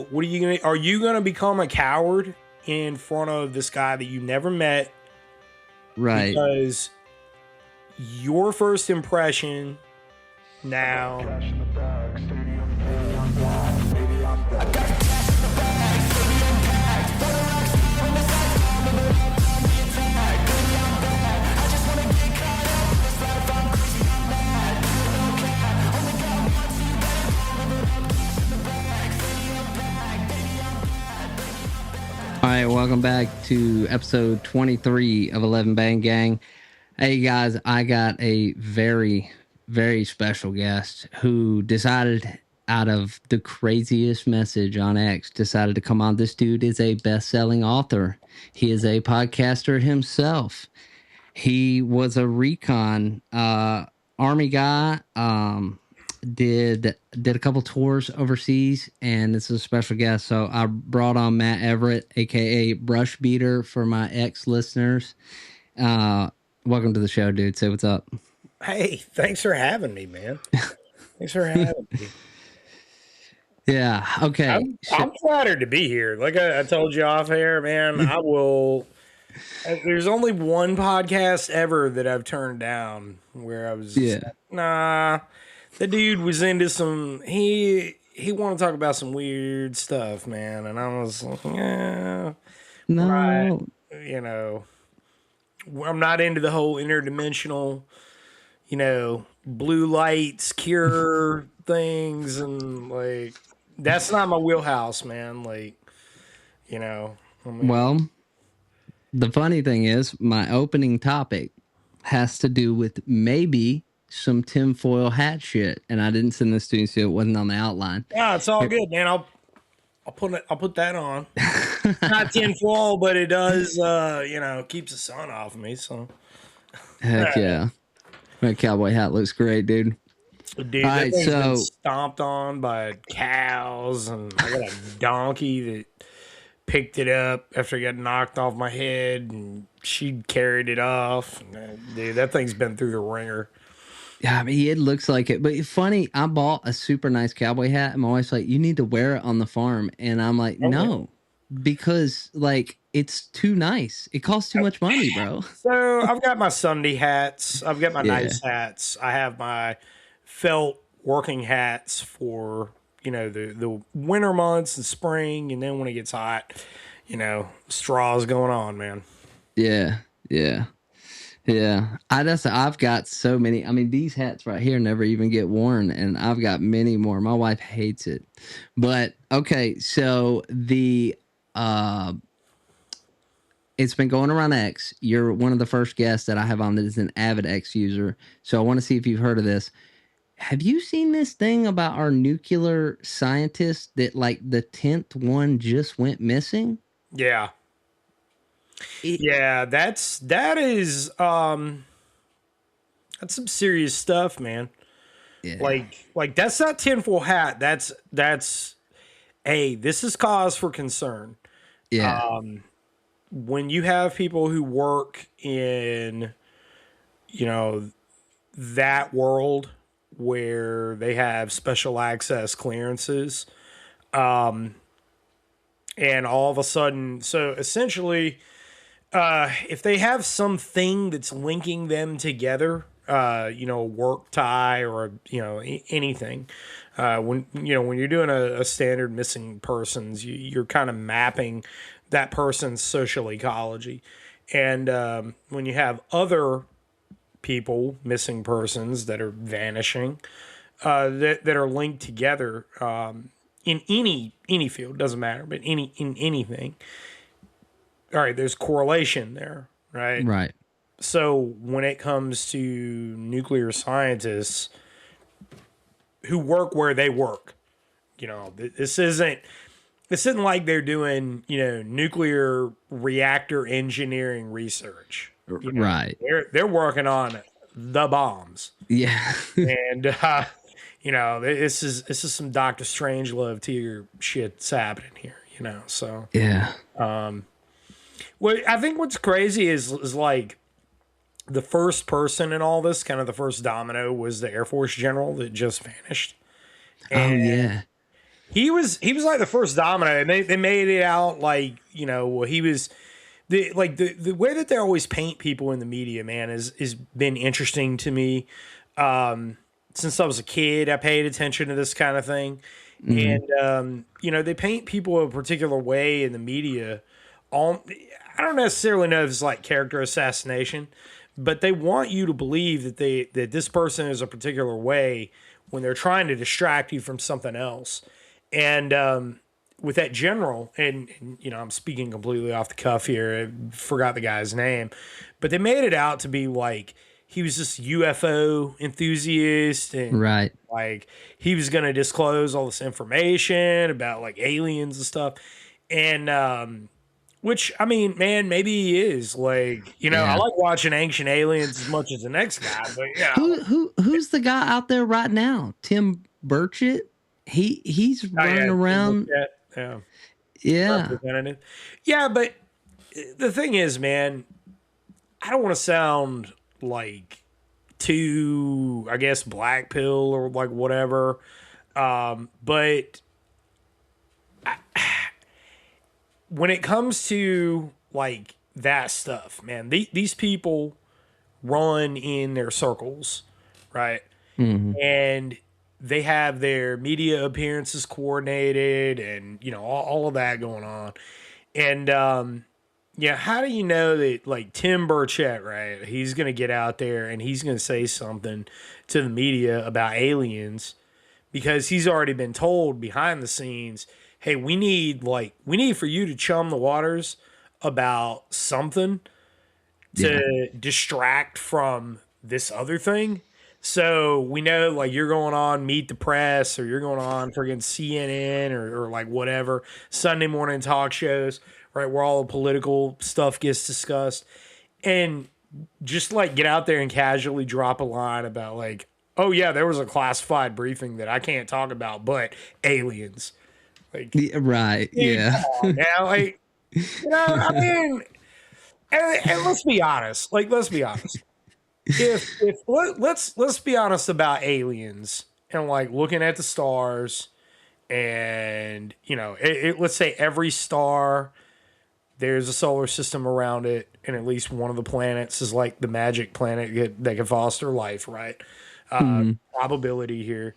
What are you gonna become a coward in front of this guy that you never met? Right. Because your first impression now. All right, welcome back to episode 23 of 11 Bang Gang. Hey guys, I got a very, very special guest who decided, out of the craziest message on X, decided to come on. This dude is a best-selling author. He is a podcaster himself. He was a recon army guy. Did a couple tours overseas, and this is a special guest. So I brought on Matt Everett, aka Brushbeater, for my ex listeners. Welcome to the show, dude. Say what's up. Hey, thanks for having me, man. Thanks for having me. Yeah. Okay. I'm flattered to be here. Like I told you off air, man. I will. There's only one podcast ever that I've turned down where I was like, nah. The dude was into some. He wanted to talk about some weird stuff, man, and I was like, yeah, no, right. You know, I'm not into the whole interdimensional, blue lights cure things, and like that's not my wheelhouse, man. Like, well, the funny thing is, my opening topic has to do with maybe some tinfoil hat shit, and I didn't send this to you, so it wasn't on the outline. Yeah, it's all good, man. I'll put that on. Not tinfoil, but it does, keeps the sun off of me. So, heck yeah, that cowboy hat looks great, dude. Dude, that thing's been stomped on by cows, and I got a donkey that picked it up after it got knocked off my head, and she carried it off. Dude, that thing's been through the ringer. Yeah, I mean, it looks like it. But it's funny, I bought a super nice cowboy hat, and my wife's like, you need to wear it on the farm. And I'm like, no, because, like, it's too nice. It costs too much money, bro. So I've got my Sunday hats. I've got my nice hats. I have my felt working hats for, the winter months and spring. And then when it gets hot, straws going on, man. Yeah, yeah. Yeah, I've got so many. I mean, these hats right here never even get worn, and I've got many more. My wife hates it, but okay. So it's been going around X. You're one of the first guests that I have on that is an avid X user. So I want to see if you've heard of this. Have you seen this thing about our nuclear scientist that like the 10th one just went missing? Yeah. That is that's some serious stuff, man. Yeah. Like that's not tinfoil hat. That's hey, this is cause for concern. Yeah. When you have people who work in, that world where they have special access clearances, and all of a sudden, so essentially, if they have something that's linking them together, work tie or, anything, when you're doing a standard missing persons, you're kind of mapping that person's social ecology. And when you have other people, missing persons that are vanishing, that are linked together, in any field, doesn't matter, but in anything, all right, there's correlation there, right? Right. So when it comes to nuclear scientists who work where they work, this isn't like they're doing, nuclear reactor engineering research. Right. They're working on the bombs. Yeah. And this is some Dr. Strangelove tier shit's happening here, So yeah. Well, I think what's crazy is like the first person in all this, kind of the first domino, was the Air Force general that just vanished. And he was like the first domino, and they made it out like, he was the way that they always paint people in the media, man, is been interesting to me. Since I was a kid, I paid attention to this kind of thing, Hmm. and they paint people a particular way in the media. All I don't necessarily know if it's like character assassination, but they want you to believe that this person is a particular way when they're trying to distract you from something else. And with that general, and I'm speaking completely off the cuff here. I forgot the guy's name, but they made it out to be like he was this UFO enthusiast, and Right. like he was going to disclose all this information about like aliens and stuff. And which, I mean, man, maybe he is. Like, I Yeah. like watching Ancient Aliens as much as the next guy, but Who's the guy out there right now? Tim Burchett. He's oh yeah, running around. yeah, Yeah. representative. Yeah, but the thing is, man, I don't want to sound like too, I guess, black pill or like whatever. But when it comes to like that stuff, man, these people run in their circles, right? Hmm. And they have their media appearances coordinated, and all of that going on. And yeah, how do you know that like Tim Burchett, right? He's gonna get out there and he's gonna say something to the media about aliens because he's already been told behind the scenes, hey, we need for you to chum the waters about something Yeah. to distract from this other thing. So we know like you're going on Meet the Press, or you're going on friggin' CNN, or like whatever Sunday morning talk shows, right, where all the political stuff gets discussed, and just like get out there and casually drop a line about like, oh yeah, there was a classified briefing that I can't talk about, but aliens. Like, Yeah, right. dude, Yeah. come on now, like, I mean, and let's be honest. Like, let's be honest. Let's be honest about aliens and like looking at the stars, and let's say every star, there's a solar system around it, and at least one of the planets is like the magic planet that can foster life, right? Mhm. Probability here.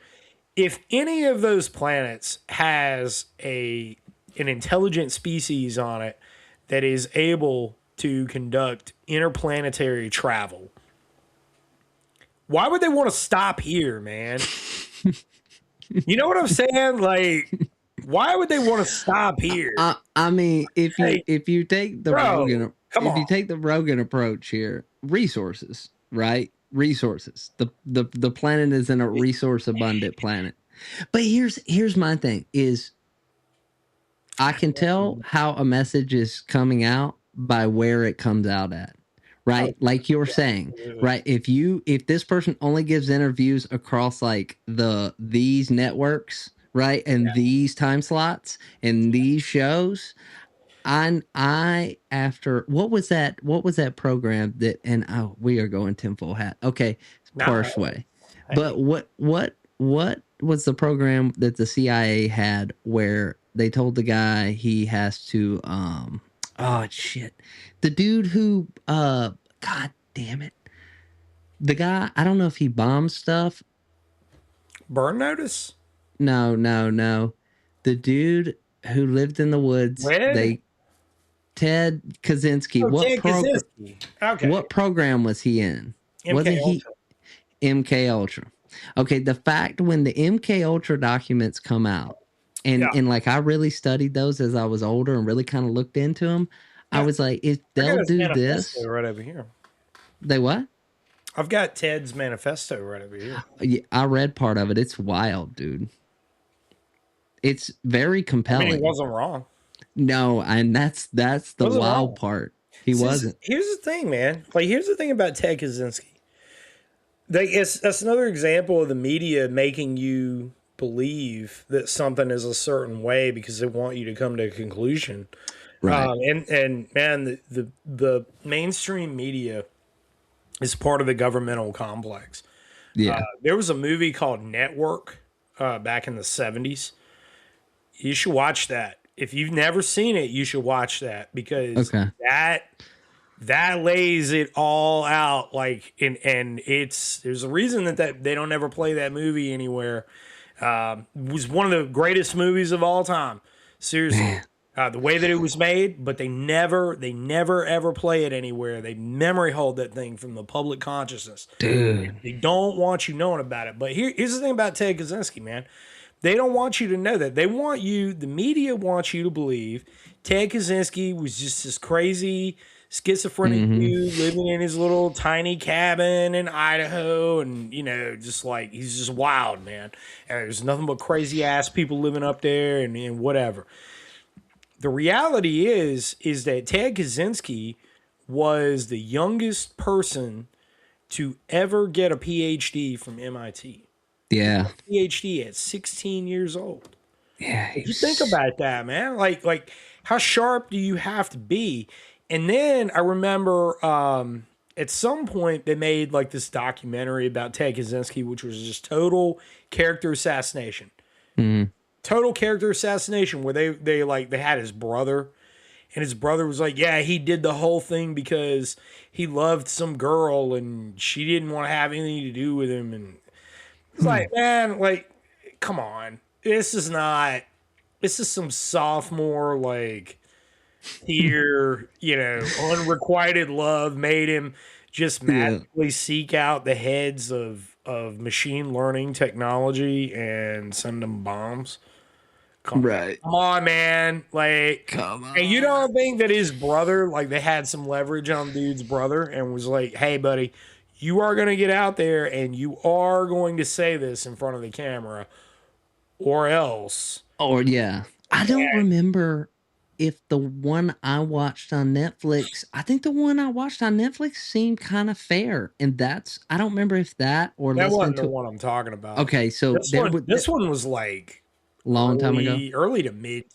If any of those planets has an intelligent species on it that is able to conduct interplanetary travel, why would they want to stop here, man? You know what I'm saying? Like, why would they want to stop here? I mean, Hey, if you take the bro, come on. Rogan approach here, resources, right? Resources. The planet is in a resource abundant planet. But here's my thing is I can tell how a message is coming out by where it comes out at. Oh, Right? Like you're saying, absolutely. right? If this person only gives interviews across like these networks, right? And these time slots and these shows, I after what was that program that and oh we are going tinfoil hat. Okay, Nah, Parshway. hey, But what was the program that the CIA had where they told the guy he has to oh shit. The dude who god damn it. The guy, I don't know if he bombed stuff. burn notice? No, no, no. The dude who lived in the woods, Red? they Ted Kaczynski. Oh, Ted Kaczynski. Okay. What program was he in? MK Wasn't he Ultra. MK Ultra? Okay, the fact when the MK Ultra documents come out, Yeah. and like I really studied those as I was older and really kind of looked into them, I Yeah. was like, if I got they'll his do manifesto this, right over here. they what? I've got Ted's manifesto right over here. Yeah, I read part of it. It's wild, dude. It's very I mean, he compelling. wasn't wrong. No, and that's the Wasn't wild wrong. part. He wasn't. Here's the thing, man. Like, here's the thing about Ted Kaczynski. Like, that's another example of the media making you believe that something is a certain way because they want you to come to a conclusion. Right. And man, the mainstream media is part of the governmental complex. Yeah. There was a movie called Network back in the 70s. You should watch that. If you've never seen it, you should watch that because Okay. that lays it all out. Like, and it's there's a reason that they don't ever play that movie anywhere. It was one of the greatest movies of all time. Seriously, Man, the way that it was made, but they never ever play it anywhere. They memory hold that thing from the public consciousness. dude. They don't want you knowing about it. But here's the thing about Ted Kaczynski, man. They don't want you to know that. They want you, the media wants you to believe Ted Kaczynski was just this crazy schizophrenic Mm-hmm. dude living in his little tiny cabin in Idaho. And, just like, he's just wild, man. And there's nothing but crazy ass people living up there and whatever. The reality is that Ted Kaczynski was the youngest person to ever get a PhD from MIT. Yeah. PhD at 16 years old. Yeah. If you think about that, man, like how sharp do you have to be? And then I remember at some point they made like this documentary about Ted Kaczynski, which was just total character assassination. Mm-hmm. Total character assassination where they had his brother. And his brother was like, yeah, he did the whole thing because he loved some girl and she didn't want to have anything to do with him. And it's like, man, like, come on. This is some sophomore, like, here, unrequited love made him just magically seek out the heads of machine learning technology and send them bombs. Come on, man. Like, Come on. and you don't think that his brother, like, they had some leverage on dude's brother and was like, hey, buddy, you are going to get out there and you are going to say this in front of the camera or else. Or yeah. I don't remember if the one I watched on Netflix, I think the one I watched on Netflix seemed kind of fair. And I don't remember if that or That listening wasn't to the one I'm talking about. Okay, so this one was like long time ago. Early to mid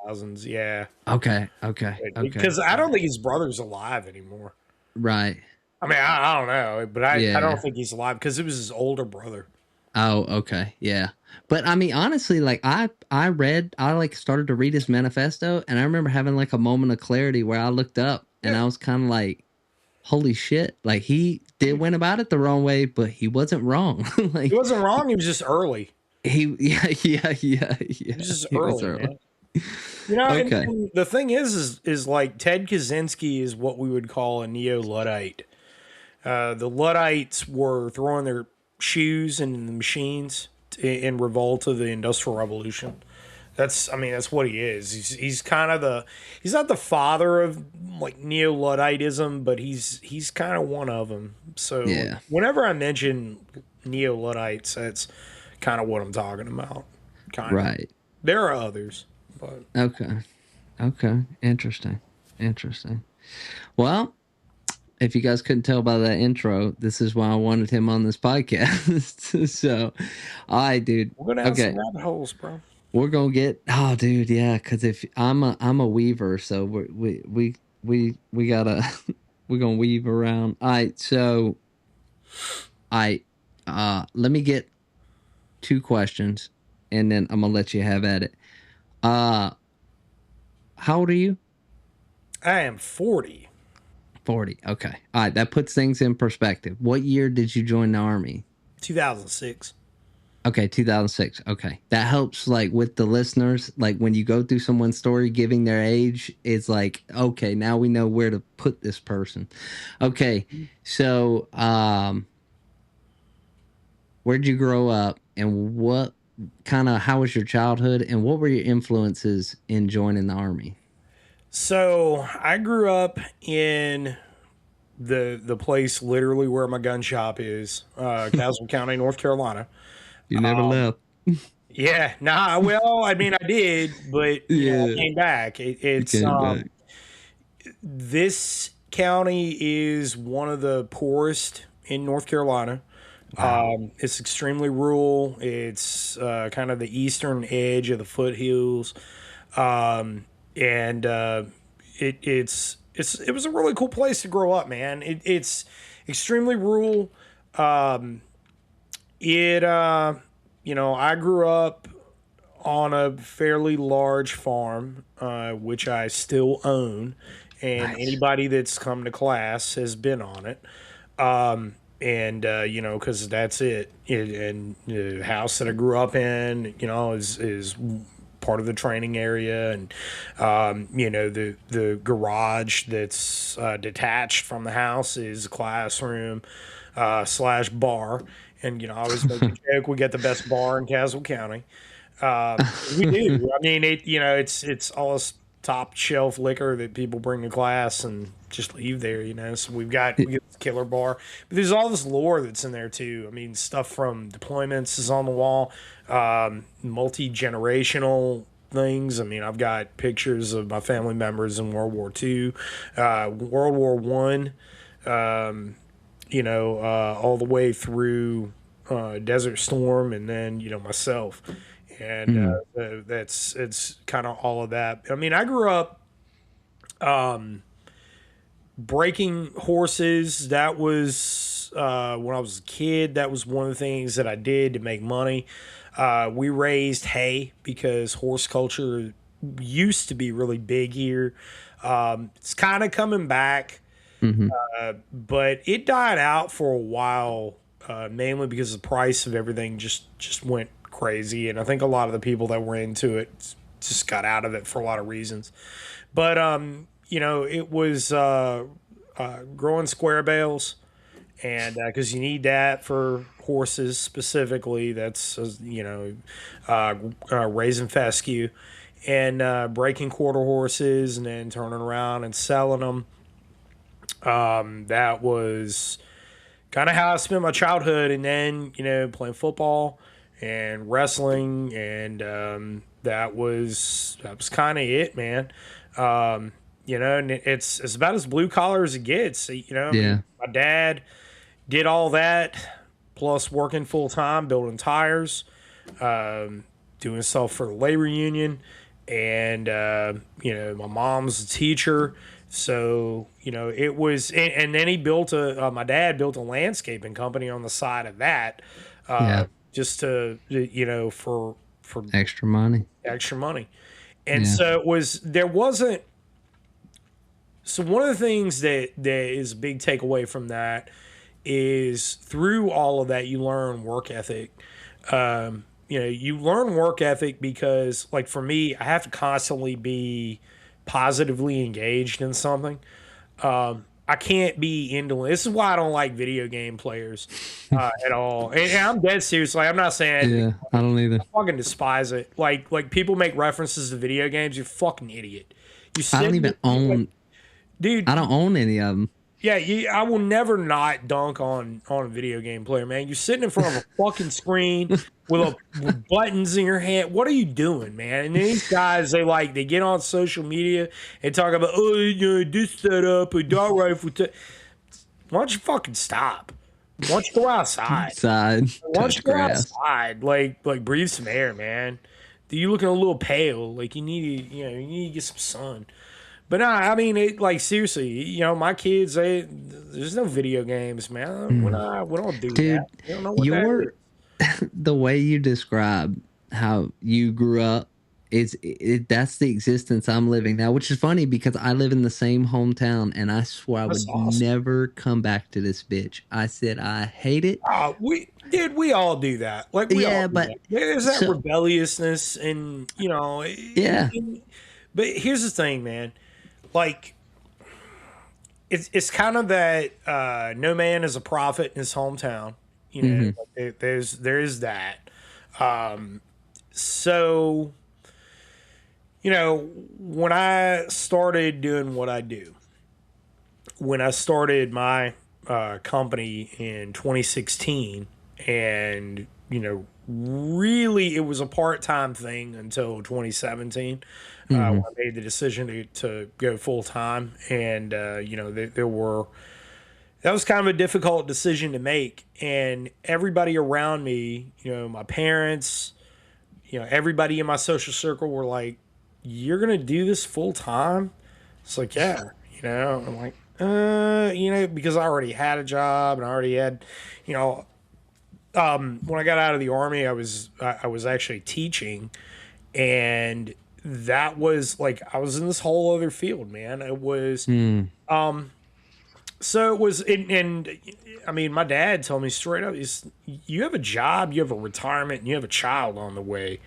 2000s, yeah. Okay. Because I don't think his brother's alive anymore. Right. I mean, I don't know, but I Yeah. don't think he's alive because it was his older brother. Oh, okay. Yeah. But I mean, honestly, like I like started to read his manifesto and I remember having like a moment of clarity where I looked up and I was kind of like, holy shit. Like he went about it the wrong way, but he wasn't wrong. Like He wasn't wrong. He was just early. yeah. He was just early. Man. Okay. And the thing is like Ted Kaczynski is what we would call a neo-Luddite. The Luddites were throwing their shoes in the machines in revolt of the Industrial Revolution. That's what he is. He's kind of he's not the father of like neo-Ludditism, but he's kind of one of them. So yeah. Whenever I mention neo-Luddites, that's kind of what I'm talking about. Right. There are others, but okay. Interesting. Well, if you guys couldn't tell by that intro, this is why I wanted him on this podcast. So, all right, dude. We're gonna have some rabbit holes, bro. We're gonna get dude, yeah. Because if I'm a weaver, so we gotta we're gonna weave around. All right, so let me get 2 questions, and then I'm gonna let you have at it. How old are you? I am 40. 40. Okay. All right. That puts things in perspective. What year did you join the Army? 2006. Okay. 2006. Okay. That helps like with the listeners. Like when you go through someone's story, giving their age, it's like, okay, now we know where to put this person. Okay. So, where'd you grow up and how was your childhood and what were your influences in joining the Army? So I grew up in the place literally where my gun shop is, Castle County, North Carolina. You never left. Yeah, nah. Well, I mean, I did, but I came back. This county is one of the poorest in North Carolina. Wow. It's extremely rural. It's kind of the eastern edge of the foothills. And it was a really cool place to grow up, man. It's extremely rural. I grew up on a fairly large farm, which I still own, and Nice. anybody that's come to class has been on it. And because that's it. And the house that I grew up in, is part of the training area, and the garage that's detached from the house is a classroom slash bar. And I always make the joke we get the best bar in Castle County. We do. I mean, it's all this top shelf liquor that people bring to class and just leave there. So we got this killer bar, but there's all this lore that's in there too. I mean, stuff from deployments is on the wall, multi generational things. I mean, I've got pictures of my family members in World War II, World War I. All the way through Desert Storm, and then myself, and that's it's kind of all of that. I mean, I grew up breaking horses. That was when I was a kid. That was one of the things that I did to make money. We raised hay because horse culture used to be really big here. It's kind of coming back, but it died out for a while, mainly because the price of everything just went crazy, and I think a lot of the people that were into it just got out of it for a lot of reasons. But it was growing square bales, and because you need that for horses specifically, that's raising fescue and breaking quarter horses and then turning around and selling them. That was kind of how I spent my childhood, and then playing football and wrestling, and that was kind of it, man. And it's about as blue collar as it gets. I Yeah. mean, my dad did all that, plus working full time, building tires, doing stuff for the labor union, and my mom's a teacher. So it was, and then he built my dad built a landscaping company on the side of that, Yeah. just to for Extra money. extra money. And Yeah. so there wasn't. So one of the things that is a big takeaway from that is through all of that you learn work ethic. You learn work ethic because, like, for me, I have to constantly be positively engaged in something. I can't be indolent. This is why I don't like video game players at all. And I'm dead serious. Like, I'm not saying Yeah. I don't either. I fucking despise it. Like people make references to video games. You're a fucking idiot. You I don't sit, even own. dude. I don't own any of them. Yeah, I will never not dunk on a video game player, man. You're sitting in front of a fucking screen with buttons in your hand. What are you doing, man? And these guys, they get on social media and talk about, this setup, a dog rifle. Why don't you fucking stop? Why don't you go outside? Side. Why don't you Touch go grass. outside? Like breathe some air, man. You looking a little pale. Like you need to get some sun. But nah, I mean, seriously, my kids, there's no video games, man. We don't do that. Dude, We don't know what that is. your the way you describe how you grew up that's the existence I'm living now, which is funny because I live in the same hometown and I swear I That's would awesome. never come back to this bitch. I said I hate it. We all do that. Like we all Yeah, do but that. There's that so rebelliousness, and yeah. but here's the thing, man. Like it's kind of that no man is a prophet in his hometown. There is that. So when I started doing what I do, when I started my company in 2016, and really it was a part-time thing until 2017, when I made the decision to go full-time, and there were that was kind of a difficult decision to make, and everybody around me, my parents, everybody in my social circle were like, you're gonna do this full-time? It's like, yeah. I'm like, because I already had a job, and I already had, you know when I got out of the army, I was actually teaching, And that was like, I was in this whole other field, man. It was, Mm. so it was, and I mean, my dad told me straight up, you have a job, you have a retirement, and you have a child on the way.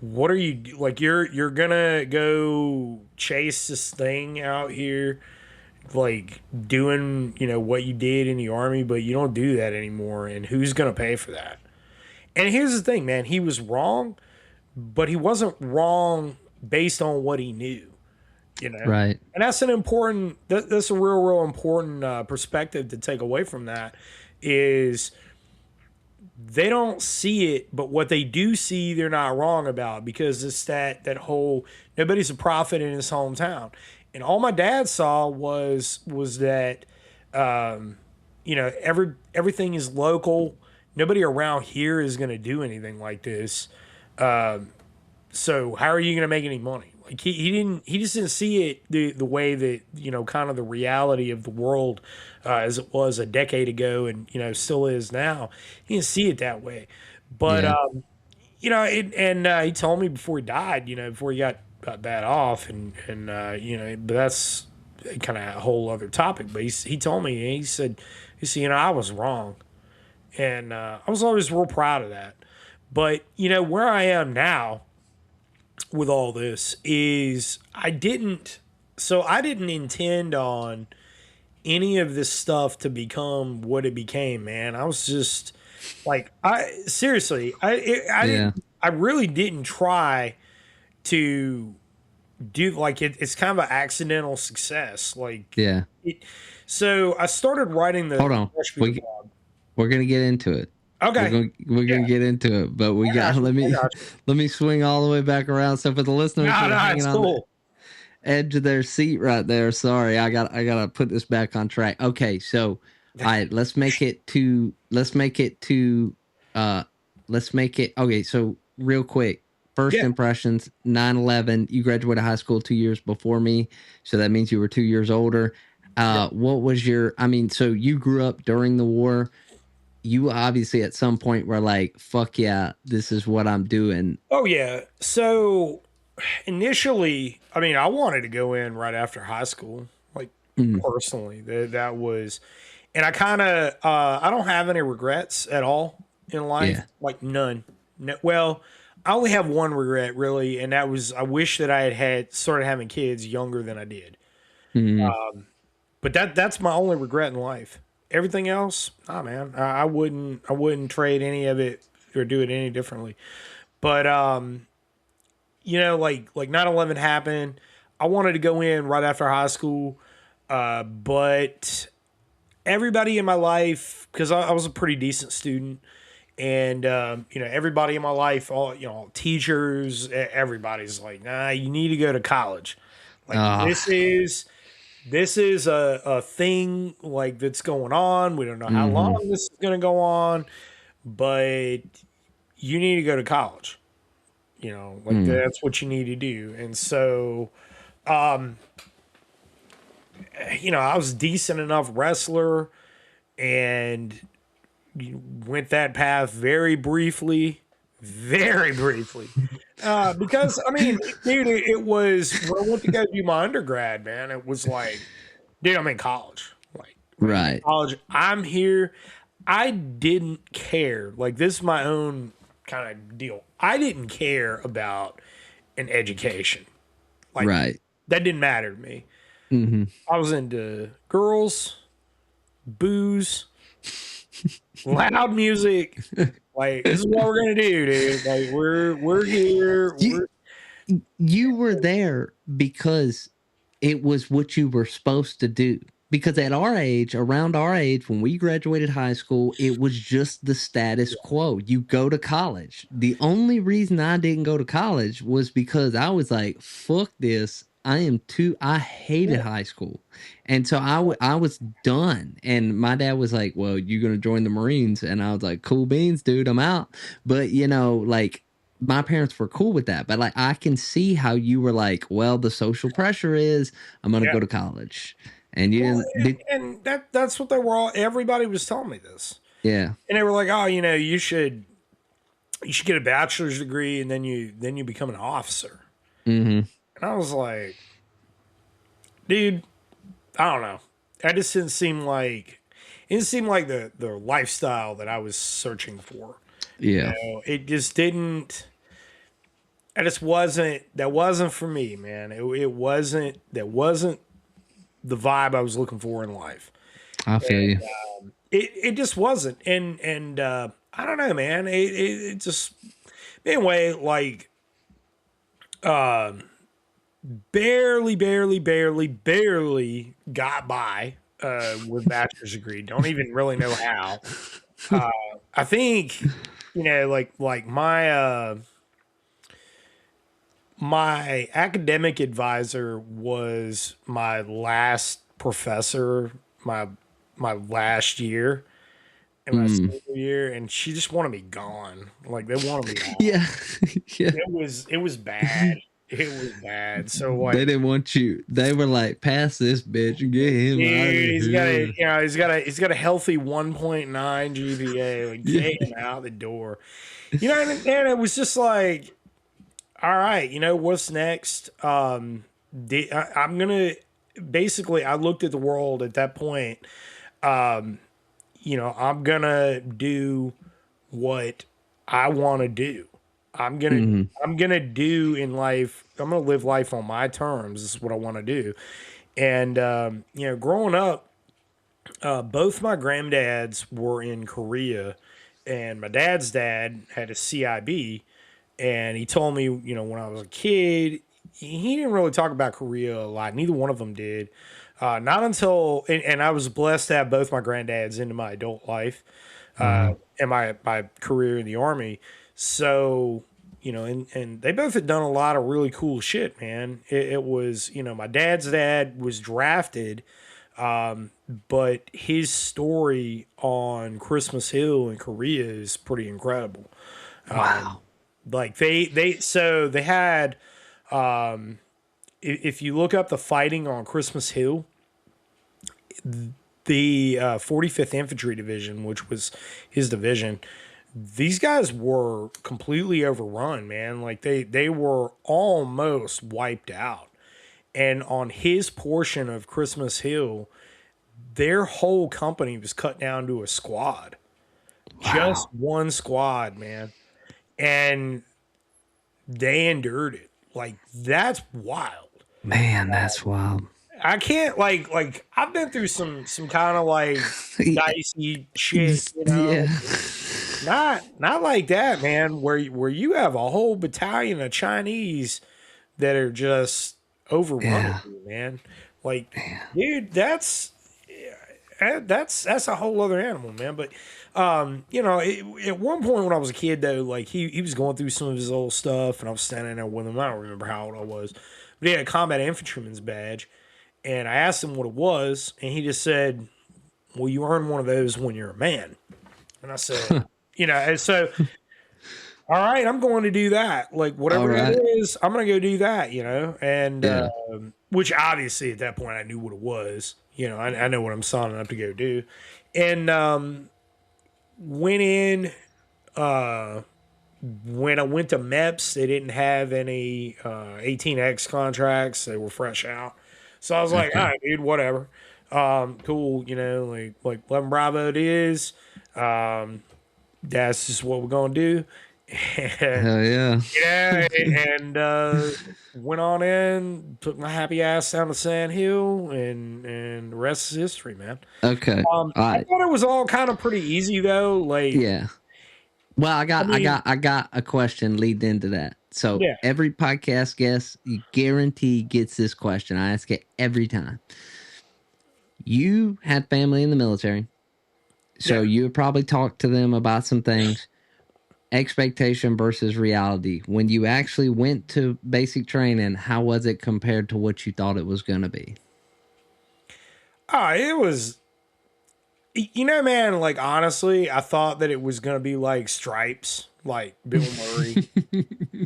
What are you like? You're gonna go chase this thing out here, like doing what you did in the army, but you don't do that anymore. And who's gonna pay for that? And here's the thing, man. He was wrong, but he wasn't wrong based on what he knew. Right. And that's an important. That's a real important perspective to take away from that. Is they don't see it, but what they do see, they're not wrong about, because it's that whole nobody's a prophet in his hometown, and all my dad saw was that everything is local. Nobody around here is going to do anything like this. So how are you going to make any money? Like he just didn't see it the way that kind of the reality of the world as it was a decade ago, and still is now. He didn't see it that way, but Yeah. he told me before he died, before he got bad off, but that's kind of a whole other topic. But he told me, he said, I was wrong, and I was always real proud of that. But where I am now with all this is I didn't intend on any of this stuff to become what it became, man. I was just like, I seriously, I Yeah. didn't, I really didn't try to do like it's kind of an accidental success. Like, Yeah. so I started writing the Hold on. Brushbeater blog. We're gonna get into it. Okay, We're yeah, gonna get into it, but we I got got you. I got you. let me swing all the way back around. So for the listeners No, who are no, hanging it's on the cool. edge of their seat right there, sorry, I gotta put this back on track. Okay, so all right, uh let's make it okay. So real quick, first Yeah. impressions, 9/11. You graduated high school 2 years before me, so that means you were 2 years older. Yeah. What was your? I mean, so you grew up during the war. You obviously at some point were like, fuck yeah, this is what I'm doing. Oh yeah. So initially, I mean, I wanted to go in right after high school, like Mm, personally. That was, and I kind of, I don't have any regrets at all in life, yeah. like none. No, well, I only have one regret really, and that was I wish that I had started having kids younger than I did. Mm, But that's my only regret in life. Everything else, nah, man, I wouldn't trade any of it or do it any differently. But like 9/11 happened. I wanted to go in right after high school, but everybody in my life, because I was a pretty decent student, and everybody in my life, all teachers, everybody's like, nah, you need to go to college. Like ah, this is a thing like that's going on. We don't know how long mm-hmm, this is going to go on, but you need to go to college. Like mm, that's what you need to do. And so, I was a decent enough wrestler and went that path very briefly. Because I mean, dude, it was when I went to go do my undergrad, man. It was like, dude, I'm in college. Like I'm in right, college. I'm here. I didn't care. Like this is my own kind of deal. I didn't care about an education. Like right. that didn't matter to me. Mm-hmm. I was into girls, booze, loud music. Like this is what we're gonna do, dude. Like we're here. You you were there because it was what you were supposed to do. Because at our age, around our age, when we graduated high school, it was just the status quo. You go to college. The only reason I didn't go to college was because I was like, fuck this. I hated Yeah, high school. And so I was done. And my dad was like, well, you're going to join the Marines. And I was like, cool beans, dude, I'm out. But, like, my parents were cool with that. But, like, I can see how you were like, well, the social pressure is I'm going to yeah. go to college. And you Well, didn't, and that's what they were all. Everybody was telling me this, yeah. and they were like, "Oh, you should you should get a bachelor's degree and then you become an officer. Mm-hmm. And I was like, dude, I don't know. That just didn't seem like the lifestyle that I was searching for. You Yeah, know, it just didn't. It just wasn't. That wasn't for me, man. It wasn't. That wasn't the vibe I was looking for in life. I feel you. It just wasn't. And I don't know, man. It just anyway. Like barely got by with bachelor's degree. Don't even really know how. I think like my academic advisor was my last professor my last year in my Mm. senior year, and she just wanted me gone. Like they wanted me out. Yeah, yeah. It was bad. It was bad. So They like, didn't want you. They were like, "Pass this bitch and get him out of dude, here." he's got a healthy 1.9 GPA. Like Yeah. get him out the door. And it was just like, all right, what's next? I'm gonna basically. I looked at the world at that point. I'm gonna do what I want to do. I'm gonna Mm-hmm. I'm gonna do in life. I'm gonna live life on my terms. This is what I want to do. And growing up, both my granddads were in Korea, and my dad's dad had a CIB, and he told me, when I was a kid, he didn't really talk about Korea a lot. Neither one of them did. Not until, and I was blessed to have both my granddads into my adult life Wow. and my career in the army. So, and they both had done a lot of really cool shit, man. It was, my dad's dad was drafted, but his story on Christmas Hill in Korea is pretty incredible. Wow. Like they had, if you look up the fighting on Christmas Hill, the 45th Infantry Division, which was his division, these guys were completely overrun, man. Like they were almost wiped out. And on his portion of Christmas Hill, their whole company was cut down to a squad. Just Wow. one squad, man. And they endured it. Like that's wild. Man, that's wild. I can't like I've been through some kind of like dicey shit, Yeah. Not like that, man. Where you have a whole battalion of Chinese that are just overrunning Yeah. you, man. Like, dude, that's a whole other animal, man. But at one point when I was a kid, though, like he was going through some of his old stuff, and I was standing there with him. I don't remember how old I was, but he had a combat infantryman's badge, and I asked him what it was, and he just said, "Well, you earn one of those when you're a man." And I said, and so, all right, I'm going to do that. Like All whatever that right. is, I'm going to go do that. And Yeah. which obviously at that point I knew what it was. I know what I'm signing up to go do, and went in. Uh, when I went to MEPS, they didn't have any 18X contracts. They were fresh out. So I was like, all Okay. right, dude, whatever. Cool, like 11 Bravo it is. That's just what we're gonna do. And Hell yeah. went on in, took my happy ass down to Sand Hill, and the rest is history, man. Okay. All I right. thought it was all kind of pretty easy though. Like, Yeah. Well, I I got, I mean, got, I got a question leading into that. So yeah, every podcast guest, you guarantee gets this question. I ask it every time. You had family in the military, so yeah. you would probably talk to them about some things. Expectation versus reality. When you actually went to basic training, how was it compared to what you thought it was going to be? It was, man, like honestly, I thought that it was gonna be like Stripes, like Bill Murray,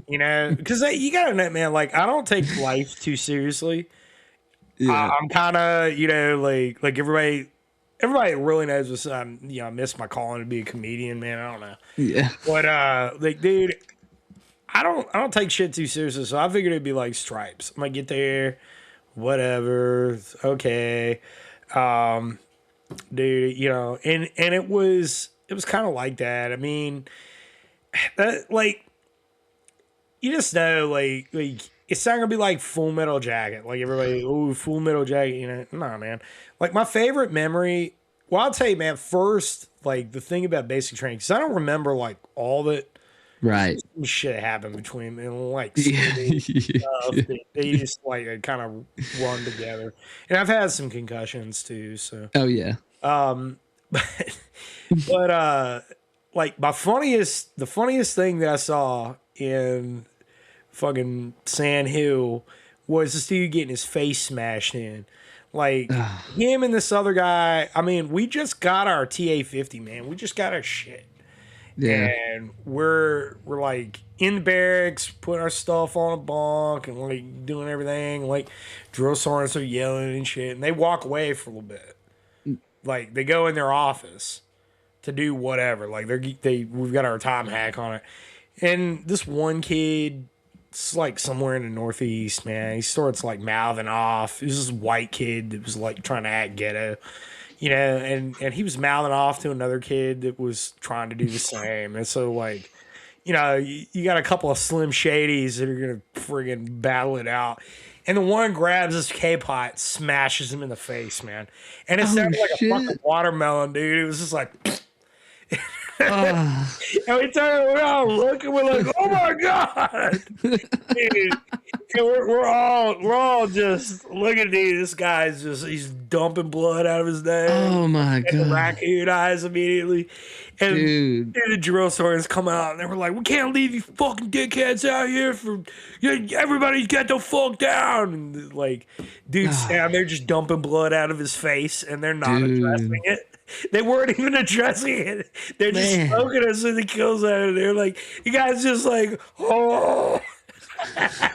because you gotta know, man, like I don't take life too seriously. Yeah. I'm kind of, like everybody everybody really knows this. I miss my calling to be a comedian, man. I don't know, Yeah. but like, dude, I don't take shit too seriously. So I figured it'd be like Stripes. I might get there, whatever, okay, dude. And it was kind of like that. I mean, like you just know, like it's not gonna be like Full Metal Jacket. Like everybody, oh, Full Metal Jacket. Nah, man. Like my favorite memory. Well, I'll tell you, man. First, like the thing about basic training, because I don't remember like all of it. Right. Some shit happened between them, and like Yeah. swimming stuff. They just like kind of run together. And I've had some concussions too. So, Oh yeah. but but like the funniest thing that I saw in fucking Sand Hill was this dude getting his face smashed in. Like him and this other guy. I mean, we just got our TA-50, man. We just got our shit. Yeah. And we're like in the barracks, putting our stuff on a bunk and like doing everything. Like drill sergeants are yelling and shit. And they walk away for a little bit. Like they go in their office to do whatever. Like we've got our time hack on it. And this one kid, it's like somewhere in the Northeast, man. He starts like mouthing off. He was this white kid that was like trying to act ghetto, and he was mouthing off to another kid that was trying to do the same. And so like, you got a couple of Slim Shadys that are gonna friggin' battle it out. And the one grabs his K-pot, smashes him in the face, man. And it sounded like a fucking watermelon, dude. It was just like, and we're all looking, we're like, oh my god, dude. And we're all just looking at this guy's he's dumping blood out of his nose. Oh my god, raccoon eyes immediately. And dude, the drill sergeants come out and they were like, we can't leave you fucking dickheads out here everybody's got the fuck down. And like, dude's down there just dumping blood out of his face and they're not addressing it. They weren't even addressing it. They're just smoking us in the kill zone. They're like, you guys just like, oh.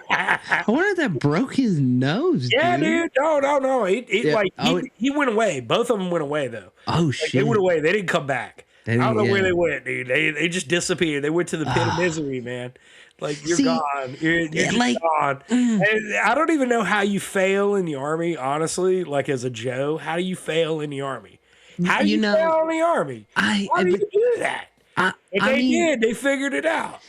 I wonder if that broke his nose. Yeah, dude. No. He went away. Both of them went away though. Oh shit! They went away. They didn't come back. I don't know where they went, dude. They just disappeared. They went to the pit of misery, man. Like you're gone. You're just gone. And I don't even know how you fail in the army. Honestly, like as a Joe, how do you fail in the army? How do you fail in the army? How do you do that? They did. They figured it out.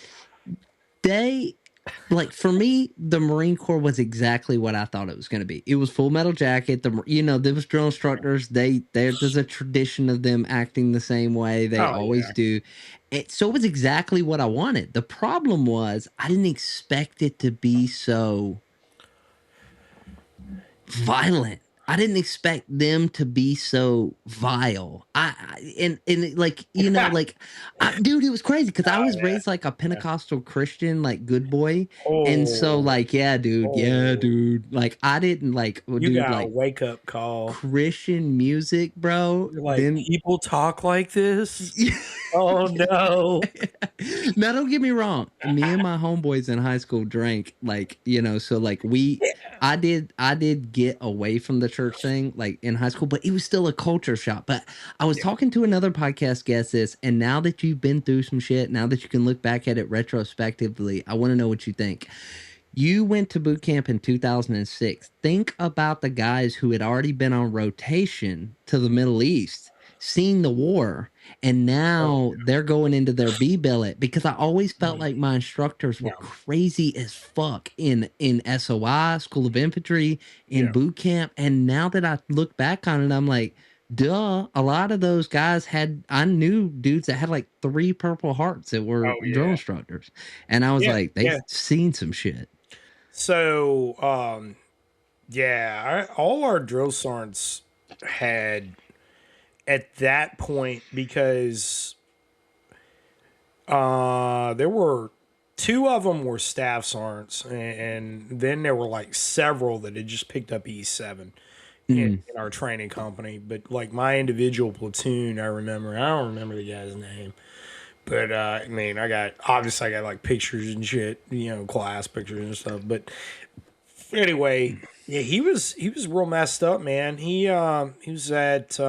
For me, the Marine Corps was exactly what I thought it was going to be. It was Full Metal Jacket. There was drill instructors. There's a tradition of them acting the same way. They always do. So it was exactly what I wanted. The problem was I didn't expect it to be so violent. I didn't expect them to be so vile. Dude, it was crazy because I was raised like a Pentecostal Christian, like good boy, and so like, dude, like I didn't like, you got a wake up call. Christian music, bro. You're like, people talk like this. Oh no! Now don't get me wrong. Me and my homeboys in high school drank, so like I did get away from the church thing like in high school, but it was still a culture shock. But I was talking to another podcast guest and now that you've been through some shit, now that you can look back at it retrospectively, I want to know what you think. You went to boot camp in 2006. Think about the guys who had already been on rotation to the Middle East, seen the war, and now they're going into their B billet, because I always felt like my instructors were crazy as fuck in SOI, School of Infantry, in boot camp. And now that I look back on it, I'm like, duh, a lot of those guys I knew dudes that had like 3 Purple Hearts that were drill instructors. And I was like, they've seen some shit. So, all our drill sergeants had at that point, because there were 2 of them were staff sergeants, and then there were like several that had just picked up E7 in our training company. But like my individual platoon, I don't remember the guy's name, but I got like pictures and shit, class pictures and stuff. But anyway, yeah, he was real messed up, man. He was at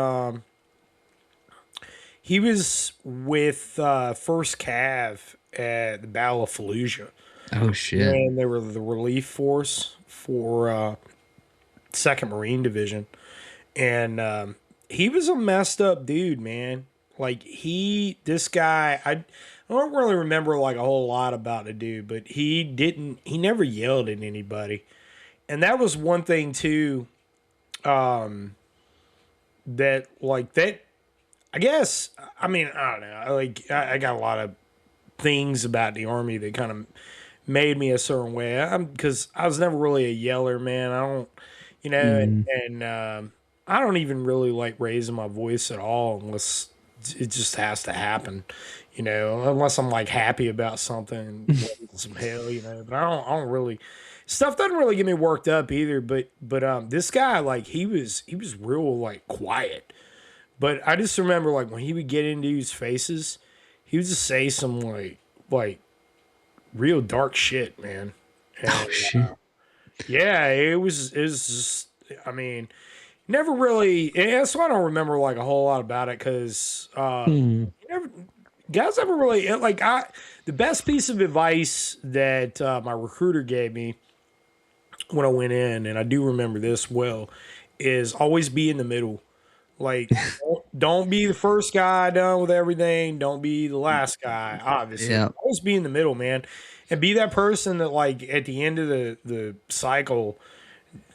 He was with First Cav at the Battle of Fallujah, Oh shit. and they were the relief force for Second Marine Division, and he was a messed up dude, man. Like this guy, I don't really remember like a whole lot about the dude, but he never yelled at anybody, and that was one thing too. That like that, I guess. I mean, I don't know. I got a lot of things about the army that kind of made me a certain way. I'm because I was never really a yeller, man. I don't, Mm. and I don't even really like raising my voice at all unless it just has to happen, unless I'm like happy about something, some hell, But I don't really. Stuff doesn't really get me worked up either, but this guy like he was real like quiet, but I just remember like when he would get into his faces, he would just say some like real dark shit, man. Oh And shit. yeah, it was just, I mean, never really. And that's why I don't remember like a whole lot about it because Mm. never, guys never really like I. The best piece of advice that my recruiter gave me when I went in, and I do remember this well, is always be in the middle. Like, don't be the first guy done with everything. Don't be the last guy, obviously. Yeah. Always be in the middle, man. And be that person that, like, at the end of the cycle,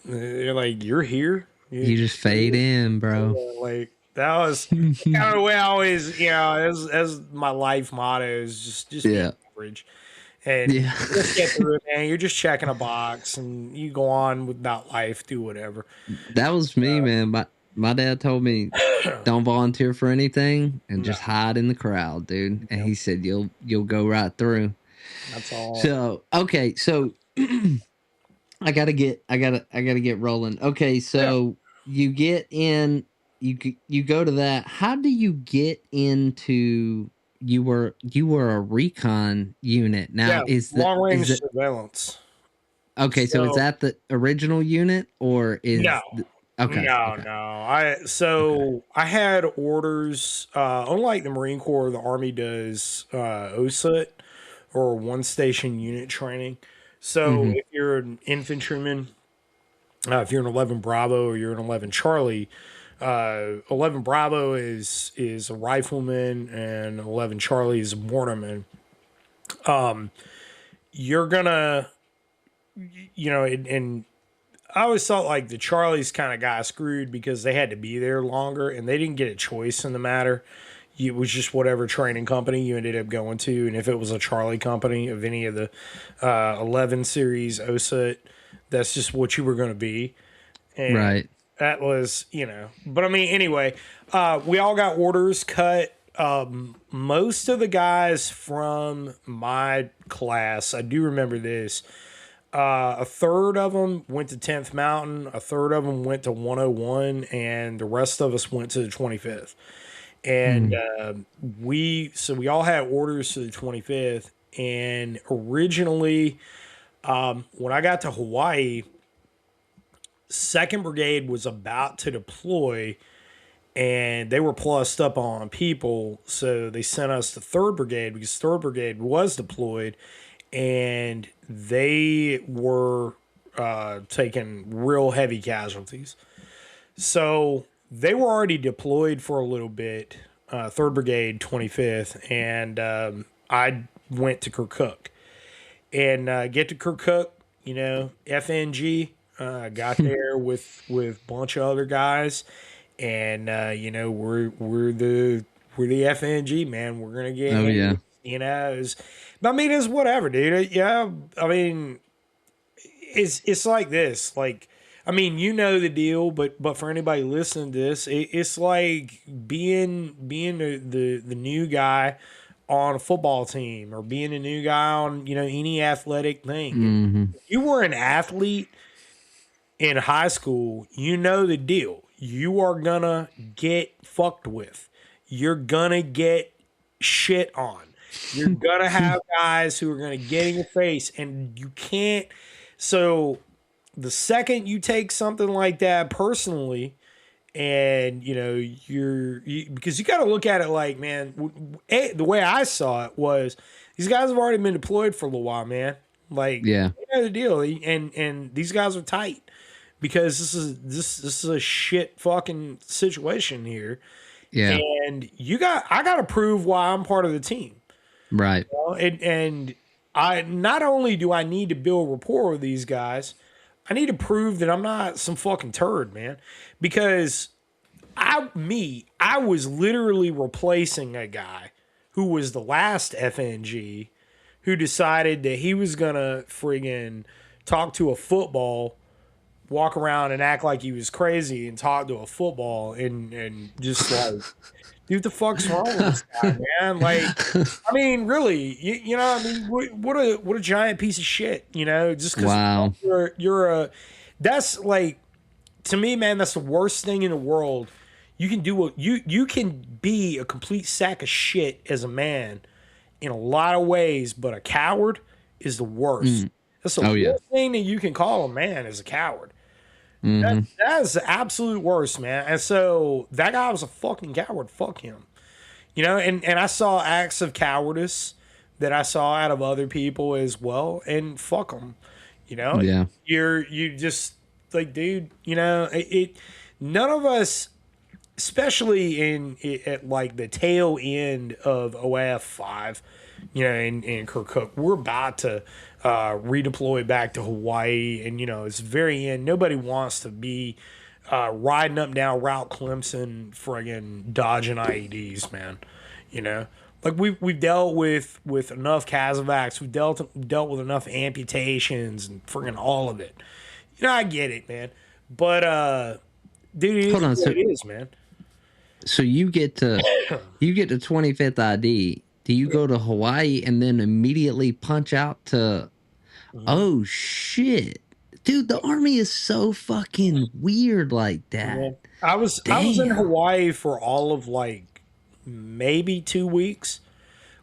you're like, you're here. You just fade in, bro. Like, that was kind of the way I always, as my life motto is just be Yeah. average. And Yeah. just get through it, man. You're just checking a box and you go on with about life, do whatever. That was me, man. My dad told me don't volunteer for anything and No, just hide in the crowd, dude. And yeah, he said you'll go right through. that's all. So okay, so I gotta get rolling. Okay, Yeah. so you get in, you go to that. How do you get into? You were a recon unit. Yeah, Now long range is it surveillance. okay? So is So that the original unit or no, okay, no, okay, no. okay. I had orders. Unlike the Marine Corps, the Army does OSUT or one station unit training. So Mm-hmm. if you're an infantryman, if you're an 11 Bravo or you're an 11 Charlie, 11 Bravo is a rifleman and 11 Charlie is a mortarman. You're gonna, and I always thought like the Charlies kind of got screwed because they had to be there longer and they didn't get a choice in the matter. It was just whatever training company you ended up going to, and if it was a Charlie company of any of the 11 series OSUT, that's just what you were going to be. And Right. that was, But I mean, anyway, we all got orders cut. Most of the guys from my class, I do remember this. A third of them went to 10th Mountain, a third of them went to 101, and the rest of us went to the 25th. And Mm. we all had orders to the 25th. And originally, when I got to Hawaii, Second Brigade was about to deploy, and they were plussed up on people, so they sent us to Third Brigade because Third Brigade was deployed, and they were taking real heavy casualties. So they were already deployed for a little bit, Third Brigade, 25th, and I went to Kirkuk and get to Kirkuk, FNG. Got there with a bunch of other guys, and we're the FNG, man. We're gonna get Oh hit, yeah. I mean, it's whatever, dude. Yeah, I mean, it's like this. Like, I mean, you know the deal, but for anybody listening to this, it's like being the new guy on a football team or being a new guy on any athletic thing. Mm-hmm. If you were an athlete in high school, you know the deal. You are gonna get fucked with. You're gonna get shit on. You're gonna have guys who are gonna get in your face, and you can't. So the second you take something like that personally, and because you got to look at it like, man, the way I saw it was these guys have already been deployed for a little while, man. Like, Yeah. you know the deal, and these guys are tight because this is a shit fucking situation here, Yeah. and I got to prove why I'm part of the team. Right. You know? And I not only do I need to build rapport with these guys, I need to prove that I'm not some fucking turd, man. Because I was literally replacing a guy who was the last FNG who decided that he was gonna friggin' talk to a football, walk around and act like he was crazy and talk to a football and just like, dude, the fuck's wrong with this guy, man? Like, I mean, really, you know, I mean, what a giant piece of shit, you know? Just because Wow. you're a, that's like, to me, man, that's the worst thing in the world. You can do you can be a complete sack of shit as a man in a lot of ways, but a coward is the worst. That's the Oh yeah. worst thing that you can call a man is a coward. That is the absolute worst, man. And so that guy was a fucking coward. Fuck him. You know, and I saw acts of cowardice that I saw out of other people as well, and fuck them. You know, Yeah. you just like, dude. You know, none of us, especially at like the tail end of OF5, you know, in Kirkuk, we're about to redeploy back to Hawaii, and you know, it's very end. Nobody wants to be riding up and down Route Clemson, friggin' dodging IEDs, man. You know, like we've dealt with enough Casevacs, we've dealt with enough amputations and friggin' all of it. You know, I get it, man, but dude, it Hold is on. what it is, man. So you get to 25th ID. Do you go to Hawaii and then immediately punch out to? Oh shit, dude! The Army is so fucking weird like that. Yeah. I was in Damn. Hawaii for all of like maybe 2 weeks.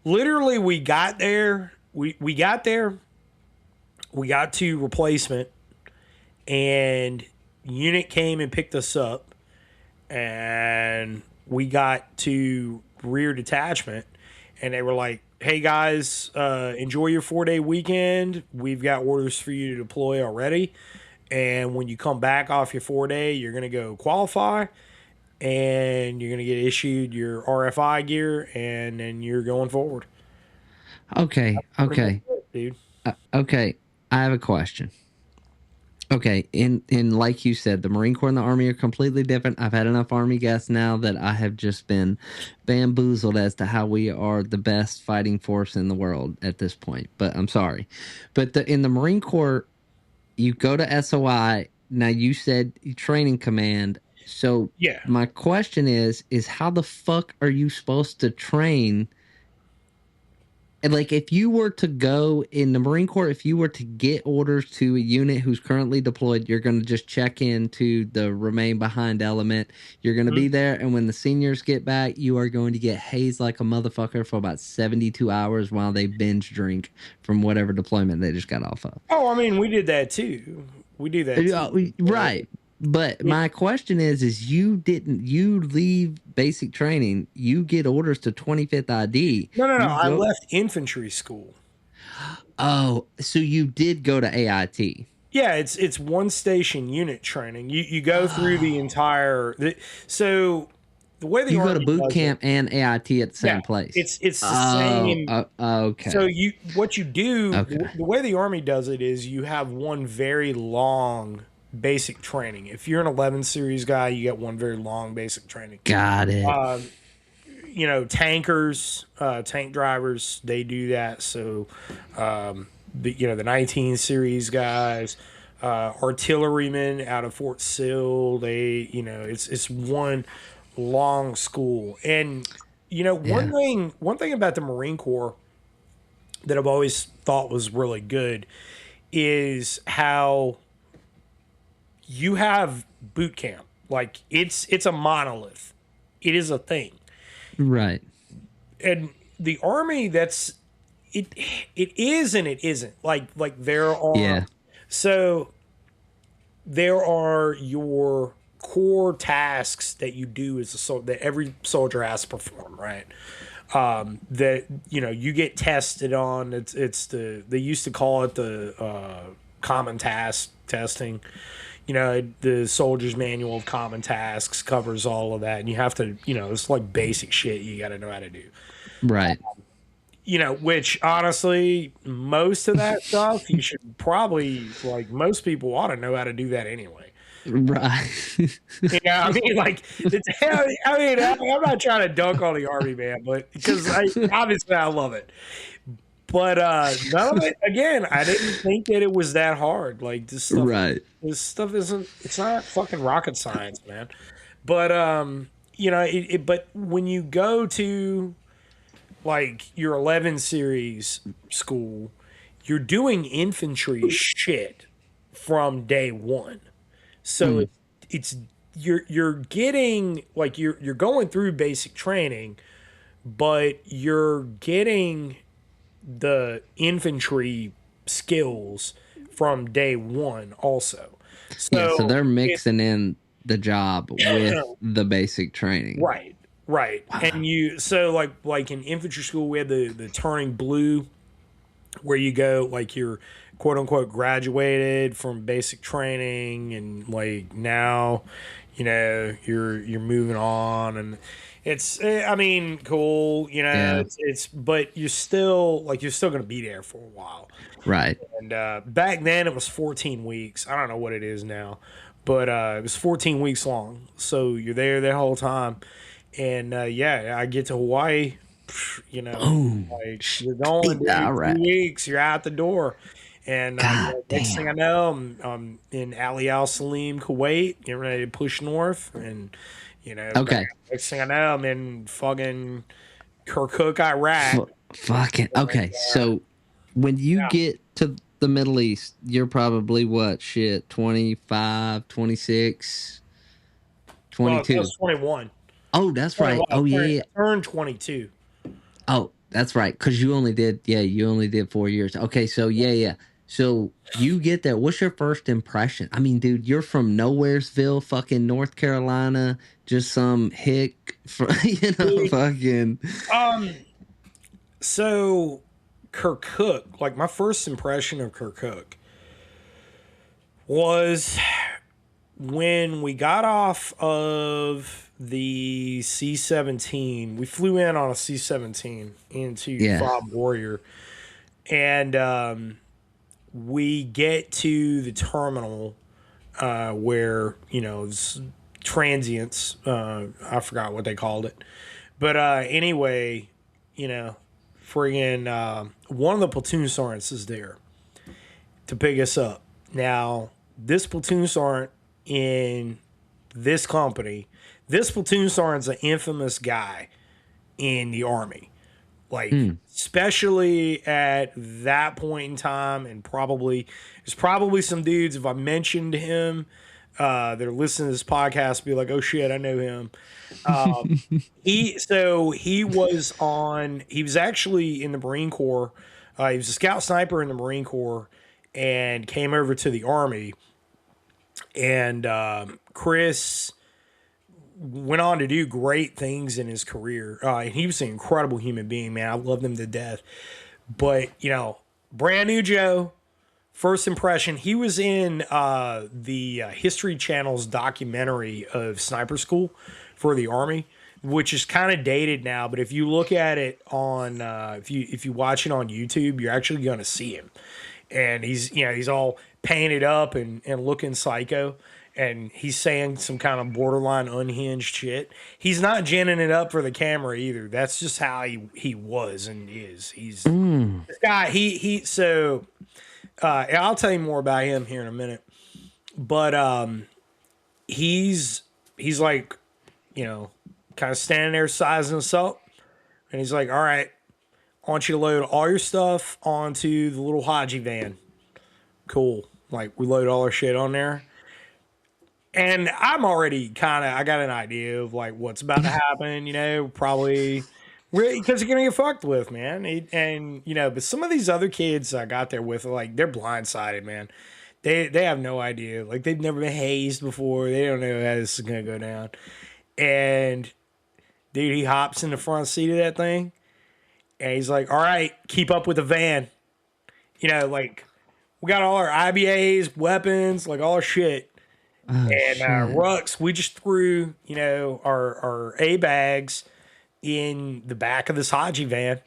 Literally, we got there. We got there. We got to replacement, and unit came and picked us up, and we got to rear detachment, and they were like, "Hey guys, enjoy your 4-day weekend. We've got orders for you to deploy already, and when you come back off your 4-day, you're gonna go qualify, and you're gonna get issued your RFI gear, and then you're going forward." Okay. Pretty much Okay. it, dude. Okay. I have a question. Okay, in like you said, the Marine Corps and the Army are completely different. I've had enough Army guests now that I have just been bamboozled as to how we are the best fighting force in the world at this point. But I'm sorry. But in the Marine Corps, you go to SOI. Now you said training command. So Yeah. my question is how the fuck are you supposed to train? And like, if you were to go in the Marine Corps, if you were to get orders to a unit who's currently deployed, you're going to just check into the remain behind element. You're going to be there. And when the seniors get back, you are going to get hazed like a motherfucker for about 72 hours while they binge drink from whatever deployment they just got off of. Oh, I mean, we did that too. We do that too. Right. But my question is you leave basic training, you get orders to 25th ID. No. You I go, left infantry school. oh, so you did go to AIT. Yeah, it's one station unit training. You go through the entire. So the way the You go Army to boot does camp and AIT at the same place. it's the same. Okay. So what you do, Okay. the way the Army does it is you have one very long basic training. If you're an 11 series guy, you get one very long basic training. Got it. You know, tankers, tank drivers, they do that. So, the 19 series guys, artillerymen out of Fort Sill, it's one long school. And, one thing about the Marine Corps that I've always thought was really good is how you have boot camp. Like it's a monolith. It is a thing. Right. And the Army, it is and it isn't. Like there are Yeah. so there are your core tasks that you do as a soldier that every soldier has to perform, right? That you get tested on. It's they used to call it the common task testing. The soldier's manual of common tasks covers all of that, and you have to, it's like basic shit you got to know how to do. Right. Which honestly, most of that stuff you should probably, like, most people ought to know how to do that anyway. Right. I mean, like, I'm not trying to dunk on the Army, man, but because obviously I love it. But none of it, again, I didn't think that it was that hard. Like, Right. this stuff it's not fucking rocket science, man. But but when you go to like your 11 series school, you're doing infantry shit from day one. So it's you're getting, like, you're going through basic training, but you're getting the infantry skills from day one also. Yeah, so So they're mixing in the job with the basic training. right. Wow. And like in infantry school we had the turning blue, where you go, like, you're quote unquote graduated from basic training, and like now you're moving on, and it's I mean, cool, Yeah. it's but you're still going to be there for a while. Right. And back then it was 14 weeks. I don't know what it is now, but it was 14 weeks long, so you're there that whole time. And I get to Hawaii, Boom. like, you're going, dude, All right. 2 weeks, you're out the door. And God next thing I damn. know, I'm in Ali Al Salim, Kuwait, getting ready to push north. And, Okay. next thing I know, I'm in fucking Kirkuk, Iraq. Fucking okay. So when you get to the Middle East, you're probably what? Shit, 25, 26, Well, I 22. was 21. Oh, that's right. 21. Oh, yeah. I turned 22. Oh, that's right. Because you only did 4 years. Okay, so yeah. So you get there. What's your first impression? I mean, dude, you're from Nowheresville, fucking North Carolina, just some hick, fucking. So Kirkuk, like, my first impression of Kirkuk was when we got off of the C-17. We flew in on a C-17 into Fob Warrior, and we get to the terminal where it's transients. I forgot what they called it, but anyway, friggin' one of the platoon sergeants is there to pick us up. Now, this platoon sergeant in this company, this platoon sergeant's an infamous guy in the Army. Like, especially at that point in time, and there's probably some dudes, if I mentioned him, they're listening to this podcast, be like, oh shit, I know him. He was actually in the Marine Corps. He was a scout sniper in the Marine Corps and came over to the Army. And Chris went on to do great things in his career. And he was an incredible human being, man. I loved him to death. But, brand new Joe, first impression, he was in the History Channel's documentary of Sniper School for the Army, which is kind of dated now. But if you look at it on, if you watch it on YouTube, you're actually going to see him. And he's all painted up and looking psycho. And he's saying some kind of borderline unhinged shit. He's not ginning it up for the camera either. That's just how he was and is. He's this guy. So I'll tell you more about him here in a minute. But he's like, kind of standing there sizing us up, and he's like, "All right, I want you to load all your stuff onto the little Haji van." Cool. Like, we load all our shit on there. And I'm already I got an idea of like what's about to happen, probably because you're going to get fucked with, man. But some of these other kids I got there with, like, they're blindsided, man. They have no idea. Like they've never been hazed before. They don't know how this is gonna go down. And dude, he hops in the front seat of that thing, and he's like, "All right, keep up with the van." You know, like we got all our IBAs, weapons, like all our shit. Oh And shit. Rux, we just threw, our A bags in the back of this Haji van,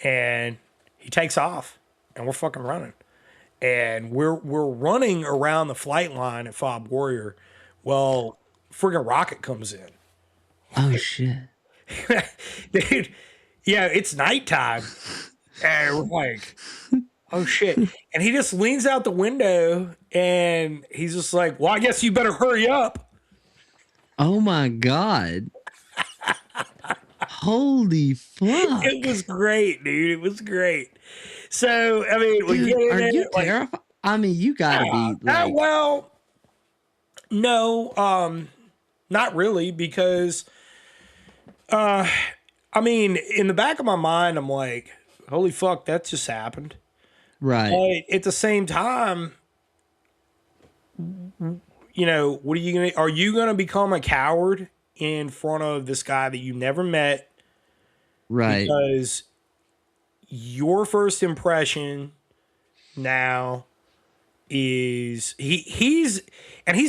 and he takes off, and we're fucking running, and we're running around the flight line at Fob Warrior. Well, friggin' rocket comes in, Oh shit. dude. Yeah, it's nighttime, and we're like, oh shit. And he just leans out the window and he's just like, well, I guess you better hurry up. Oh my god. Holy fuck. It was great, dude. It was great. So, I mean, we Dude, get in are there. you Like, terrified? I mean, you gotta be like, well, no, not really, because, I mean, in the back of my mind, I'm like, holy fuck, that just happened. right. But at the same time, what are you gonna become a coward in front of this guy that you never met Right. because your first impression now is he's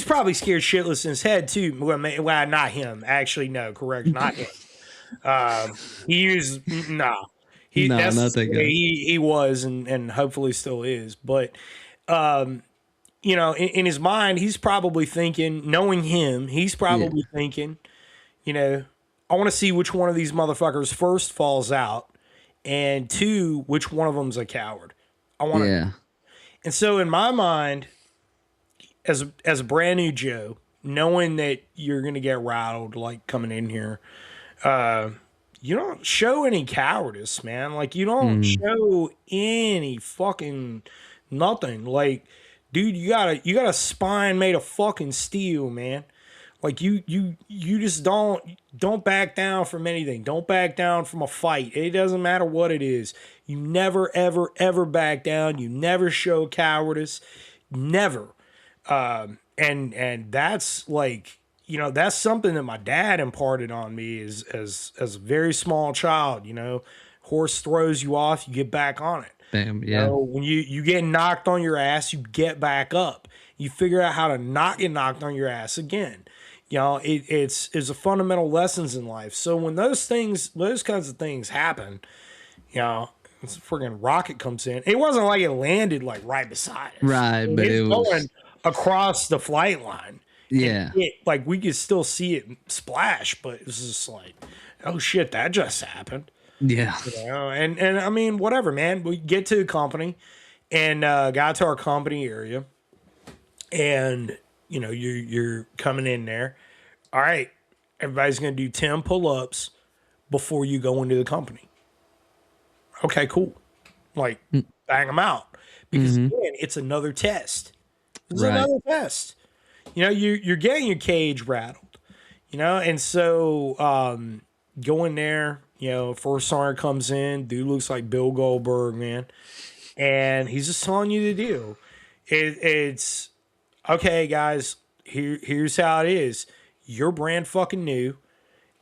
probably scared shitless in his head too. Well, not him. Actually, no, correct, not him. He was nah. No, That's not that guy. he was and hopefully still is. But in his mind, he's probably thinking, knowing him, he's Yeah. probably thinking, I want to see which one of these motherfuckers first falls out, and two, which one of them's a coward. I want to, Yeah. and so in my mind, as a brand new Joe, knowing that you're gonna get rattled, like coming in here, you don't show any cowardice, man. Like you don't Mm. show any fucking nothing. Like, dude, you got a spine made of fucking steel, man. Like you just don't back down from anything. Don't back down from a fight. It doesn't matter what it is. You never ever ever back down. You never show cowardice. Never. And that's like, that's something that my dad imparted on me as a very small child. Horse throws you off, you get back on it. Damn. Yeah. When you get knocked on your ass, you get back up. You figure out how to not get knocked on your ass again. It's a fundamental lessons in life. So when those kinds of things happen, this friggin' rocket comes in. It wasn't like it landed like right beside us. Right, but It's it was. going across the flight line. Yeah. Like we could still see it splash, but it was just like, oh shit, that just happened. Yeah. And I mean, whatever, man. We get to the company and got to our company area, and you're coming in there. All right, everybody's gonna do 10 pull-ups before you go into the company. Okay, cool. Like, bang them out because again, it's another test. It's Right. another test. You're getting your cage rattled. And so go in there. First sergeant comes in. Dude looks like Bill Goldberg, man, and he's just telling you the deal. It's okay, guys. Here's how it is. You're brand fucking new,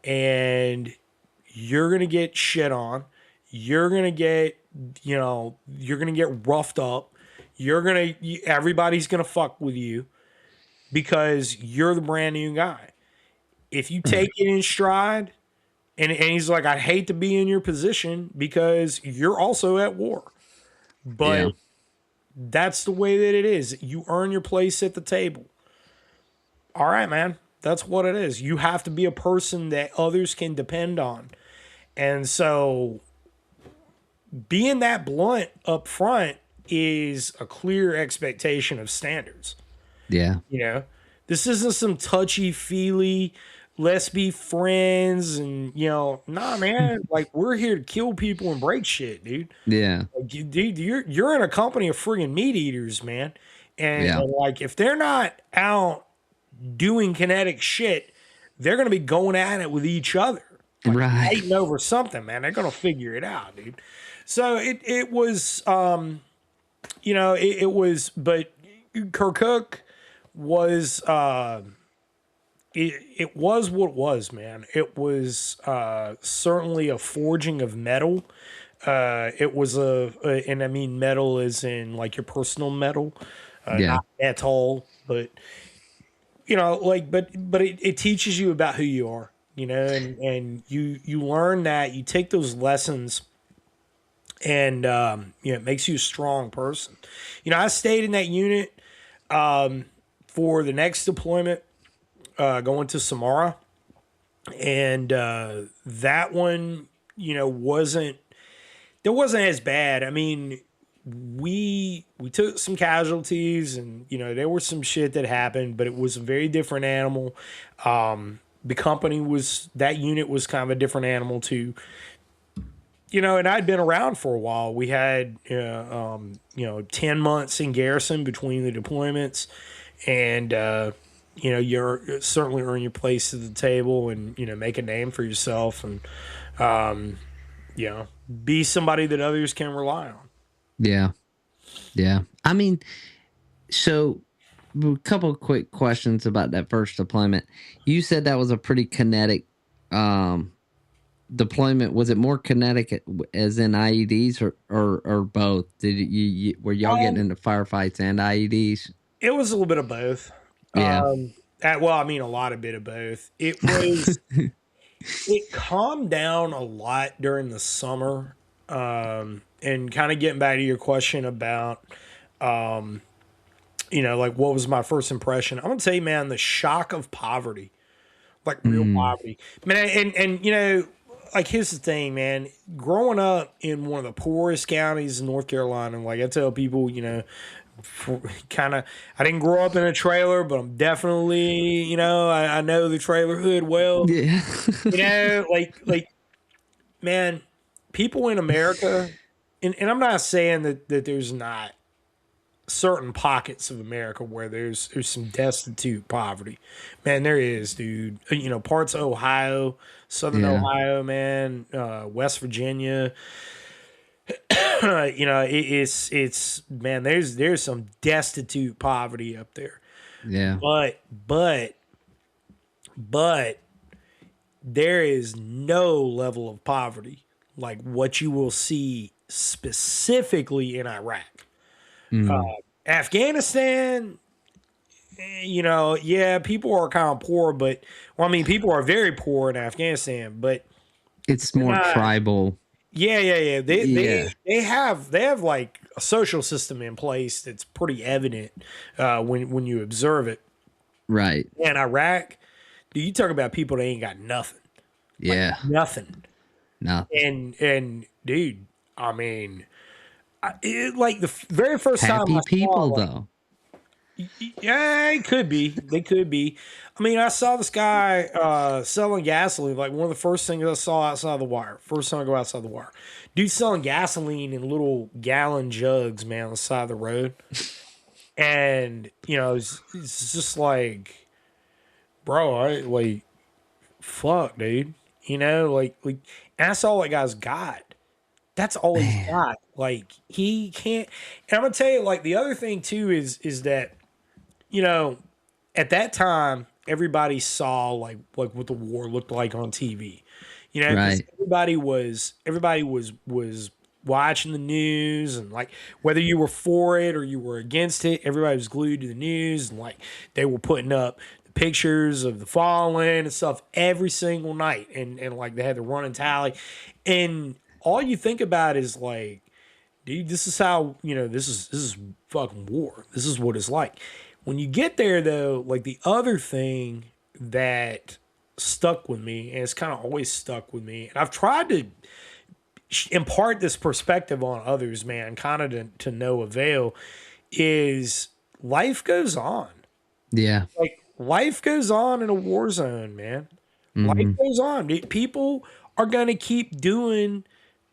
and you're gonna get shit on. You're gonna get, you're gonna get roughed up. Everybody's gonna fuck with you because you're the brand new guy. If you take it in stride, and he's like, I'd hate to be in your position because you're also at war, but Yeah. that's the way that it is. You earn your place at the table. All right, man. That's what it is. You have to be a person that others can depend on. And so being that blunt up front is a clear expectation of standards. Yeah. This isn't some touchy feely, let's be friends and nah, man. Like we're here to kill people and break shit, dude. Yeah. Like, dude, you're in a company of friggin' meat eaters, man. And, Yeah. and like if they're not out doing kinetic shit, they're gonna be going at it with each other, Right. fighting over something, man. They're gonna figure it out, dude. So it was, it was, but Kirkuk was it was what it was, man. It was certainly a forging of metal. It was and I mean metal is in like your personal metal, Yeah. not metal, but like, but it teaches you about who you are, and you learn that you take those lessons, and it makes you a strong person. I stayed in that unit for the next deployment, going to Samara, and that one, wasn't there wasn't as bad. I mean, we took some casualties, and there was some shit that happened, but it was a very different animal. The company was that unit was kind of a different animal too. And I'd been around for a while. We had 10 months in garrison between the deployments, and you're certainly earn your place at the table, and make a name for yourself, and um, be somebody that others can rely on. Yeah. Yeah. I mean, so a couple of quick questions about that first deployment. You said that was a pretty kinetic um, deployment. Was it more kinetic as in IEDs or both? Did were y'all getting into firefights and IEDs? It was a little bit of both. Yeah. Well, I mean, a lot of bit of both. It calmed down a lot during the summer. And kind of getting back to your question about, like what was my first impression? I'm gonna tell you, man, the shock of poverty, like real poverty, man. And like here's the thing, man. Growing up in one of the poorest counties in North Carolina, like I tell people, kind of, I didn't grow up in a trailer, but I'm definitely, I know the trailer hood well. Yeah. Like man, people in America, and I'm not saying that there's not certain pockets of America where there's some destitute poverty. Man, there is, dude. Parts of Ohio, Southern Yeah. Ohio, man, West Virginia. It's man, there's some destitute poverty up there. Yeah. But there is no level of poverty like what you will see specifically in Iraq. Afghanistan, yeah, people are kind of poor, but well, I mean, people are very poor in Afghanistan, but It's they're more not. tribal. Yeah. They Yeah. they have like a social system in place that's pretty evident when you observe it. Right. And Iraq, dude, you talk about people that ain't got nothing, like Yeah. nothing. No. And dude, I mean, like the very first time Happy I saw, people like, though. yeah, it could be. They could be. I mean, I saw this guy selling gasoline. Like one of the first things I saw outside the wire. First time I go outside the wire, dude selling gasoline in little gallon jugs, man, on the side of the road. And it's just like, bro, I like, fuck, dude. Like, and that's all that guy's got. That's all he's Man. got. Like he can't. And I'm gonna tell you, like the other thing too is that you know, at that time, everybody saw like what the war looked like on TV. Because Right. everybody was watching the news, and like whether you were for it or you were against it, everybody was glued to the news, and like they were putting up the pictures of the fallen and stuff every single night, and like they had the running tally, and all you think about is like, dude, this is how this is fucking war. This is what it's like. When you get there, though, like the other thing that stuck with me, and it's kind of always stuck with me, and I've tried to impart this perspective on others, man, kind of to no avail, is life goes on. Yeah. Like life goes on in a war zone, man. Life goes on. People are gonna keep doing.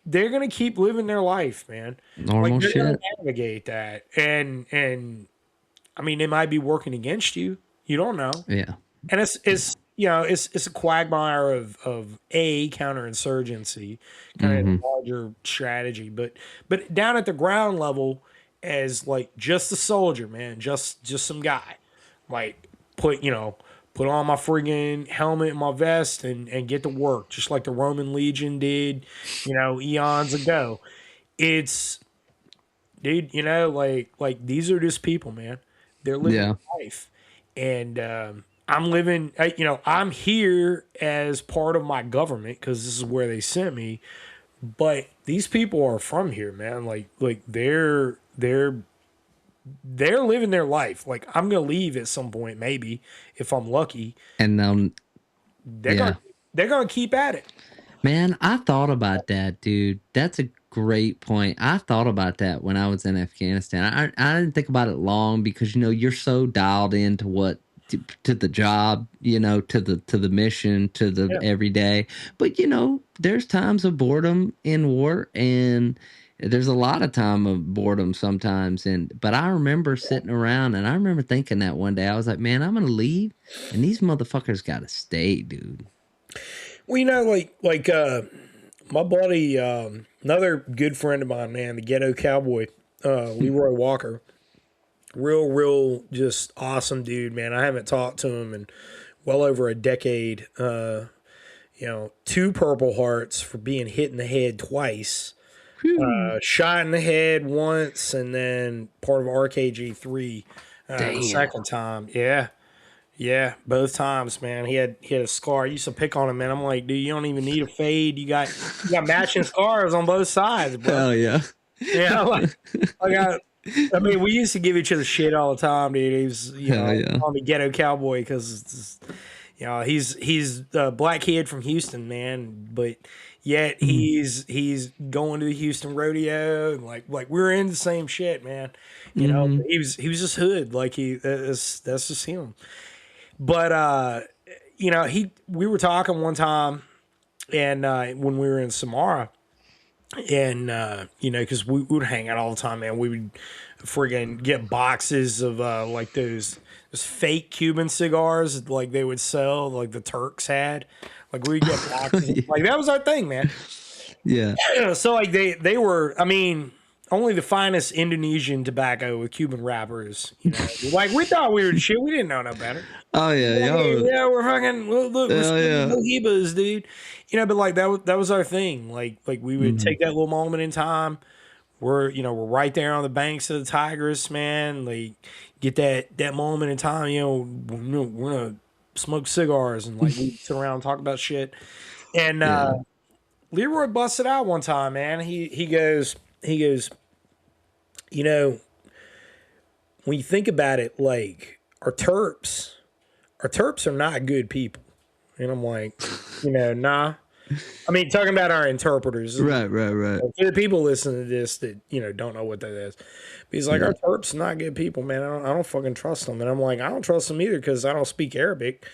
They're gonna keep living their life, man. Like Normal they're gonna shit. navigate that, and I mean, it might be working against you. You don't know, Yeah. and it's a quagmire of a counterinsurgency, kind of a larger strategy, but down at the ground level, as like just a soldier, man, just some guy, like put on my friggin' helmet and my vest and get to work, just like the Roman Legion did, eons ago. It's dude, like these are just people, man. They're living Yeah. life, and I'm living. I'm here as part of my government because this is where they sent me. But these people are from here, man. Like they're living their life. Like I'm gonna leave at some point, maybe if I'm lucky. And They're yeah. gonna they're gonna keep at it. Man, I thought about that, dude. That's a great point. I thought about that when I was in Afghanistan. I didn't think about it long because you're so dialed into what to the job, to the mission, to the Yeah. everyday. But there's times of boredom in war, and there's a lot of time of boredom sometimes. But I remember sitting around, and I remember thinking that one day I was like, man, I'm gonna leave, and these motherfuckers gotta stay, dude. Well, my buddy, another good friend of mine, man, the ghetto cowboy, Leroy Walker, real, just awesome dude, man. I haven't talked to him in well over a decade. 2 Purple Hearts for being hit in the head twice, Whew. shot in the head once, and then part of RKG3 the Damn. second time. Yeah. Yeah, both times, man. He had a scar. I used to pick on him, man. I'm like, dude, you don't even need a fade. You got matching scars on both sides, bro. Hell yeah. Yeah, I mean, we used to give each other shit all the time, dude. He was, Hell yeah. on the ghetto cowboy because, he's a black kid from Houston, man. But yet he's going to the Houston rodeo, and like we're in the same shit, man. Mm-hmm. He was just hood, like that's just him. But we were talking one time, and when we were in Samara, and because we would hang out all the time, man. We would friggin' get boxes of like those fake Cuban cigars, like they would sell, like the Turks had. Like we would get boxes, like that was our thing, man. Yeah. So like they were, I mean, only the finest Indonesian tobacco with Cuban wrappers. Like we thought we were the shit. We didn't know no better. Oh yeah, Yeah, yo. yeah, we're fucking look, we're Hell spinning yeah. mojibas, dude. But like that was our thing. Like we would Mhm. take that little moment in time. We're right there on the banks of the Tigris, man. Like get that moment in time. We're gonna smoke cigars and like we sit around and talk about shit. And Yeah. Leroy busted out one time, man. He goes, you know, when you think about it, like our terps are not good people. And I'm like, nah. I mean, talking about our interpreters. Right, right, right. For the people listening to this that, don't know what that is. But he's like, Yeah. our terps are not good people, man. I don't fucking trust them. And I'm like, I don't trust them either because I don't speak Arabic.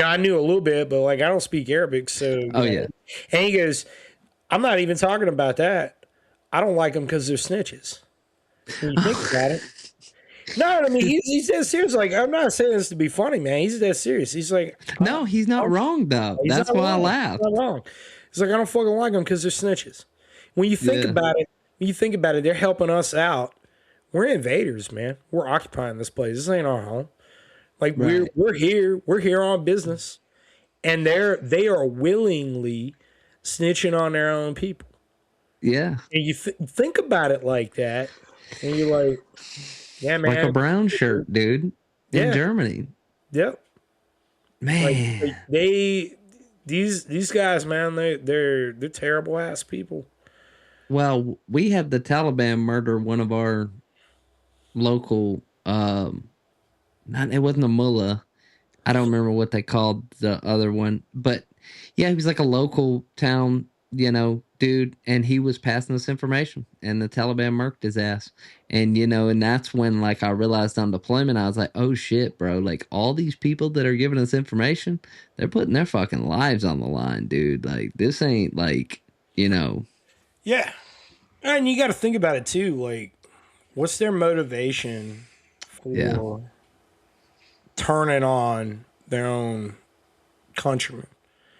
I knew a little bit, but like I don't speak Arabic. So, Oh yeah. and he goes, I'm not even talking about that. I don't like them because they're snitches. When you think about it. No, I mean he's dead serious. Like I'm not saying this to be funny, man. He's dead serious. He's like, No, he's not wrong though. he's That's not why I wrong. laughed. He's not wrong. He's like, I don't fucking like them because they're snitches. When you think Yeah. about it, they're helping us out. We're invaders, man. We're occupying this place. This ain't our home. Like Right. we're here on business, and they are willingly snitching on their own people. Yeah. And you think about it like that, and you're like, yeah, Like a man, brown shirt, dude. In yeah, Germany. yep. Like Man. these guys, man, they're terrible ass people. Well, we had the Taliban murder one of our local not it wasn't a mullah. I don't remember what they called the other one, but yeah, he was like a local town, dude, and he was passing this information, and the Taliban murked his ass, and that's when like I realized on deployment, I was like, oh shit, bro, like all these people that are giving us information, they're putting their fucking lives on the line, dude. Like this ain't like, Yeah, and you got to think about it too. Like, what's their motivation yeah, for turning on their own countrymen?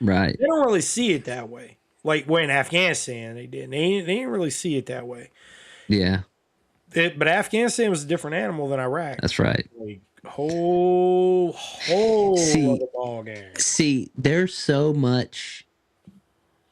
right, They don't really see it that way. Like when Afghanistan, they didn't. They didn't really see it that way. yeah, But Afghanistan was a different animal than Iraq. That's right. Like whole See, other ball game. there's so much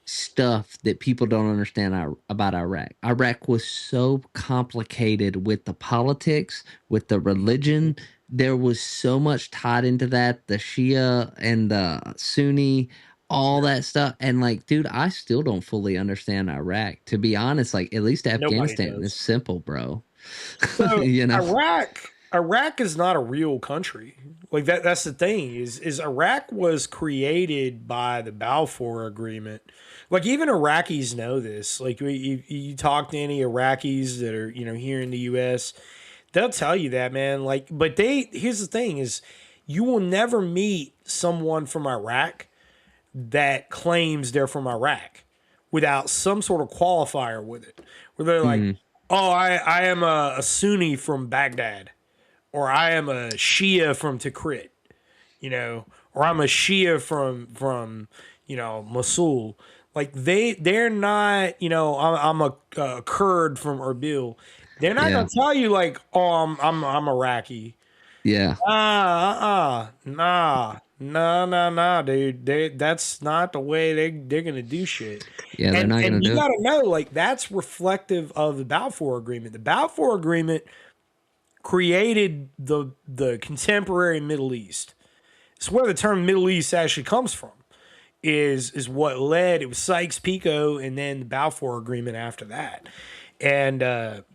stuff that people don't understand about Iraq. Iraq was so complicated with the politics, with the religion. There was so much tied into that, the Shia and the Sunni, all that stuff. And like, dude, I still don't fully understand Iraq. To be honest, like at least Nobody Afghanistan is does. simple, bro. So You know? Iraq is not a real country. Like that's the thing is Iraq was created by the Balfour Agreement. Like even Iraqis know this. Like you talk to any Iraqis that are, here in the US, they'll tell you that, man. Like but here's the thing is you will never meet someone from Iraq that claims they're from Iraq without some sort of qualifier with it. Where they're like, Mhm. oh, I am a Sunni from Baghdad, or I am a Shia from Tikrit, or I'm a Shia from Mosul. Like they're not, I'm a Kurd from Erbil. They're not Yeah. gonna tell you like, oh, I'm Iraqi. Yeah. Nah, dude. That's not the way they're gonna do shit. Yeah, they're And not and gonna you do it. gotta know, like, that's reflective of the Balfour Agreement. The Balfour Agreement created the contemporary Middle East. It's where the term Middle East actually comes from. Is what led it was Sykes-Picot and then the Balfour Agreement after that. And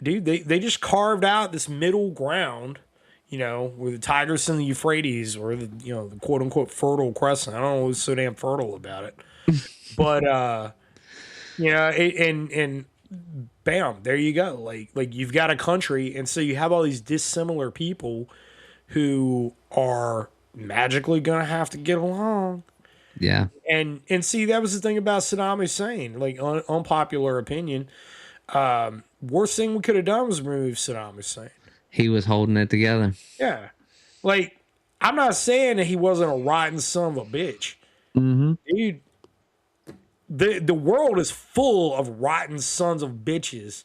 dude, they just carved out this middle ground, where the Tigris and the Euphrates, or the quote unquote fertile crescent. I don't know what's so damn fertile about it, but and bam, there you go. Like you've got a country, and so you have all these dissimilar people who are magically gonna have to get along. Yeah. And see, that was the thing about Saddam Hussein. Like unpopular opinion, worst thing we could have done was remove Saddam Hussein. He was holding it together. Yeah. Like, I'm not saying that he wasn't a rotten son of a bitch. Mm-hmm. Dude, the world is full of rotten sons of bitches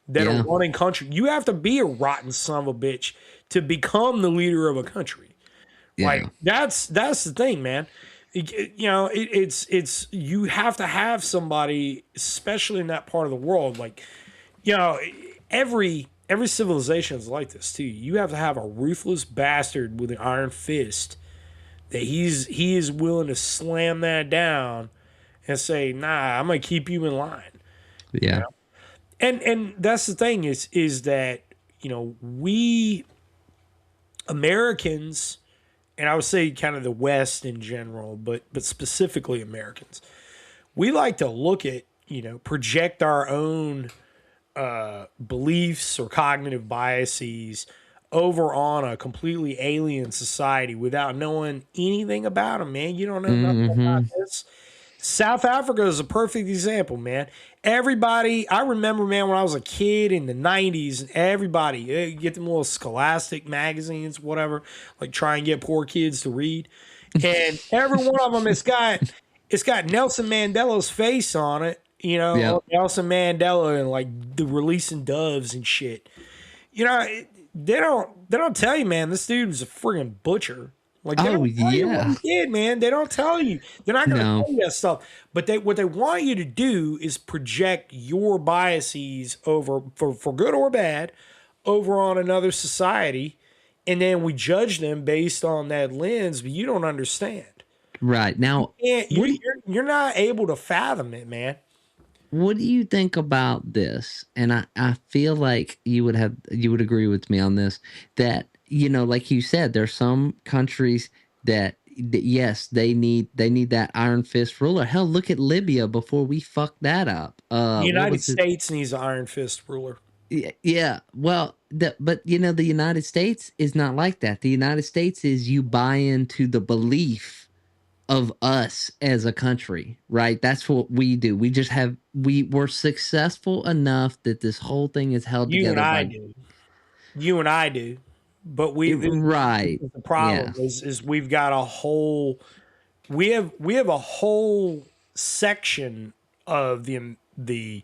that Yeah. are running country. You have to be a rotten son of a bitch to become the leader of a country. Yeah. Like that's the thing, man. It's you have to have somebody, especially in that part of the world. Like, every civilization is like this too. You have to have a ruthless bastard with an iron fist that he is willing to slam that down and say, "Nah, I'm gonna keep you in line." Yeah. And that's the thing is that we Americans, and I would say kind of the West in general, but specifically Americans, we like to look at project our own beliefs or cognitive biases over on a completely alien society without knowing anything about them, man. You don't know nothing about Mm-hmm. this. South Africa is a perfect example, man. Everybody, I remember, man, when I was a kid in the 90s, and everybody, you get them little scholastic magazines, whatever, like try and get poor kids to read. And every one of them, it's got Nelson Mandela's face on it, Yeah. Nelson Mandela and like the releasing doves and shit. They don't tell you, man, this dude is a friggin' butcher. Like they Oh don't tell you what yeah. he did, man. They don't tell you. They're not gonna No. tell you that stuff. But what they want you to do is project your biases over for good or bad over on another society, and then we judge them based on that lens, but you don't understand. Right. Now, And what do you're not able to fathom it, man. what do you think about this? And I feel like you would agree with me on this, that like you said, there's some countries that yes, they need that iron fist ruler. Hell, look at Libya before we fucked that up. The What United was it? States needs an iron fist ruler. Yeah. Well, but the United States is not like that. The United States is you buy into the belief of us as a country, right? That's what we do. We're successful enough that this whole thing is held You and together I by do. You and I do. But right. the problem Yeah. is we've got a whole we have a whole section of the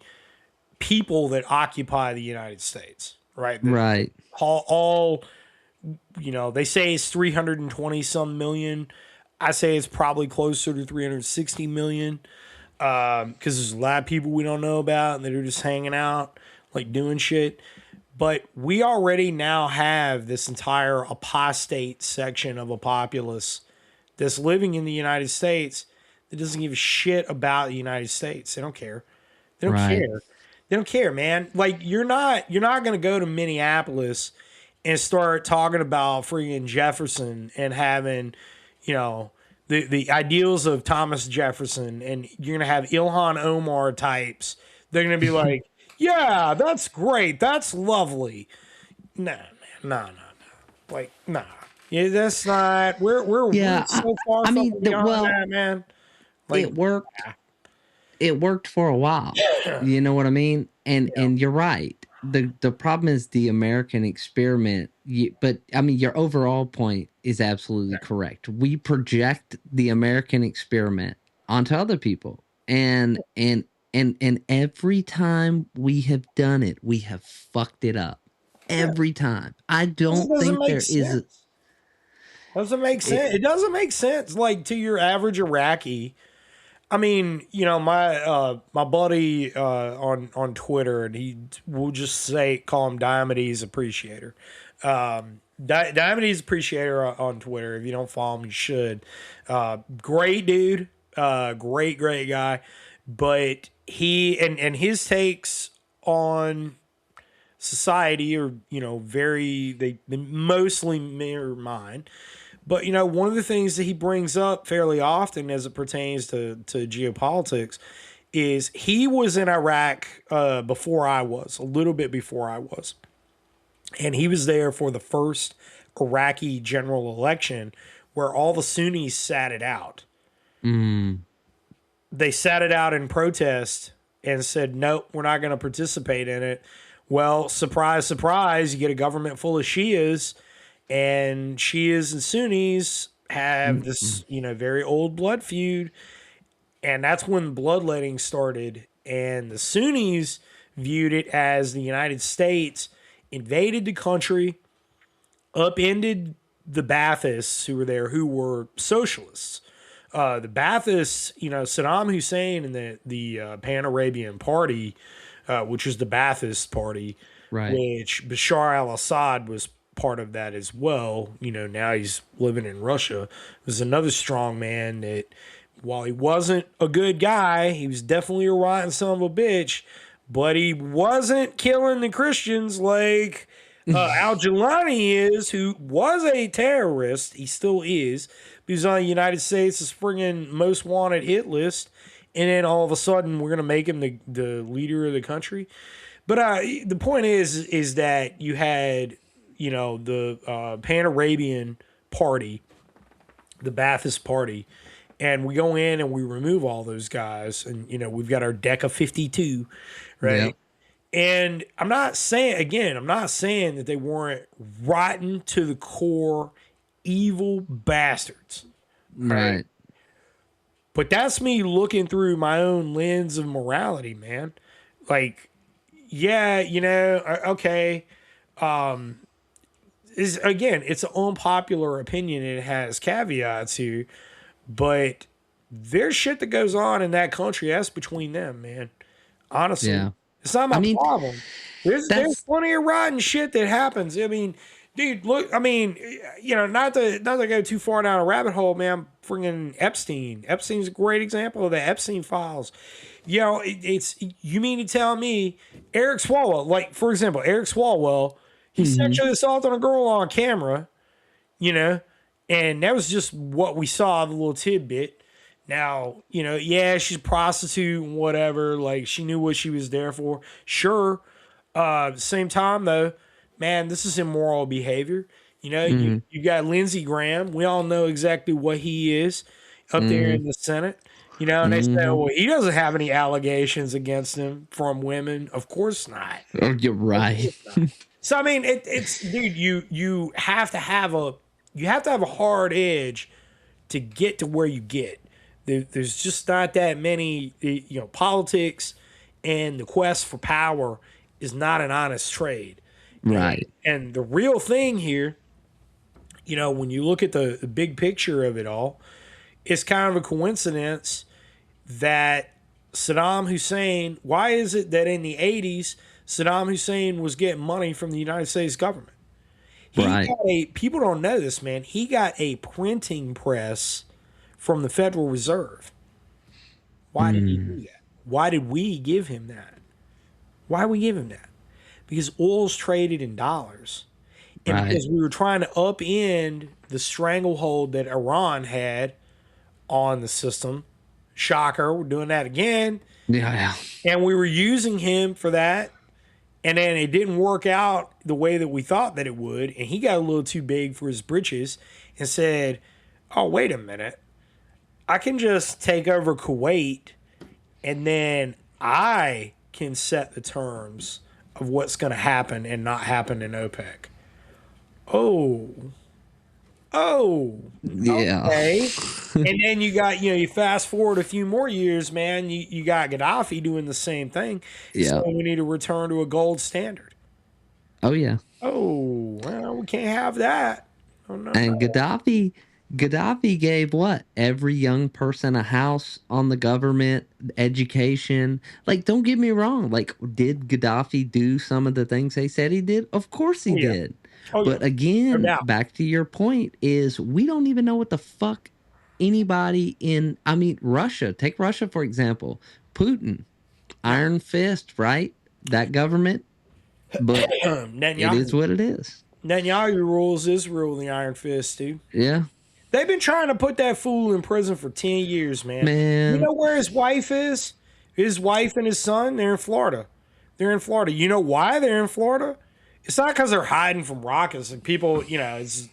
people that occupy the United States. right? Right. All they say it's 320 some million. I say it's probably closer to 360 million because there's a lot of people we don't know about and they're just hanging out, like doing shit. But we already now have this entire apostate section of a populace that's living in the United States that doesn't give a shit about the United States. They don't care. They don't Right. care. They don't care, man. Like you're not gonna go to Minneapolis and start talking about freaking Jefferson and having, you know, the ideals of Thomas Jefferson, and you're gonna have Ilhan Omar types. They're gonna be like, yeah, that's great, that's lovely. Nah, man, nah, like nah. Yeah, that's not. We're Yeah. so far I from mean, beyond well, that, man. Like, it worked. It worked for a while. You know what I mean? yeah, And you're right. The problem is the American experiment. But I mean, your overall point is absolutely correct. We project the American experiment onto other people, and every time we have done it, we have fucked it up. yeah. Every time. I This don't doesn't think make there is. sense. Doesn't make It, sense. It doesn't make sense. Like to your average Iraqi. I mean, my buddy on Twitter, and he will just call him Diomedes Appreciator. Diomedes Appreciator on Twitter. If you don't follow him, you should. Great dude. Great guy. But he and his takes on society are very they mostly mirror mine. But one of the things that he brings up fairly often as it pertains to geopolitics is he was in Iraq before I was, a little bit before I was. And he was there for the first Iraqi general election where all the Sunnis sat it out. mm, They sat it out in protest and said, nope, we're not going to participate in it. Well, surprise, surprise, you get a government full of Shias, and Shias and Sunnis have mm, this, mm. very old blood feud. And that's when bloodletting started. And the Sunnis viewed it as the United States invaded the country, upended the Baathists who were there, who were socialists. The Baathists, Saddam Hussein and the Pan Arabian Party, which was the Ba'athist Party, Right. which Bashar al-Assad was part of that as well. Now he's living in Russia. Was another strong man that, while he wasn't a good guy, he was definitely a rotten son of a bitch, but he wasn't killing the Christians like Al-Jilani is, who was a terrorist. He still is. He was on the United States' friggin' most wanted hit list, and then all of a sudden we're gonna make him the leader of the country. But the point is that you had the Pan Arabian Party, the Ba'athist Party, and we go in and we remove all those guys, and we've got our deck of 52, right? Yep. And I'm not saying that they weren't rotten to the core, evil bastards, right? Right. But that's me looking through my own lens of morality, man. Like, yeah, okay. It's an unpopular opinion. It has caveats here, but there's shit that goes on in that country. That's between them, man. Honestly, Yeah. it's not I my mean, problem. There's that's plenty of rotten shit that happens. I mean, dude, look. I mean, not to go too far down a rabbit hole, man. Friggin' Epstein. Epstein's a great example of the Epstein files. It's you mean to tell me Eric Swalwell, like for example, Eric Swalwell, he mhm. sexually assaulted a girl on camera, you know, and that was just what we saw, the little tidbit. Now, yeah, she's a prostitute and whatever. Like, she knew what she was there for. Sure. Same time, though, man, this is immoral behavior. Mhm. You got Lindsey Graham. We all know exactly what he is up there Mhm. in the Senate. And they say, Mhm. well, he doesn't have any allegations against him from women. Of course not. Oh, you're right. So I mean, it's dude, you have to have a hard edge to get to where you get. There's just not that many. Politics and the quest for power is not an honest trade. Right. And the real thing here, when you look at the big picture of it all, it's kind of a coincidence that Saddam Hussein, why is it that in the 80s, Saddam Hussein was getting money from the United States government? Right. People don't know this, man. He got a printing press from the Federal Reserve. Why did he do that? Why did we give him that? Why did we give him that? Because oil's traded in dollars. And Right. because we were trying to upend the stranglehold that Iran had on the system. Shocker, we're doing that again. Yeah. And we were using him for that. And then it didn't work out the way that we thought that it would. And he got a little too big for his britches and said, oh, wait a minute. I can just take over Kuwait and then I can set the terms of what's going to happen and not happen in OPEC. Oh, Yeah. okay. And then you got, you fast forward a few more years, man, you got Gaddafi doing the same thing. Yeah. So we need to return to a gold standard. Oh yeah. Oh, well, we can't have that. Oh, no. And Gaddafi gave what? Every young person a house on the government, education. Like, don't get me wrong. Like, did Gaddafi do some of the things they said he did? Of course he did. Oh, But yeah. again, No doubt. back to your point is we don't even know what the fuck anybody in, Russia, take Russia, for example, Putin, Iron Fist, right? That government, but it is what it is. Netanyahu rules Israel with the Iron Fist, dude. Yeah. They've been trying to put that fool in prison for 10 years, man. Man. You know where his wife is? His wife and his son, they're in Florida. They're in Florida. You know why they're in Florida? It's not because they're hiding from rockets and people, it's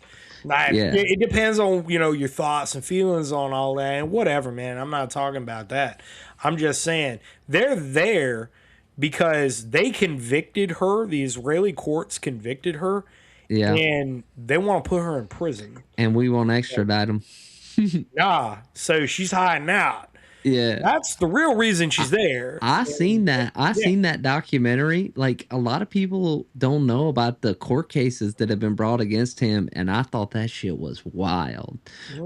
not, it depends on, your thoughts and feelings on all that and whatever, man. I'm not talking about that. I'm just saying they're there because they convicted her. The Israeli courts convicted her. Yeah. And they want to put her in prison. And we won't extradite them. Nah. So she's hiding out. Yeah. That's the real reason she's there. I seen that. Seen that documentary. Like, a lot of people don't know about the court cases that have been brought against him, and I thought that shit was wild.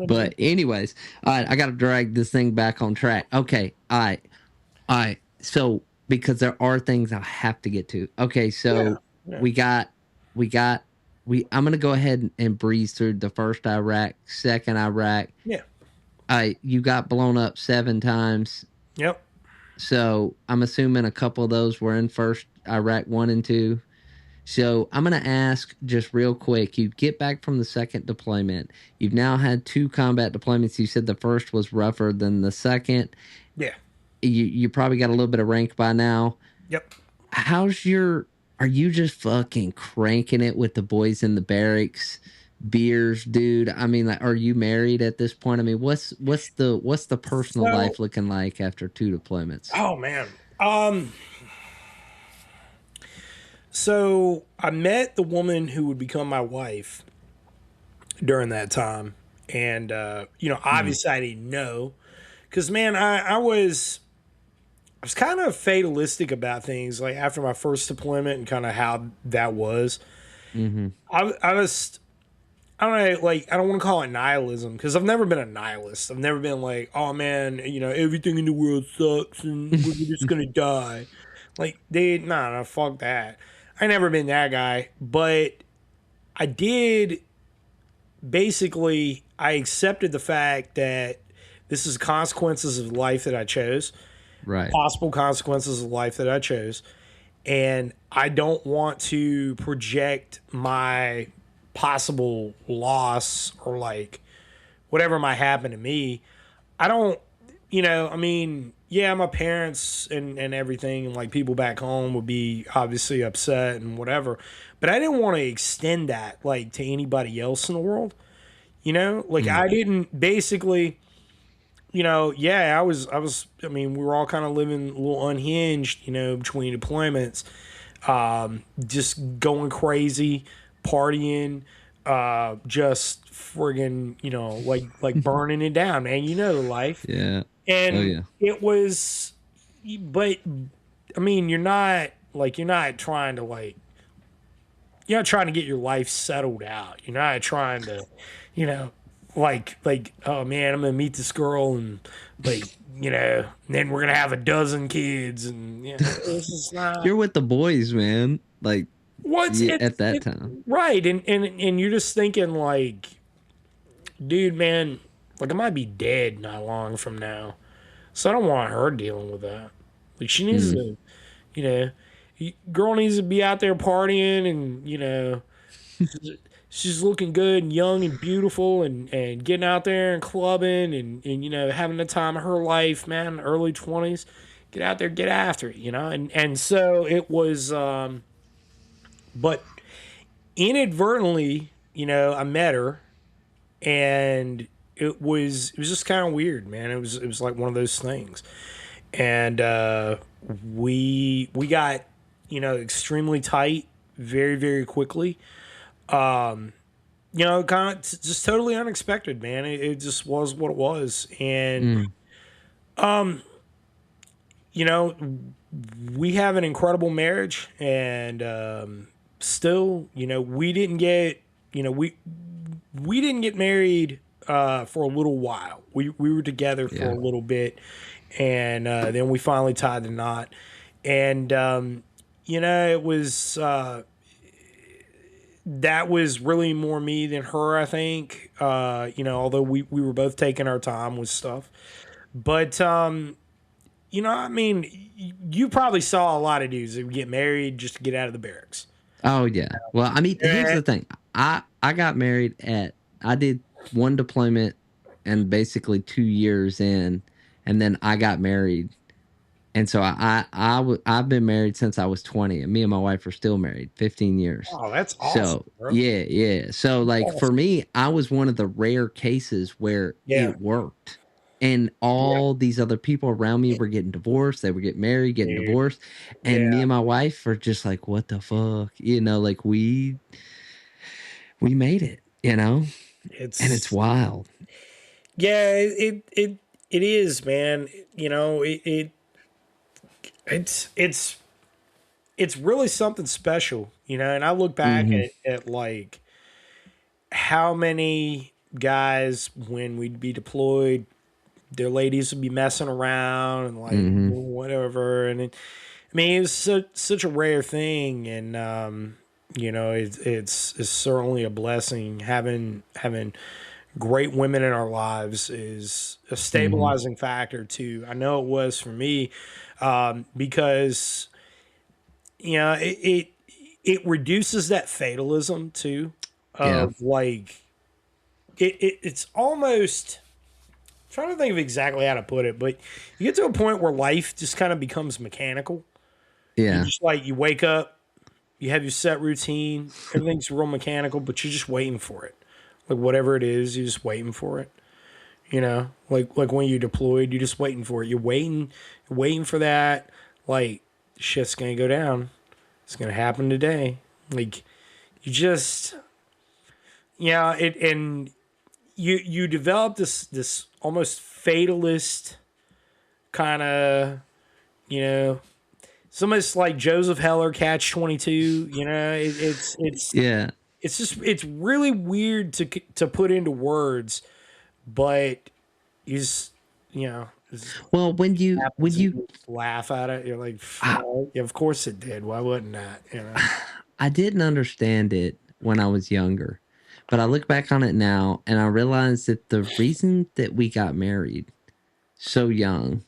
But anyways, all right, I got to drag this thing back on track. Okay, all right. So, because there are things I have to get to. Okay, so I'm gonna go ahead and breeze through the first Iraq, second Iraq. Yeah. You got blown up 7 times. Yep. So I'm assuming a couple of those were in first Iraq 1 and 2. So I'm going to ask just real quick. You get back from the second deployment. You've now had 2 combat deployments. You said the first was rougher than the second. Yeah. You probably got a little bit of rank by now. Yep. Are you just fucking cranking it with the boys in the barracks? Beers, dude. Are you married at this point? What's the personal life looking like after 2 deployments? Oh man. So I met the woman who would become my wife during that time, and obviously I didn't know, because man, I was kind of fatalistic about things. Like after my first deployment and kind of how that was, I don't know, like, I don't want to call it nihilism, because I've never been a nihilist. I've never been like, oh man, everything in the world sucks and we're just going to die. Like, nah, fuck that. I never been that guy, but I did, basically, I accepted the fact that this is consequences of life that I chose. Right. Possible consequences of life that I chose. And I don't want to project my possible loss or like whatever might happen to me. I don't, my parents and everything and like people back home would be obviously upset and whatever, but I didn't want to extend that like to anybody else in the world, I didn't basically, we were all kind of living a little unhinged, between deployments, just going crazy, partying, just friggin', like burning it down, man. You know the life. Yeah. And it was, but you're not trying to like you're not trying to get your life settled out. You're not trying to, you know, oh man, I'm gonna meet this girl and like, then we're gonna have a dozen kids and this is not You're with the boys, man. Like what's at that it time. right. And you're just thinking like, dude, man, like I might be dead not long from now. So I don't want her dealing with that. Like she needs Mm. to, girl needs to be out there partying and she's looking good and young and beautiful and getting out there and clubbing and having the time of her life, man. Early 20s, get out there, get after it, and so it was. But inadvertently, I met her and it was just kind of weird, man. It was like one of those things, and we got extremely tight very very quickly. Kind of just totally unexpected, man. It just was what it was, and Mm. you know we have an incredible marriage, and still, we didn't get we didn't get married for a little while. We were together for Yeah. a little bit, and then we finally tied the knot. And it was that was really more me than her, I think. Although we were both taking our time with stuff, but I mean, you probably saw a lot of dudes that would get married just to get out of the barracks. Oh yeah. Well, I mean, here's Eh, the thing. I got married I did one deployment and basically 2 years in, and then I got married. And so I've been married since I was 20, and me and my wife are still married 15 years. Oh, that's awesome, So bro. yeah, yeah. So like for Awesome. me, I was one of the rare cases where Yeah, it worked. And yeah, all these other people around me were getting divorced. They were getting married, getting dude. divorced. And me Yeah, and my wife are just like, what the fuck? Like we made it, and it's it's wild. yeah, it is, man. It's it's really something special, And I look back Hmm. at like how many guys when we'd be deployed, their ladies would be messing around and like Hmm. whatever, and I mean, it's such a rare thing, and it's certainly a blessing having great women in our lives is a Hmm. stabilizing factor too. I know it was for me, because it reduces that fatalism too, Yeah. of like it's almost. I'm trying to think of exactly how to put it, but you get to a point where life just kind of becomes mechanical. You Yeah. just like you wake up, you have your set routine, everything's real mechanical, but you're just waiting for it. Like whatever it is, you're just waiting for it. Like when you're deployed, you're just waiting for it. You're waiting for that. Like shit's gonna go down. It's gonna happen today. Like you just, it and you develop this almost fatalist kind of, you know, it's almost like Joseph Heller Catch 22. Yeah. It's really weird to put into words, but is it Well, when happens and you you laugh at it. You're like, I, yeah, of course it did. Why wouldn't that? I didn't understand it when I was younger, but I look back on it now and I realize that the reason that we got married so young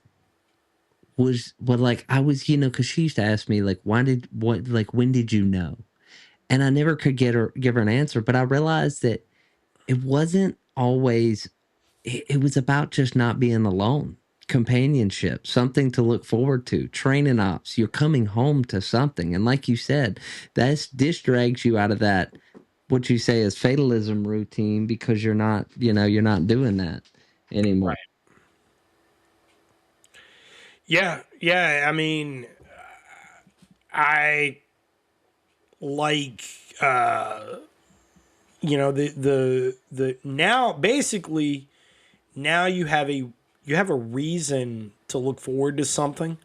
was like I was, because she used to ask me like, when did you know? And I never could give her an answer, but I realized that it wasn't always it was about just not being alone. Companionship, something to look forward to, training ops, you're coming home to something. And like you said, this drags you out of that, what you say is fatalism routine, because you're not doing that anymore. Right. Yeah, yeah. I mean, I like the now basically now you have a reason to look forward to something.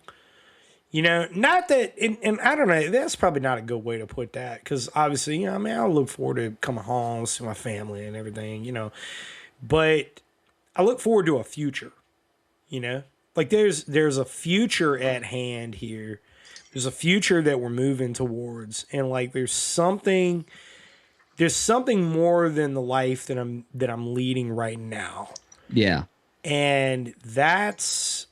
Not that, and I don't know, that's probably not a good way to put that because obviously, I mean, I look forward to coming home, see my family and everything, but I look forward to a future, you know, like there's a future at hand here. There's a future that we're moving towards, and like there's something more than the life that I'm leading right now, Yeah. and that's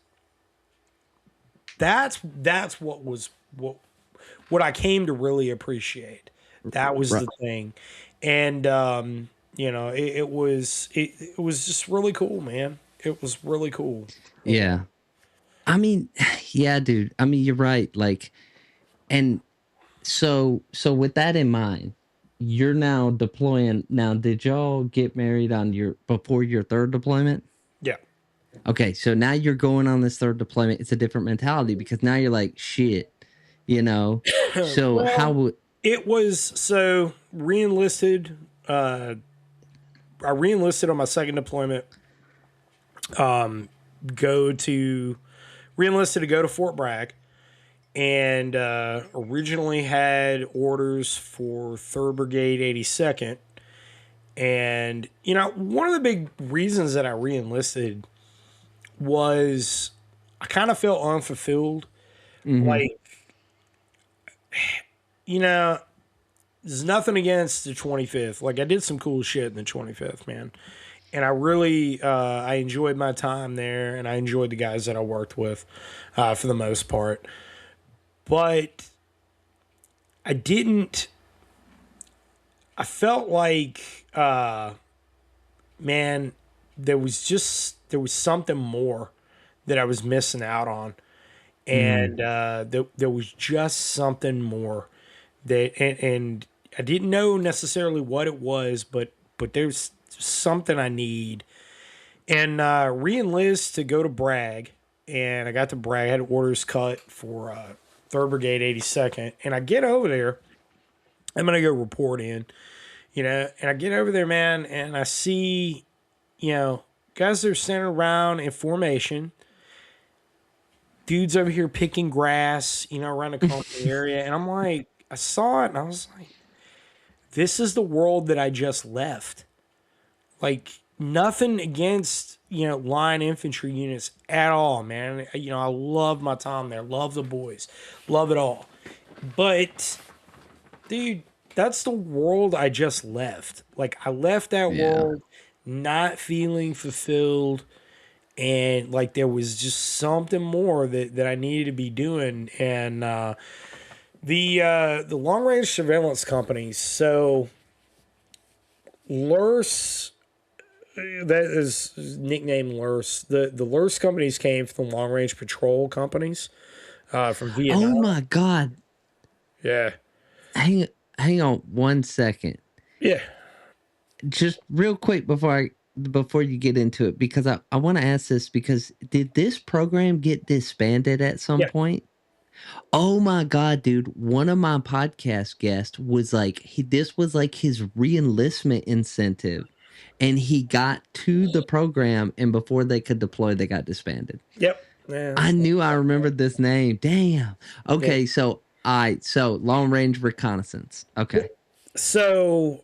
what I came to really appreciate. That was Right. the thing, and it was just really cool, man. It was really cool. Yeah. I mean, yeah, dude. I mean, you're right. Like, and so with that in mind, you're now deploying. Now, did y'all get married on your before your third deployment? Yeah. Okay, so now you're going on this third deployment. It's a different mentality because now you're like, shit, you know. So how Well, would it was so reenlisted. I reenlisted on my second deployment. Go to Reenlisted to go to Fort Bragg, and originally had orders for 3rd Brigade 82nd. And one of the big reasons that I reenlisted was I kind of felt unfulfilled. mm-hmm. Like, you know, there's nothing against the 25th. Like, I did some cool shit in the 25th, man. And I really, I enjoyed my time there, and I enjoyed the guys that I worked with for the most part. But I didn't, I felt like, man, there was something more that I was missing out on. Mm-hmm. And there was just something more and I didn't know necessarily what it was, but there's something I need. And re-enlist to go to Bragg, and I got to Bragg. I had orders cut for 3rd Brigade 82nd, and I get over there. I'm gonna go report in, and I get over there, man, and I see, guys that are standing around in formation. Dudes over here picking grass, around the company area, and I'm like, I saw it, and I was like, this is the world that I just left. Like, nothing against, line infantry units at all, man. I love my time there. Love the boys. Love it all. But, dude, that's the world I just left. Like, I left that Yeah. world not feeling fulfilled. And, like, there was just something more that I needed to be doing. And the long range surveillance companies, so LURS, that is nicknamed LURS. The LURS companies came from the long range patrol companies from Oh Vietnam. my God. Yeah. Hang hang on 1 second. Yeah. Just real quick before you get into it, because I want to ask this because did this program get disbanded at some Yeah. point? Oh my God, dude. One of my podcast guests was like, this was like his reenlistment incentive. And he got to the program, and before they could deploy, they got disbanded. Yep. Yeah. I knew I remembered this name. Damn. Yeah. Okay, so so long range reconnaissance. Okay. So,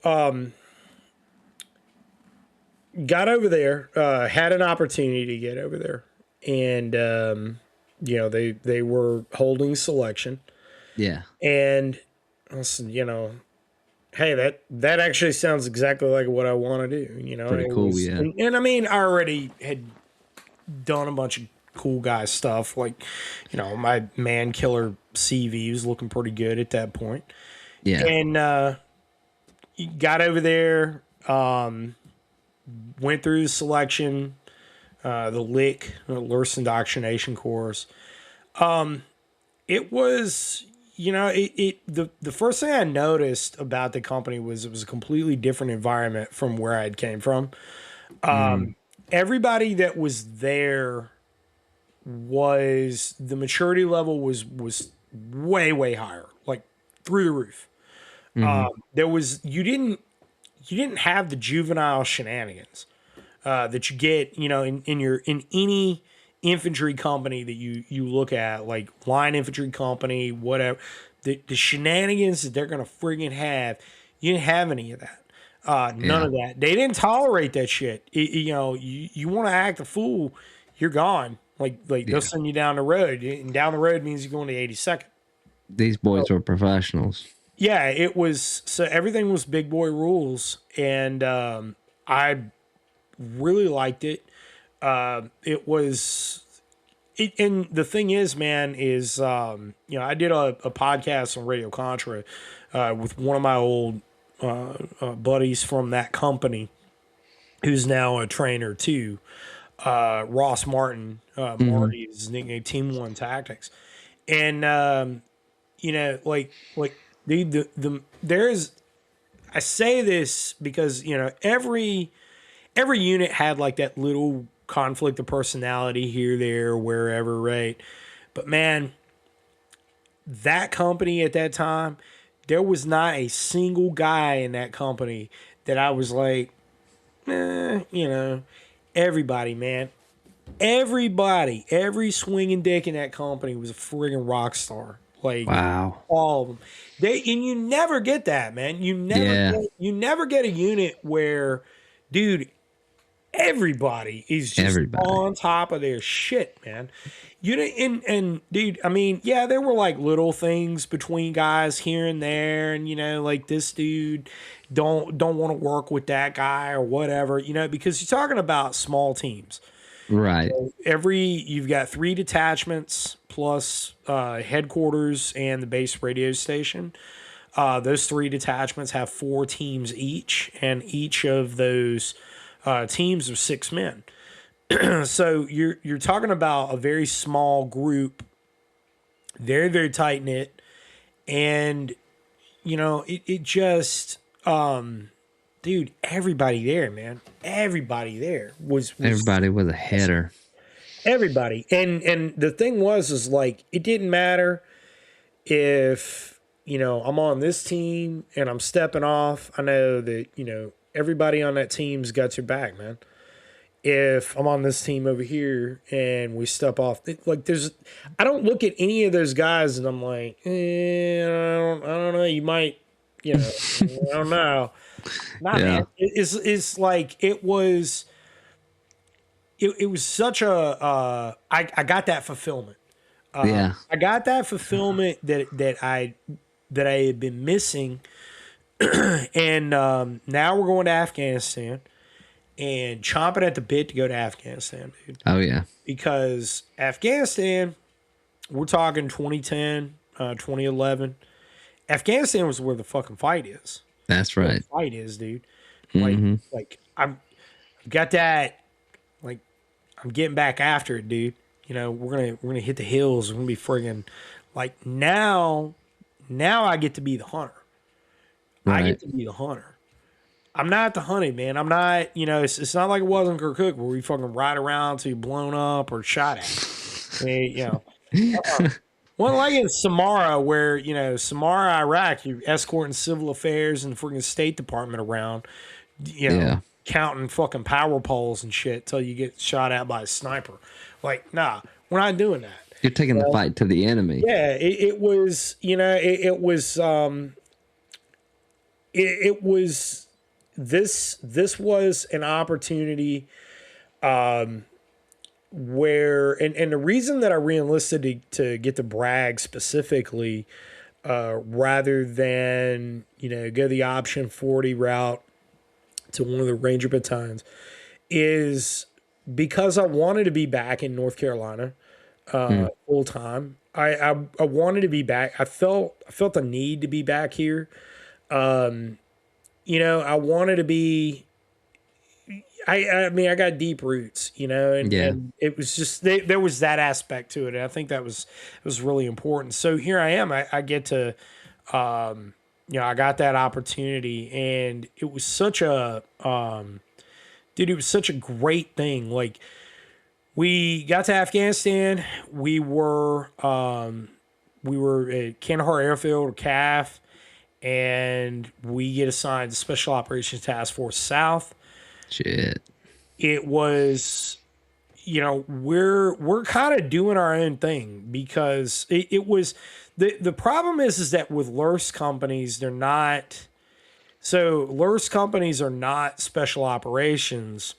got over there, had an opportunity to get over there. And, they were holding selection. Yeah. And I said, hey, that actually sounds exactly like what I want to do. Pretty It cool, was, yeah. and I mean, I already had done a bunch of cool guy stuff, like, my man killer CV was looking pretty good at that point. Yeah. And got over there, went through the selection, the LIC, Lurse Indoctrination course. It was, the first thing I noticed about the company was it was a completely different environment from where I had came from. Everybody that was there was, the maturity level was way higher, like through the roof. Mm-hmm. There was, you didn't have the juvenile shenanigans that you get, in infantry company that you look at, like line infantry company, whatever, the shenanigans that they're gonna friggin' have, you didn't have any of that. None Yeah. of that. They didn't tolerate that shit. You want to act a fool, you're gone. Like they'll Yeah. send you down the road, and down the road means you're going to 82nd. These boys were professionals. Yeah, it was. So everything was big boy rules, and I really liked it. It was. And the thing is, man, is I did a podcast on Radio Contra with one of my old buddies from that company, who's now a trainer too. Ross Martin, Marty is his nickname, Team One Tactics, and like the there's. I say this because every unit had like that little conflict of personality here, there, wherever, right? But man, that company at that time, there was not a single guy in that company that I was like, everybody, man. Everybody, every swinging dick in that company was a friggin' rock star. Like Wow. all of them. And you never get that, man. Yeah. You never get a unit where, dude, everybody is just Everybody. on top of their shit, man. And dude, I mean, yeah, there were like little things between guys here and there, and like this dude don't want to work with that guy or whatever, because you're talking about small teams. Right. You've got 3 detachments plus headquarters and the base radio station. Those 3 detachments have 4 teams each, and each of those teams of 6 men. So you're talking about a very small group, very very tight knit, and it just dude, everybody there, man, everybody there was Everybody was a header. everybody, and the thing is like it didn't matter if I'm on this team and I'm stepping off. I know that everybody on that team's got your back, man. If I'm on this team over here and we step off, like I don't look at any of those guys and I'm like, I don't know, you might, I don't know. Nah, Yeah. man, it's like it was such a I got that fulfillment. Yeah. I got that fulfillment that I had been missing, and now we're going to Afghanistan. And chomping at the bit to go to Afghanistan, dude. Oh yeah. Because Afghanistan, we're talking 2010, 2011. Afghanistan was where the fucking fight is. That's Where right. the fight is, dude. Like I've got that. Like I'm getting back after it, dude. We're gonna hit the hills. We're gonna be friggin' like now. Now I get to be the hunter. Right. I get to be the hunter. I'm not the hunted, man. I'm not, it's not like it was in Kirkuk where we fucking ride around till you're blown up or shot at. I mean, Well, like in Samara, where, Samara, Iraq, you're escorting civil affairs and the freaking State Department around, Yeah. counting fucking power poles and shit till you get shot at by a sniper. Like, nah, we're not doing that. You're taking the fight to the enemy. Yeah, it was, it was, this was an opportunity where and the reason that I re-enlisted to get to brag specifically rather than go the option 40 route to one of the Ranger battalions is because I wanted to be back in North Carolina full time. I wanted to be back. I felt the need to be back here. I wanted to be. I mean, I got deep roots, and it was just there was that aspect to it, and I think it was really important. So here I am. I get to, I got that opportunity, and it was such a, dude, it was such a great thing. Like we got to Afghanistan, we were at Kandahar Airfield, CAF. And we get assigned to Special Operations Task Force South. Shit. It was, we're kind of doing our own thing because it was the problem is that with LURS companies, they're not. So LURS companies are not special operations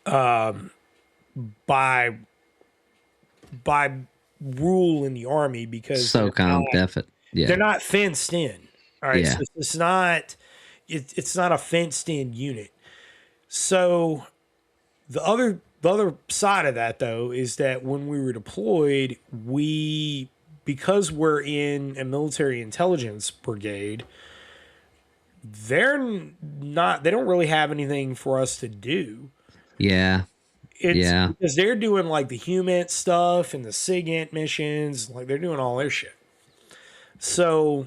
by by rule in the Army because SOCOM, definite. they're Yeah. not fenced in. All right, so Yeah. it's not a fenced in unit. So the other side of that though is that when we were deployed, because we're in a military intelligence brigade, they don't really have anything for us to do. Yeah. It's Yeah. because they're doing like the human stuff and the SIGINT missions, like they're doing all their shit. So,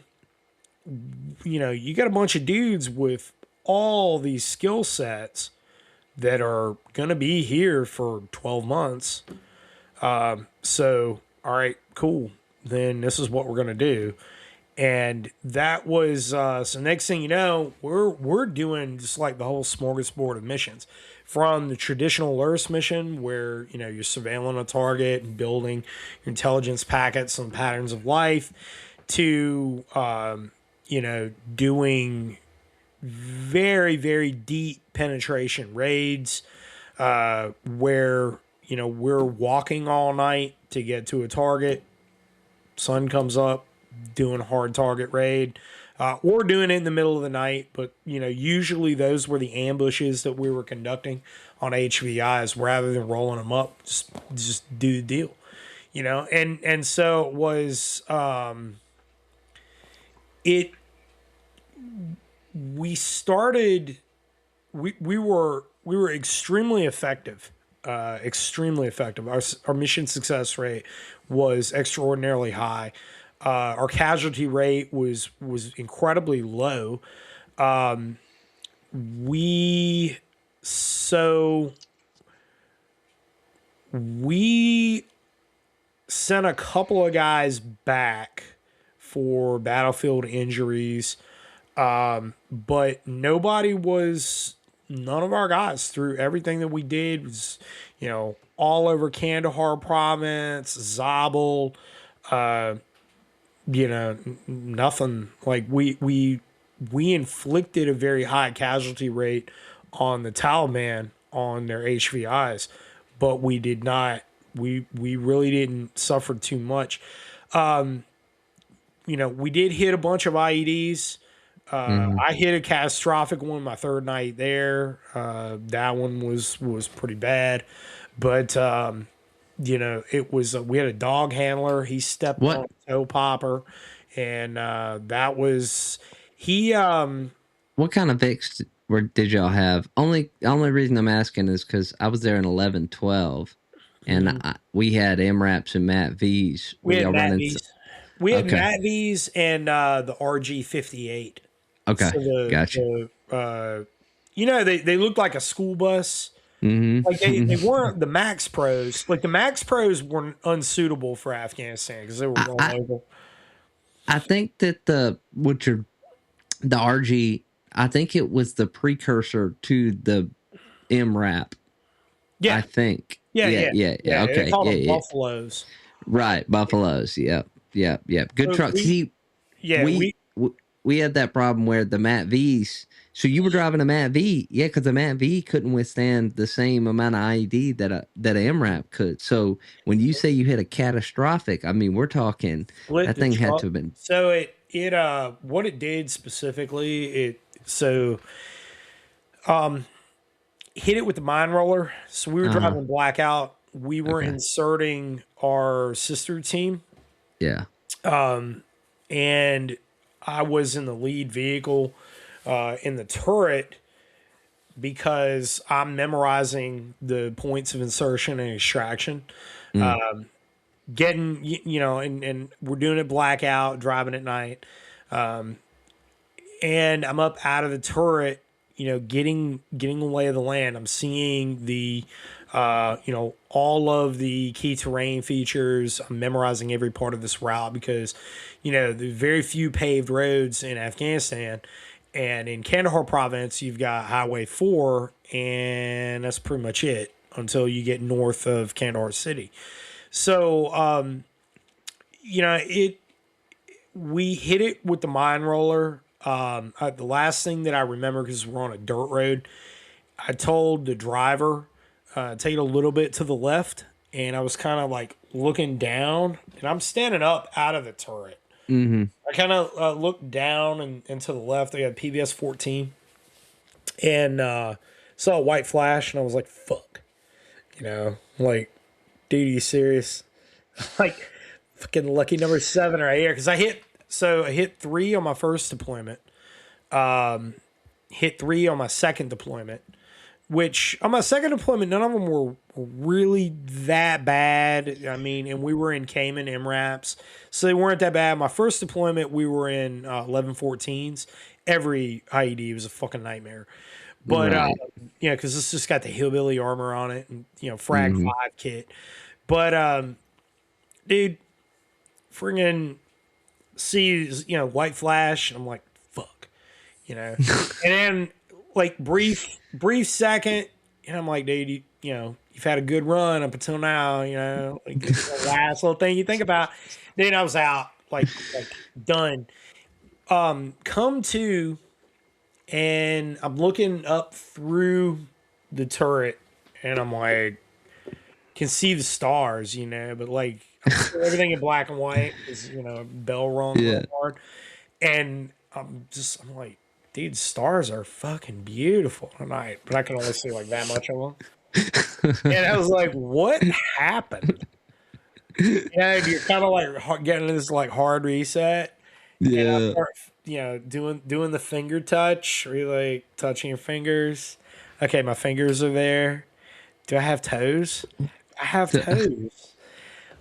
you got a bunch of dudes with all these skill sets that are going to be here for 12 months. So, all right, cool. Then this is what we're going to do. And that was so next thing you know, we're doing just like the whole smorgasbord of missions, from the traditional LURS mission where you're surveilling a target and building your intelligence packets on patterns of life, to doing very very deep penetration raids, where we're walking all night to get to a target. Sun comes up, doing a hard target raid, or doing it in the middle of the night. But usually those were the ambushes that we were conducting on HVIs, rather than rolling them up. Just do the deal, and so it was. It we started. We were extremely effective. Extremely effective. Our mission success rate was extraordinarily high. Our casualty rate was incredibly low. We so we sent a couple of guys back for battlefield injuries, but none of our guys, through everything that we did, was all over Kandahar province, Zabul, nothing. Like we inflicted a very high casualty rate on the Taliban on their HVIs, but we did not. We really didn't suffer too much. We did hit a bunch of IEDs. Hmm. I hit a catastrophic one my third night there. That one was pretty bad, but it was we had a dog handler. He stepped on What a toe popper, and that was he. what kind of VIX did y'all have? Only reason I'm asking is because I was there in 11-12, and we had MRAPs and MAT-Vs. Were We had y'all running? Matvs. We had Okay. Matvs and the RG58. Okay. So Gotcha. they looked like a school bus. Like they Hmm. weren't the Max Pros. Like the Max Pros were unsuitable for Afghanistan because they were going I over. I think that the RG, I think it was the precursor to the MRAP. I Yeah, think. yeah, Yeah, yeah, yeah, yeah. yeah. They Okay. called Yeah, them yeah. Buffaloes. Right. Buffaloes. Yep. Yep. Yep. Good So truck. See, yeah, we we had that problem where the Matt V's. So you were driving a Matt V, yeah, because the Matt V couldn't withstand the same amount of IED that a MRAP could. So when you say you hit a catastrophic, I mean we're talking split that the thing had truck. to have been. So it what it did specifically, it so hit it with the mine roller. So we were Uh huh. driving blackout. We were Okay. inserting our sister team, Yeah. and I was in the lead vehicle in the turret because I'm memorizing the points of insertion and extraction. Mm. Getting and we're doing it blackout, driving at night, and I'm up out of the turret, getting a lay of the land. I'm seeing the all of the key terrain features. I'm memorizing every part of this route because there's very few paved roads in Afghanistan, and in Kandahar province you've got Highway 4, and that's pretty much it. until you get north of Kandahar City. So, we hit it with the mine roller. The last thing that I remember, because we're on a dirt road, I told the driver, take it a little bit to the left, and I was kind of like looking down, and I'm standing up out of the turret. Mm-hmm. I kind of looked down and to the left. They had PBS 14, and saw a white flash, and I was like, "Fuck," like, dude, are you serious? Like, fucking lucky number 7 right here, because I hit 3 on my first deployment, hit 3 on my second deployment. Which on my second deployment, none of them were really that bad. I mean, and we were in Cayman MRAPs, so they weren't that bad. My first deployment, we were in 11-14s. Every IED was a fucking nightmare. But, Right. because it's just got the hillbilly armor on it and, frag Mm-hmm. 5 kit. But, dude, friggin' sees, white flash, and I'm like, fuck, and then, like, brief second, and I'm like, dude, you've had a good run up until now, like, it's the last little thing you think about. Then I was out, like done. Come to, and I'm looking up through the turret, and I'm like, can see the stars, but like, I'm still everything in black and white because, bell rung Yeah. real hard. And I'm like, dude, stars are fucking beautiful tonight, but I can only see like that much of them. And I was like, what happened? And you're kind of like getting this like hard reset. And I Yeah. start, doing the finger touch, where you're like touching your fingers. Okay, my fingers are there. Do I have toes? I have toes.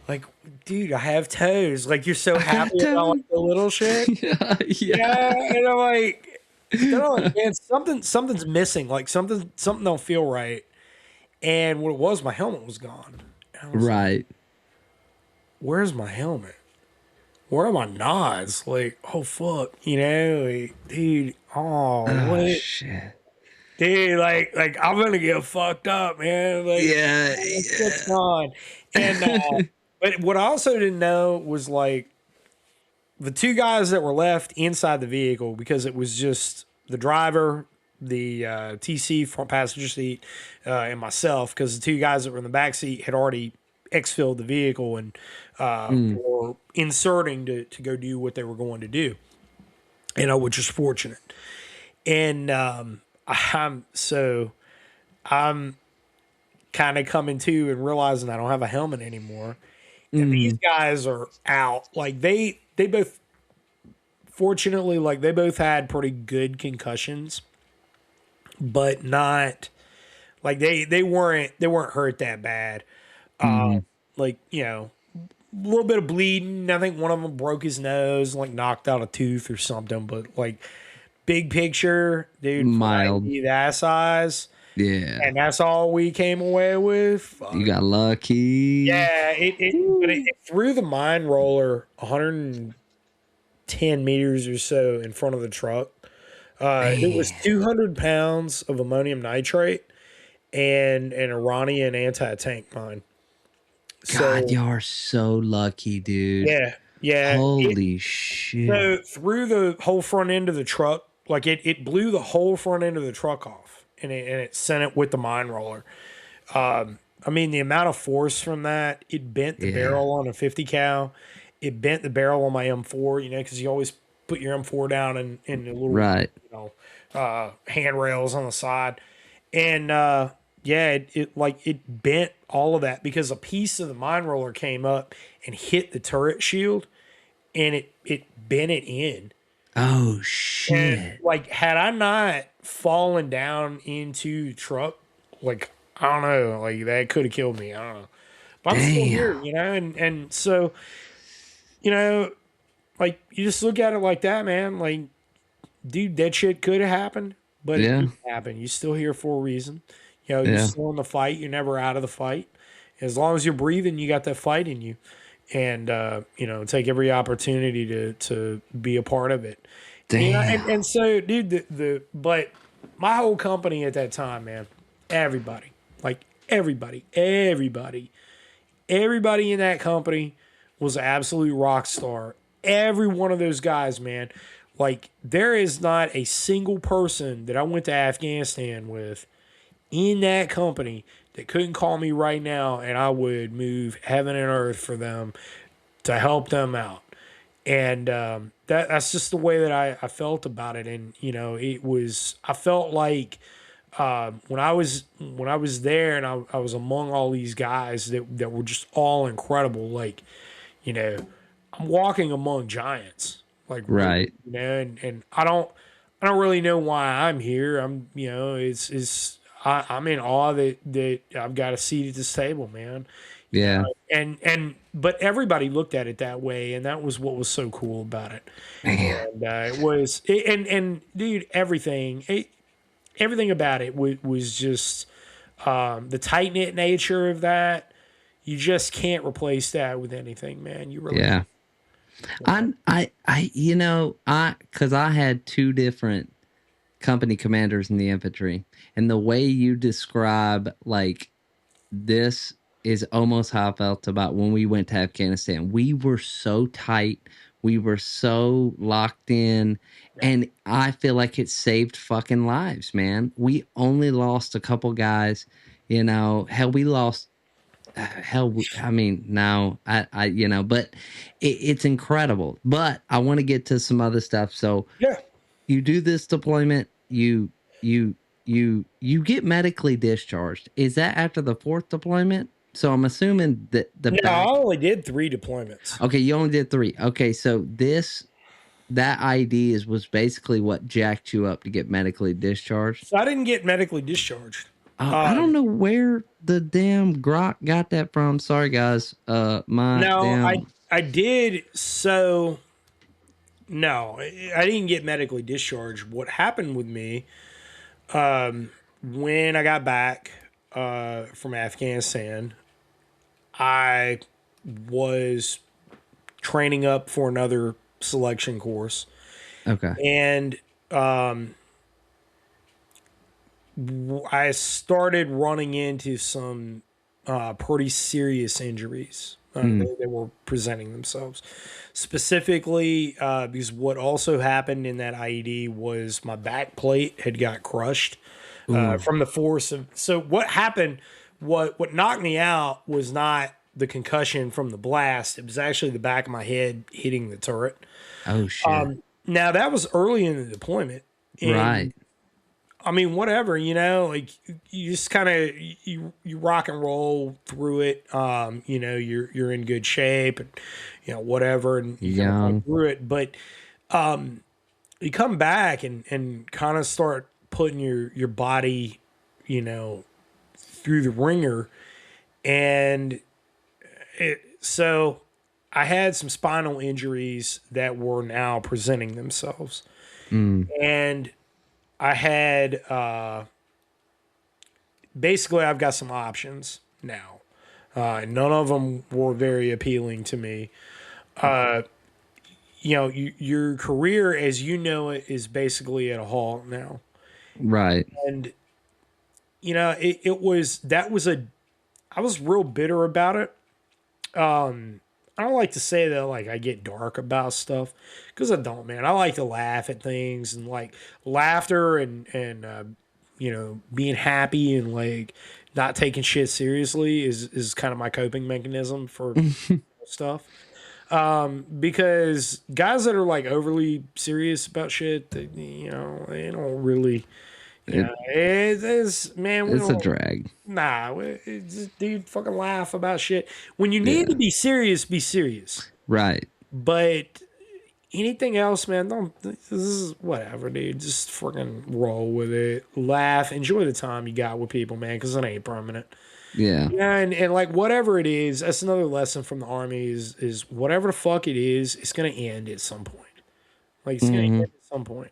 Like, dude, I have toes. Like, you're so happy about like the little shit. Yeah. Yeah, and I'm like, man, something's missing. Like something don't feel right. And what it was, my helmet was gone. And I was like, Right. where's my helmet? Where are my nods? Like, oh fuck, like, dude, oh Oh what, shit. dude, like I'm gonna get fucked up, man. Like, Yeah. this shit's gone. And but what I also didn't know was like the 2 guys that were left inside the vehicle, because it was just the driver, the TC front passenger seat, and myself, because the 2 guys that were in the back seat had already exfilled the vehicle and were inserting to go do what they were going to do, which is fortunate. And I'm kind of coming to and realizing I don't have a helmet anymore. And these guys are out. Like they both, fortunately, like they both had pretty good concussions, but not like they weren't hurt that bad. Like, a little bit of bleeding. I think one of them broke his nose, like knocked out a tooth or something. But like, big picture, dude, for Mild. IED that size, Yeah. and that's all we came away with. Fuck. You got lucky. Yeah, it threw the mine roller 110 meters or so in front of the truck. It was 200 pounds of ammonium nitrate and an Iranian anti-tank mine. God, you are so lucky, dude. Yeah. Holy shit. So through the whole front end of the truck, like it blew the whole front end of the truck off, and it sent it with the mine roller. I mean, the amount of force from that, it bent the barrel on a 50 cal. It bent the barrel on my M4, because you always put your M4 down in the little, Right. handrails on the side. And, it bent all of that because a piece of the mine roller came up and hit the turret shield, and it bent it in. Oh shit. And, like, had I not fallen down into the truck, like, I don't know, like that could have killed me. I don't know. But I'm still here, and so, like, you just look at it like that, man. Like, dude, that shit could have happened, but it didn't happen. You're still here for a reason. You're still in the fight. You're never out of the fight. As long as you're breathing, you got that fight in you. And, take every opportunity to be a part of it. Damn. And so, dude, but my whole company at that time, man, everybody, like everybody in that company was an absolute rock star. Every one of those guys, man. Like, there is not a single person that I went to Afghanistan with in that company that couldn't call me right now and I would move heaven and earth for them to help them out. And that's just the way that I felt about it. And, I felt like when I was there and I was among all these guys that were just all incredible. Like, you know, I'm walking among giants. Like, really, Right. and I don't really know why I'm here. I'm in awe that I've got a seat at this table, man. You know, Yeah. but everybody looked at it that way, and that was what was so cool about it. Man. And and dude, everything about it was just the tight knit nature of that. You just can't replace that with anything, man. You really Yeah. can't. Because I had two different company commanders in the infantry, and the way you describe like this is almost how I felt about when we went to Afghanistan. We were so tight, we were so locked in, Yeah. and I feel like it saved fucking lives, man. We only lost a couple guys, hell, we lost hell. I mean, no, but it's incredible. But I want to get to some other stuff. So Yeah. you do this deployment, you you get medically discharged. Is that after the fourth deployment? So I'm assuming that the No, I back. only did 3 deployments. Okay, you only did three. Okay, so that ID was basically what jacked you up to get medically discharged. So I didn't get medically discharged. I don't Um, know where the damn grok got that from. Sorry, guys. My no, I damn. I did. So no, I didn't get medically discharged. What happened with me when I got back from Afghanistan? I was training up for another selection course, Okay. and I started running into some pretty serious injuries Mm, that were presenting themselves. Specifically, because what also happened in that IED was my back plate had got crushed ooh. from the force of. So what happened? What knocked me out was not the concussion from the blast. It was actually the back of my head hitting the turret. Oh shit. Now that was early in the deployment, Right. and I mean, whatever, like you just kind of you rock and roll through it. You're in good shape, and whatever, and you kind of fight Young. through it. But you come back and kind of start putting your body, through the ringer, and so I had some spinal injuries that were now presenting themselves, Mm, and I had basically I've got some options now. None of them were very appealing to me. Your career as you know it is basically at a halt now, right. and it was that was a I was real bitter about it. I don't like to say that like I get dark about stuff because I don't, man. I like to laugh at things and like laughter and being happy and like not taking shit seriously is kind of my coping mechanism for stuff. Because guys that are like overly serious about shit, they don't really, It it's man, we it's a don't. drag. Nah, dude, fucking laugh about shit. When you need Yeah. to be serious, be serious. Right. But anything else, man, don't. This is whatever, dude. Just fucking roll with it. Laugh. Enjoy the time you got with people, man, because it ain't permanent. Yeah. Yeah, and like whatever it is, that's another lesson from the army is whatever the fuck it is, it's gonna end at some point. Like it's gonna Hmm. end at some point.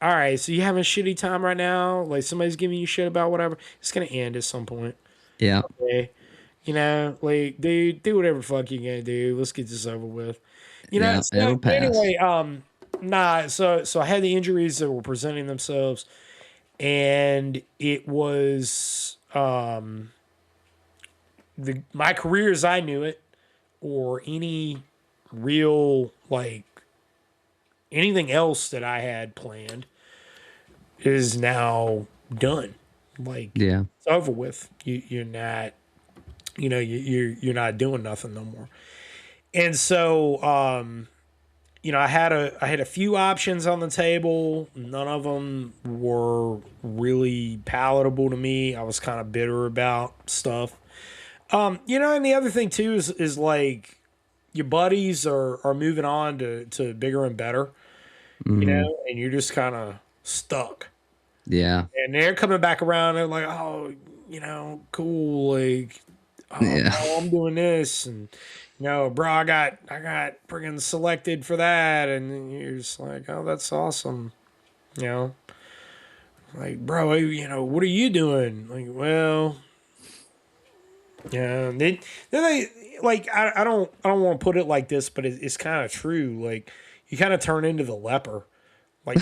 All right, so you having a shitty time right now? Like somebody's giving you shit about whatever. It's gonna end at some point. Yeah. Okay. Like, dude, do whatever the fuck you gonna do. Let's get this over with. Yeah. So It'll pass. anyway, so I had the injuries that were presenting themselves, and it was my career as I knew it, or any real like anything else that I had planned, is now done. Like Yeah. it's over with. You're not, you're not doing nothing no more. And so, I had a few options on the table. None of them were really palatable to me. I was kind of bitter about stuff. And the other thing too is like your buddies are moving on to bigger and better, Hmm. and you're just kind of stuck. Yeah. And they're coming back around. They're like, oh, cool. Like, Yeah. oh, I'm doing this, and bro, I got friggin' selected for that, and you're just like, oh, that's awesome. You know, like, bro, what are you doing? Like, well, yeah, they like, I don't want to put it like this, but it's kind of true. Like, you kind of turn into the leper. Like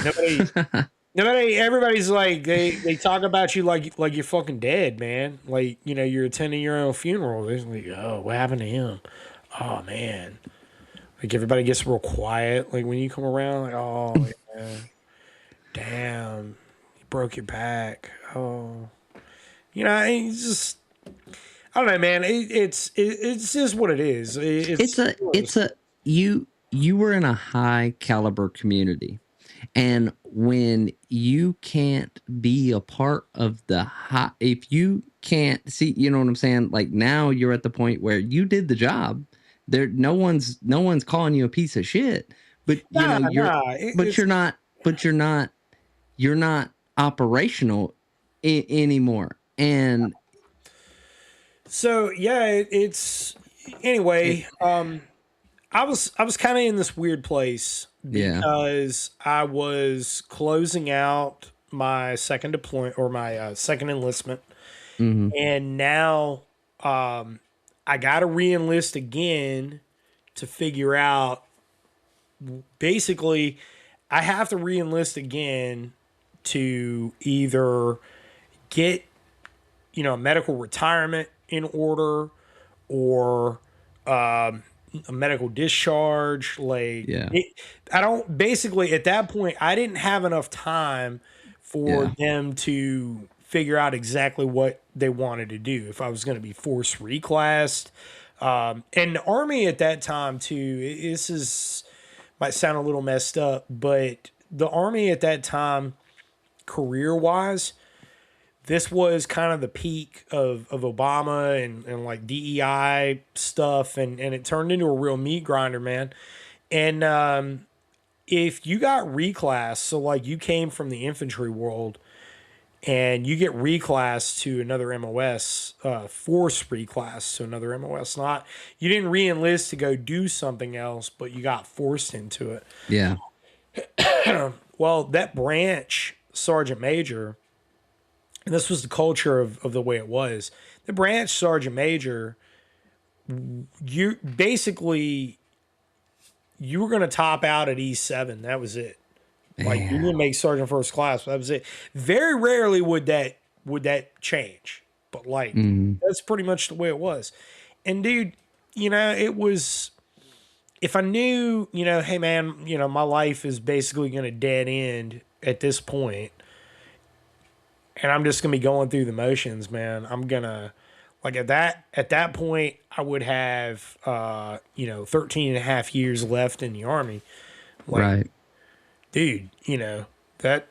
everybody's like they talk about you like you're fucking dead, man. Like you're attending your own funeral. They're like, oh, what happened to him? Oh man, like everybody gets real quiet. Like when you come around, like oh yeah, damn, you broke your back. Oh, it's just I don't know, man. It's just what it is. it's a it's a you were in a high caliber community, and when you can't be a part of the high, if you can't see, you know what I'm saying, like now you're at the point where you did the job. There, no one's calling you a piece of shit, but nah you're, nah. but It's you're not operational anymore. And so yeah. It's it, anyway. I was kind of in this weird place yeah. because I was closing out my second deployment or my second enlistment, Hmm. and now I got to re-enlist again to figure out. Basically, I have to re-enlist again to either get medical retirement in order or a medical discharge. Yeah. I don't basically at that point I didn't have enough time for Yeah. them to figure out exactly what they wanted to do. If I was going to be forced reclassed, and the army at that time too. This is might sound a little messed up, but the army at that time, career wise, this was kind of the peak of Obama and like DEI stuff, and it turned into a real meat grinder, man. And if you got reclassed, so like you came from the infantry world and you get reclassed to another MOS, force reclass to another MOS, not you didn't re-enlist to go do something else, but you got forced into it. Yeah. Well, that branch sergeant major, and this was the culture of the way it was. The branch sergeant major, you basically you were going to top out at E7. That was it. Like you Yeah. didn't make sergeant first class. That was it. Very rarely would that change, but like Hmm. that's pretty much the way it was. And dude, it was if I knew, hey man, my life is basically going to dead end at this point, and I'm just going to be going through the motions, man. I'm gonna like at that point I would have 13 and a half years left in the army. Like, Right. dude, that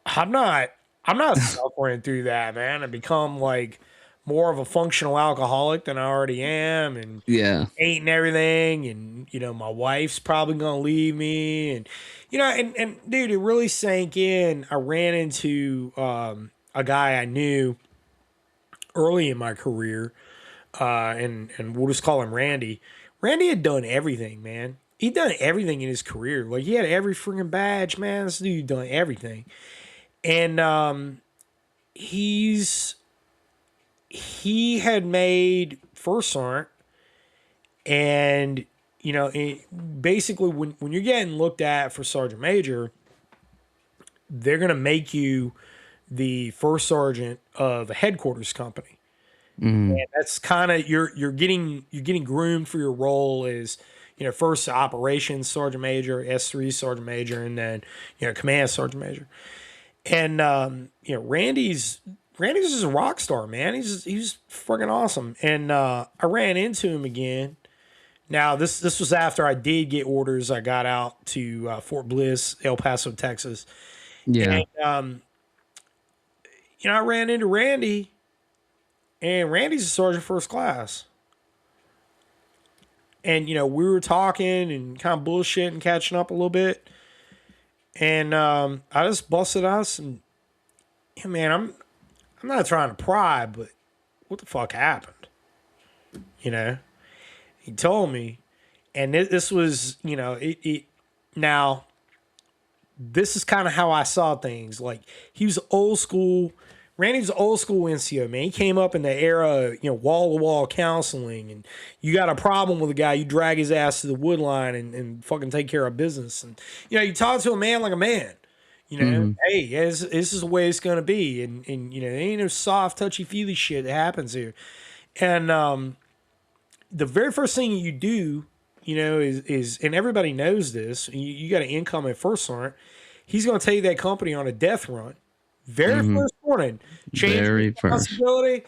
I'm not I'm not suffering through that, man. I become like more of a functional alcoholic than I already am, and Yeah. hating everything, and my wife's probably gonna leave me, and and dude, it really sank in. I ran into a guy I knew early in my career, and we'll just call him Randy. Randy had done everything, man. He'd done everything in his career. Like he had every freaking badge, man. This dude done everything, and he had made first sergeant, and basically when you're getting looked at for sergeant major, they're gonna make you the first sergeant of a headquarters company. Mm. And that's kind of you're getting groomed for your role as, first operations sergeant major, S3 sergeant major, and then command sergeant major. And Randy's just a rock star, man. He's freaking awesome. And I ran into him again. Now this was after I did get orders. I got out to Fort Bliss, El Paso, Texas, Yeah. and I ran into Randy, and Randy's a sergeant first class. And we were talking and kind of bullshitting, catching up a little bit. And I just busted us and, yeah, man, I'm not trying to pry, but what the fuck happened? You know, he told me, and this was, it. Now, this is kind of how I saw things. Like, he was old school. Randy was old school NCO, man. He came up in the era of, wall to wall counseling, and you got a problem with a guy, you drag his ass to the wood line and fucking take care of business. And you talk to a man like a man. Mm-hmm. Hey, this is the way it's gonna be, and there ain't no soft, touchy feely shit that happens here. And the very first thing you do, is and everybody knows this. You got an incoming first sergeant. He's gonna take that company on a death run. Very Mm-hmm. first morning, change of Very first. responsibility.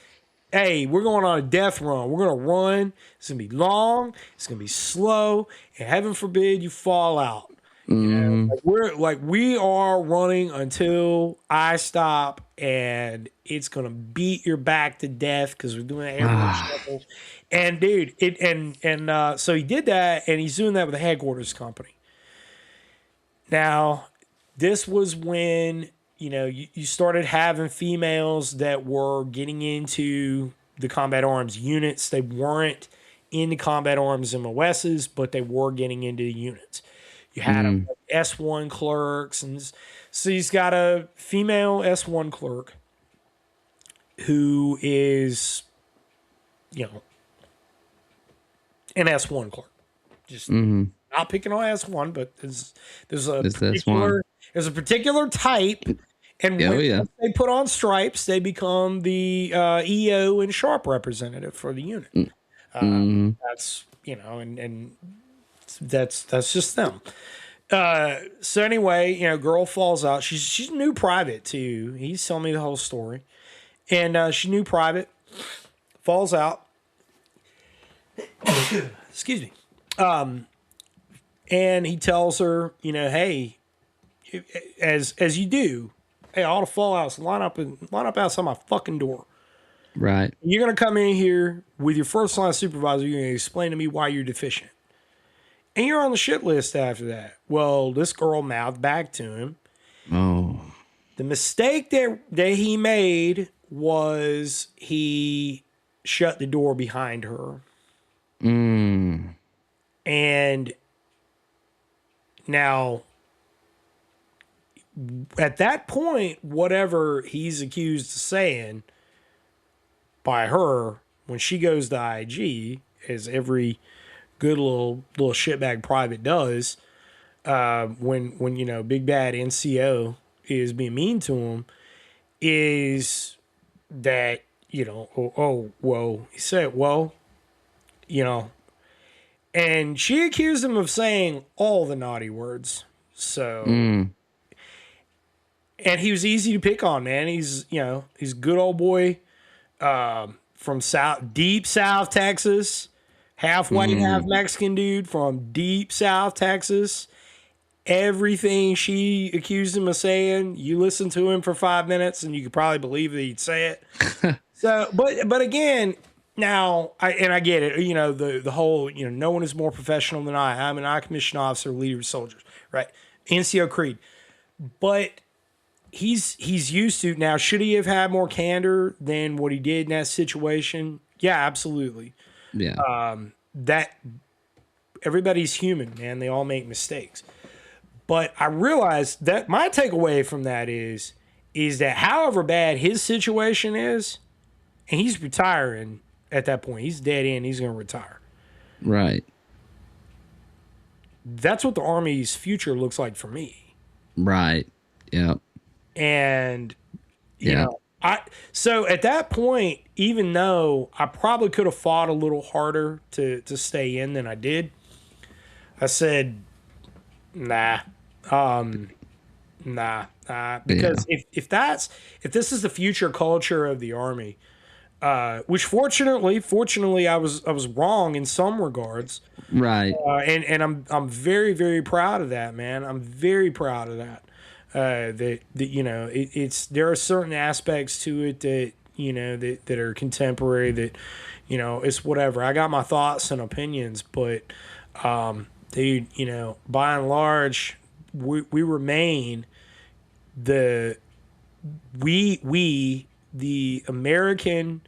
Hey, we're going on a death run. We're gonna run. It's gonna be long. It's gonna be slow, and heaven forbid you fall out. Mm-hmm. We are running until I stop, and it's gonna beat your back to death because we're doing an airborne Ah. shuffle. And dude, so he did that, and he's doing that with the headquarters company. Now, this was when you started having females that were getting into the combat arms units. They weren't in the combat arms MOSs, but they were getting into the units. You had Mm. S1 clerks, and so he's got a female S1 clerk who is, an S1 clerk. Just Mm-hmm. not picking on S1, but there's a Is this one? particular type, and Oh when yeah. they put on stripes, they become the EO and sharp representative for the unit. Mm-hmm. That's and that's just them. So anyway, girl falls out. She's a new private too. He's telling me the whole story, and she's new private, falls out. Excuse me. And he tells her, hey, as you do, hey, all the fallouts line up outside my fucking door. Right. You're gonna come in here with your first line supervisor. You're gonna explain to me why you're deficient, and you're on the shit list after that. Well, this girl mouthed back to him. Oh. The mistake that he made was he shut the door behind her, Mm. and now at that point, whatever he's accused of saying by her when she goes to IG, as every good little shitbag private does, when big bad NCO is being mean to him, is that whoa, he said, well, and she accused him of saying all the naughty words. So, Mm. and he was easy to pick on, man. He's he's a good old boy from deep South Texas, half white, half Mexican dude from deep South Texas. Everything she accused him of saying, you listen to him for 5 minutes and you could probably believe that he'd say it. So, but again, now I get it. The whole no one is more professional than I. I'm an I-commissioned officer, leader of soldiers, right? NCO creed, but he's used to now. Should he have had more candor than what he did in that situation? Yeah, absolutely. Yeah. That everybody's human, man. They all make mistakes. But I realized that my takeaway from that is that however bad his situation is, and he's retiring at that point, he's dead end, he's going to retire. Right. That's what the Army's future looks like for me. Right. Yep. And, Yeah. I so at that point, even though I probably could have fought a little harder to stay in than I did, I said, nah, Yeah. because if this is the future culture of the Army, which fortunately I was wrong in some regards, Right. and I'm very very proud of that, man. I'm very proud of that. That it's there are certain aspects to it that that are contemporary, that it's whatever. I got my thoughts and opinions, but dude, by and large, we remain the we the American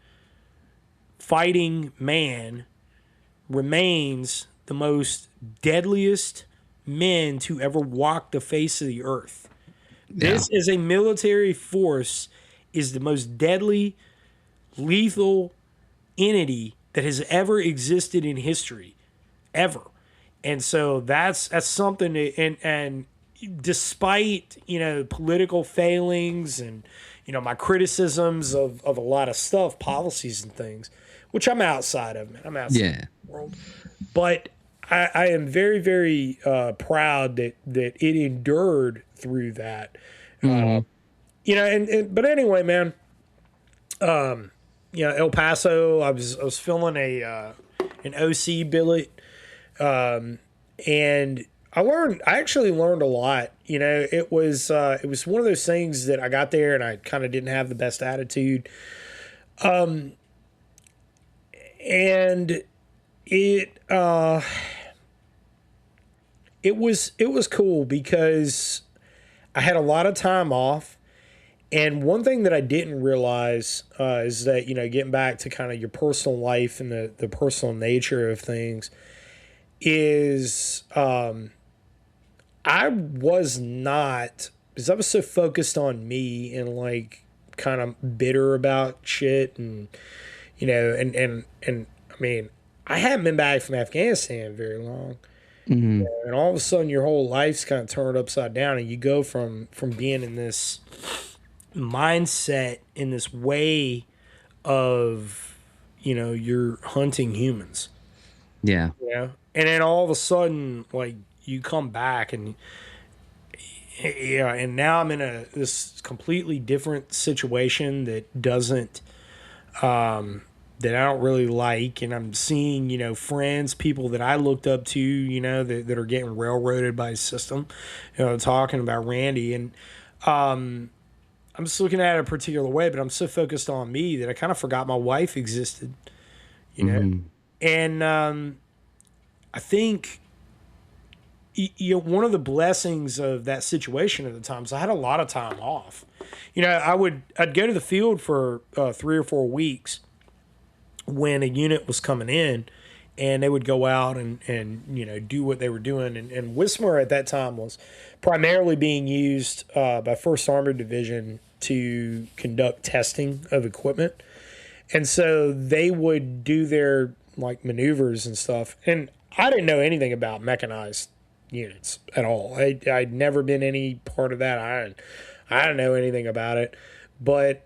fighting man remains the most deadliest men to ever walk the face of the earth. Yeah. This is a military force, is the most deadly, lethal entity that has ever existed in history, ever. And so that's something that, and despite political failings and my criticisms of a lot of stuff, policies and things, which I'm outside of, man. I'm outside Yeah. of the world, but I am very very proud that it endured through that. Hmm. And but anyway, man. El Paso. I was filling a an OC billet, and I actually learned a lot. It was one of those things that I got there and I kind of didn't have the best attitude, and it was cool because I had a lot of time off. And one thing that I didn't realize is that, getting back to kind of your personal life and the personal nature of things, is I was not, because I was so focused on me and like kind of bitter about shit. And, and I mean, I hadn't been back from Afghanistan very long. Hmm. And all of a sudden your whole life's kind of turned upside down, and you go from being in this mindset, in this way of you're hunting humans, Yeah. and then all of a sudden, like, you come back, and and now I'm in this completely different situation that doesn't that I don't really like, and I'm seeing friends, people that I looked up to, that are getting railroaded by a system, talking about Randy. And I'm just looking at it a particular way, but I'm so focused on me that I kind of forgot my wife existed, you know? Hmm. And I think, one of the blessings of that situation at the time is I had a lot of time off. I'd go to the field for 3 or 4 weeks when a unit was coming in, and they would go out and do what they were doing. And Wismar at that time was primarily being used by First Armored Division to conduct testing of equipment. And so they would do their like maneuvers and stuff. And I didn't know anything about mechanized units at all. I'd never been any part of that. I didn't know anything about it. But,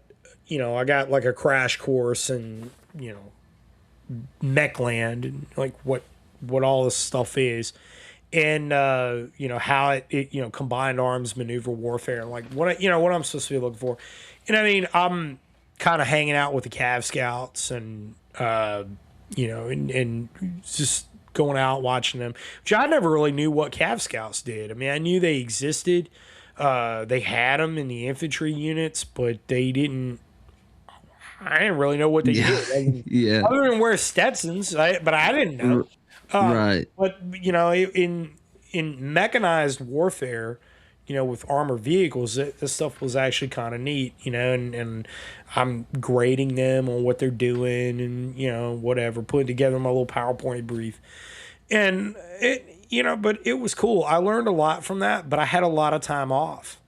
I got like a crash course and, Mechland, and like what all this stuff is, and how it combined arms maneuver warfare, and like what I'm supposed to be looking for. And I mean, I'm kind of hanging out with the Cav Scouts, and and just going out watching them, which I never really knew what Cav Scouts did. I mean, I knew they existed. They had them in the infantry units, but they didn't. I didn't really know what they Yeah. did. I mean, Yeah. other than wear Stetsons, but I didn't know. R- right. But in mechanized warfare, with armored vehicles, this stuff was actually kind of neat, and I'm grading them on what they're doing, and whatever, putting together my little PowerPoint brief, and but it was cool. I learned a lot from that, but I had a lot of time off.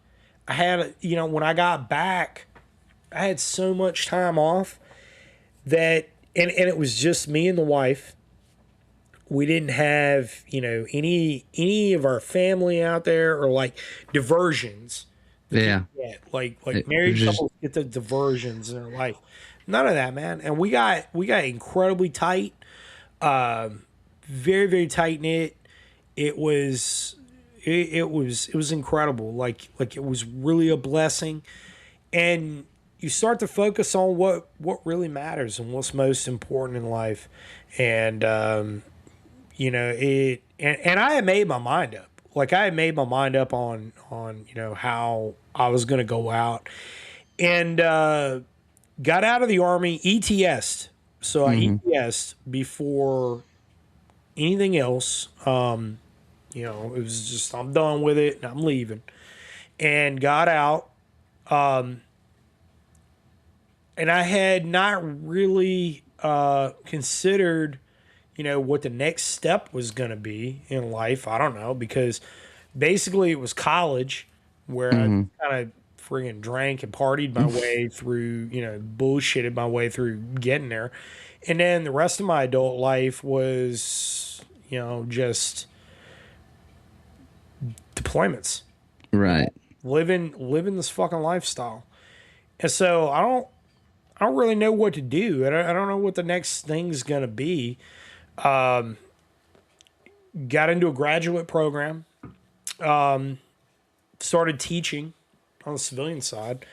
I had, when I got back, I had so much time off that, and it was just me and the wife. We didn't have, any of our family out there, or like diversions Yeah. get. Like It was married just couples get the diversions in their life. None of that, man. And we got incredibly tight, very very tight knit. It was it was incredible. Like it was really a blessing, and you start to focus on what really matters and what's most important in life, and and I had made my mind up. Like I had made my mind up on how I was going to go out, and got out of the army, ETS'd. So I hmm ETS'd before anything else. It was just I'm done with it and I'm leaving. And got out. And I had not really considered, what the next step was going to be in life. I don't know, because basically it was college where I hmm kind of friggin' drank and partied my way through, bullshitted my way through getting there. And then the rest of my adult life was, just deployments, Right. living this fucking lifestyle. And so I don't really know what to do. I don't know what the next thing's gonna be. Got into a graduate program. Started teaching on the civilian side.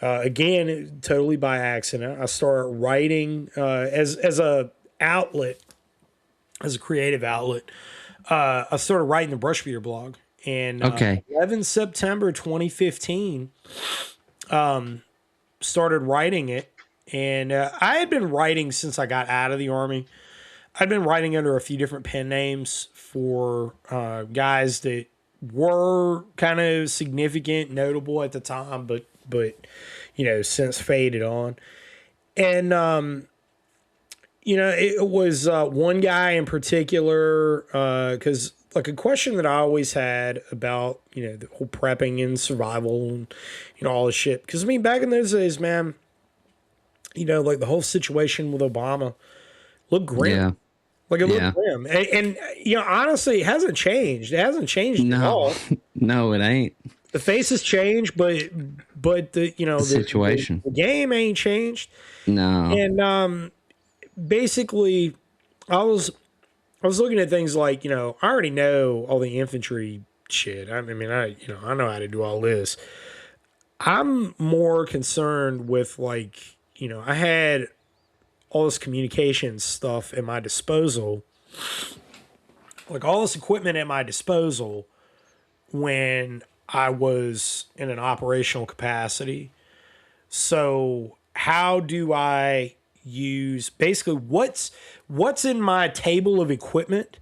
Again, totally by accident. I started writing as a outlet, as a creative outlet. I started writing the Brushbeater blog, and Okay. 11 September 2015, started writing it. And I had been writing since I got out of the army. I'd been writing under a few different pen names for guys that were kind of significant, notable at the time, but since faded on. And it was one guy in particular, because like a question that I always had about the whole prepping and survival and all this shit. Because I mean, back in those days, man, like the whole situation with Obama looked grim. Yeah. Like it looked Yeah. grim, and honestly, it hasn't changed. It hasn't changed at No. all. No, it ain't. The face has changed, but the The situation. the game ain't changed. No. And basically, I was looking at things like I already know all the infantry shit. I mean, I know how to do all this. I'm more concerned with like I had all this communication stuff at my disposal, like all this equipment at my disposal when I was in an operational capacity. So how do I use basically what's in my table of equipment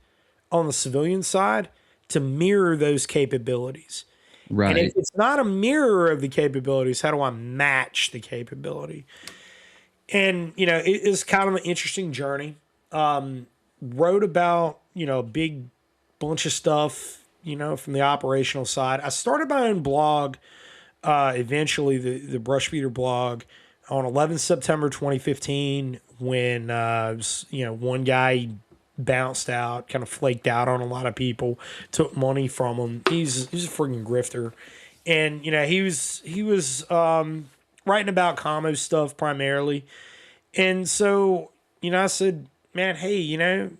on the civilian side to mirror those capabilities? And if Right. it's not a mirror of the capabilities, how do I match the capability? And it is kind of an interesting journey. Wrote about a big bunch of stuff from the operational side. I started my own blog, eventually the Brushbeater blog, on 11 September 2015 when one guy bounced out, kind of flaked out on a lot of people, took money from him. He's a freaking grifter, and he was writing about commo stuff primarily. And so, I said, man, hey,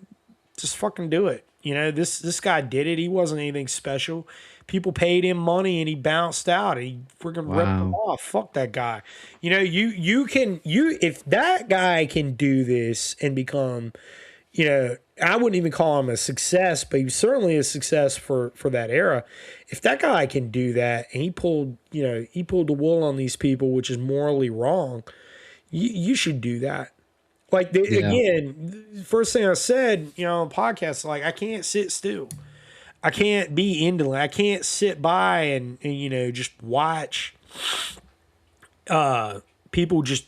just fucking do it. This guy did it. He wasn't anything special. People paid him money and he bounced out. He freaking ripped them Wow. off. Fuck that guy. If that guy can do this and become, I wouldn't even call him a success, but he was certainly a success for that era. If that guy can do that and he pulled the wool on these people, which is morally wrong, you should do that. Like Yeah. again, the first thing I said, on the podcast, like I can't sit still. I can't be indolent. I can't sit by and just watch people just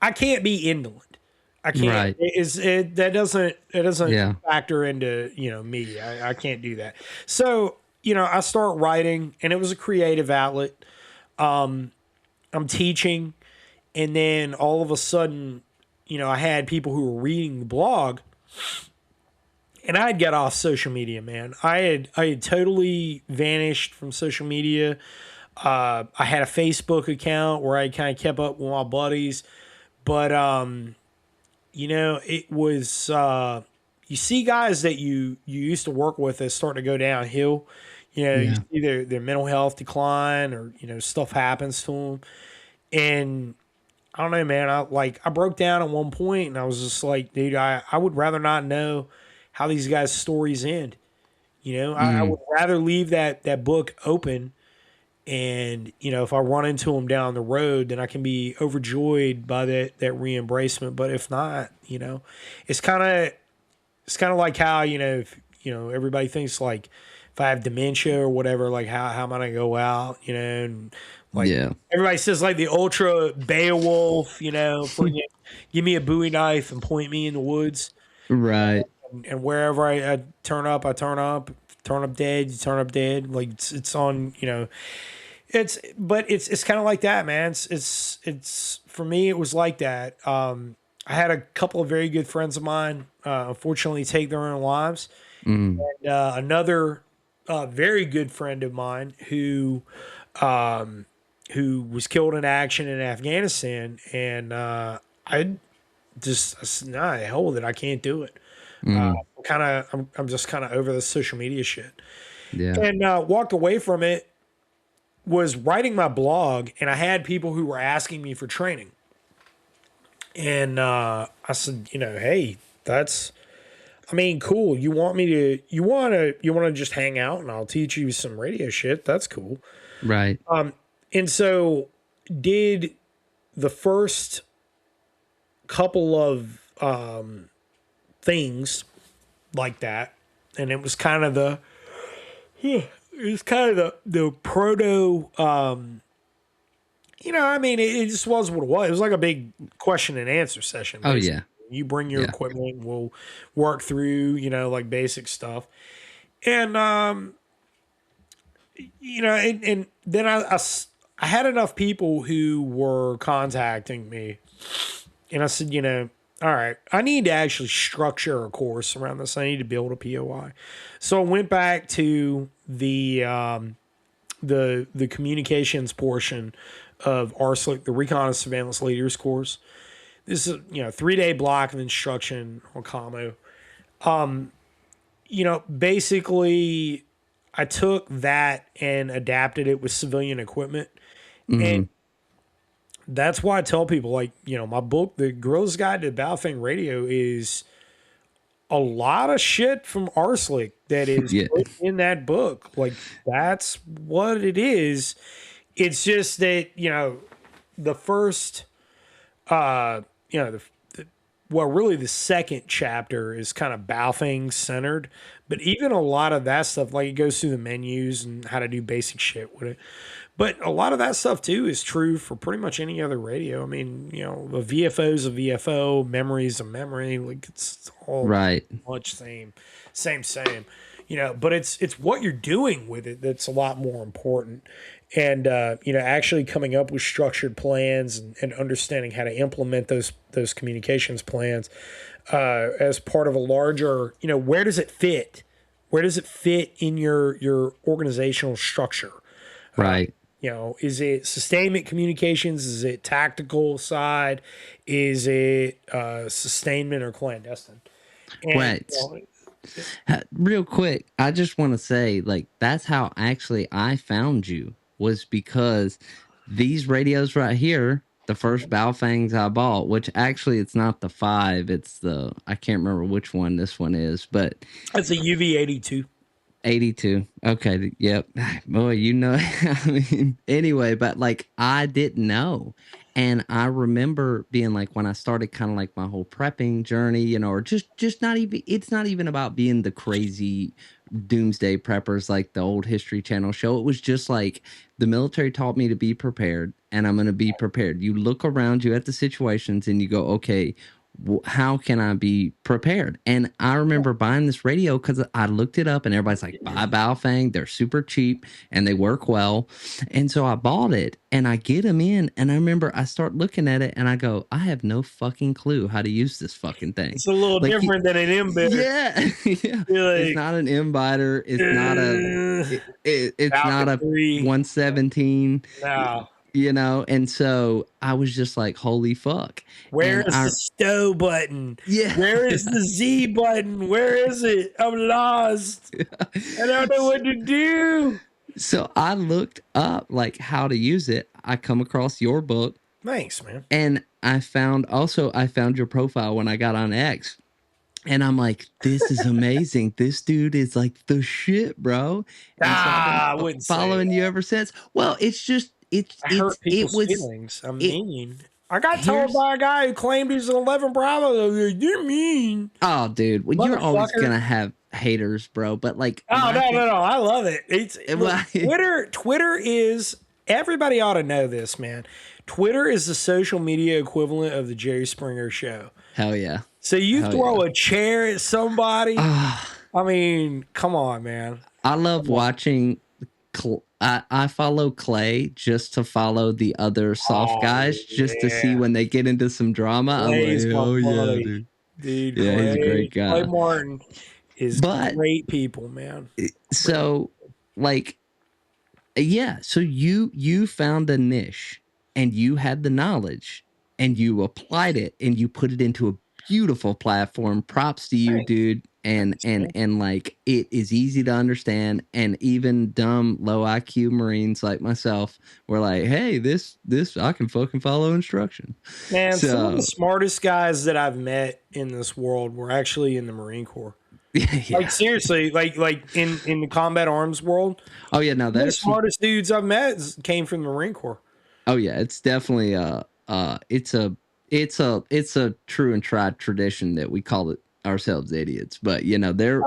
I can't be indolent. I can't. Right. That doesn't Yeah. factor into me. I can't do that. So I start writing, and it was a creative outlet. I'm teaching, and then all of a sudden, I had people who were reading the blog, and I had got off social media, man. I had totally vanished from social media. I had a Facebook account where I kind of kept up with my buddies, but it was you see guys that you used to work with that start to go downhill. You Yeah. see their mental health decline, or stuff happens to them, and I don't know, man. I broke down at one point, and I was just like, dude, I would rather not know how these guys' stories end. I Mm, would rather leave that book open, and if I run into them down the road, then I can be overjoyed by that re-embracement. But if not, it's kind of it's kind of like how if everybody thinks like if I have dementia or whatever, like how am I gonna go out, and like yeah. everybody says like the ultra Beowulf, freaking give me a Bowie knife and point me in the woods, Right. and wherever I turn up, I turn up. Turn up dead, you turn up dead. Like it's on, it's kind of like that, man. It's for me. It was like that. I had a couple of very good friends of mine, unfortunately, take their own lives. Mm, And another very good friend of mine um, who was killed in action in Afghanistan, and I said, nah, hell with it. I can't do it. mm, I'm just kind of over the social media shit, yeah. and walked away from it. Was writing my blog, and I had people who were asking me for training. And I said, hey, that's, I mean, cool. You want to just hang out and I'll teach you some radio shit. That's cool. Right. And so did the first couple of things like that. And it was kind of the proto, I mean, it just was what it was. It was like a big question and answer session, Oh basically. yeah. You bring your Yeah. equipment, and we'll work through, like basic stuff. And, and then I had enough people who were contacting me, and I said, all right, I need to actually structure a course around this. I need to build a POI. So I went back to the communications portion of RSLIC, the Recon and Surveillance Leaders course. This is 3-day block of instruction on Commo. Basically, I took that and adapted it with civilian equipment, and Mm, that's why I tell people like my book, The Guerrilla's Guide to Battlefield Radio, is a lot of shit from RSLIC that is yeah. put in that book. Like that's what it is. It's just that the first uh you know the, well, really the second chapter is kind of Baofeng centered, but even a lot of that stuff, like it goes through the menus and how to do basic shit with it. But a lot of that stuff too is true for pretty much any other radio. I mean, a VFO is a VFO, memory is a memory. Like it's all Right. much same. But it's what you're doing with it that's a lot more important. And actually coming up with structured plans and understanding how to implement those communications plans as part of a larger, where does it fit? Where does it fit in your organizational structure? Right. Is it sustainment communications? Is it tactical side? Is it sustainment or clandestine? And Right. Real quick, I just want to say, like, that's how actually I found you, was because these radios right here, the first Baofangs I bought, which actually it's not the 5, it's I can't remember which one this one is, but that's a UV-82. 82. Okay. Yep. Boy, I mean, anyway, but like I didn't know. And I remember being like, when I started kind of like my whole prepping journey, or just not even, it's not even about being the crazy doomsday preppers like the old History Channel show. It was just like the military taught me to be prepared, and I'm going to be prepared. You look around you at the situations and you go, okay, how can I be prepared? And I remember buying this radio because I looked it up and everybody's like, buy Baofeng. They're super cheap and they work well. And so I bought it and I get them in. And I remember I start looking at it and I go, I have no fucking clue how to use this fucking thing. It's a little Like, different than an M-biter. Yeah. Yeah. It's not an M-biter. It's not a, it's not a 117. No. You know, and so I was just like, holy fuck. Where and is the stow button? Yeah. Where is the Z button? Where is it? I'm lost. I don't know what to do. So I looked up like how to use it. I come across your book. Thanks, man. And I found your profile when I got on X. And I'm like, this is amazing. This dude is like the shit, bro. And so I've been following you ever since. Well, it's just it hurt people's feelings. I'm mean. I got told by a guy who claimed he's an 11 Bravo. You're mean. Oh, dude. Well, you're always gonna have haters, bro. But like, no. I love it. Twitter is, everybody ought to know this, man. Twitter is the social media equivalent of the Jerry Springer show. Hell yeah. So you throw a chair at somebody. I mean, come on, man. I love watching. I follow Clay just to follow the other soft guys, just to see when they get into some drama. Clay's I'm like, oh yeah, dude. Yeah, Clay, he's a great guy. Clay Martin is great people, man. So, like, yeah. So you found a niche, and you had the knowledge, and you applied it, and you put it into a beautiful platform. Props to you, dude. And like, it is easy to understand, and even dumb low IQ Marines like myself were like, hey, this I can fucking follow instruction. Man, some of the smartest guys that I've met in this world were actually in the Marine Corps. Yeah. Like, seriously, like in the combat arms world. Oh yeah, no, the smartest dudes I've met came from the Marine Corps. Oh yeah, it's definitely it's a true and tried tradition that we call it ourselves idiots, but you know, they're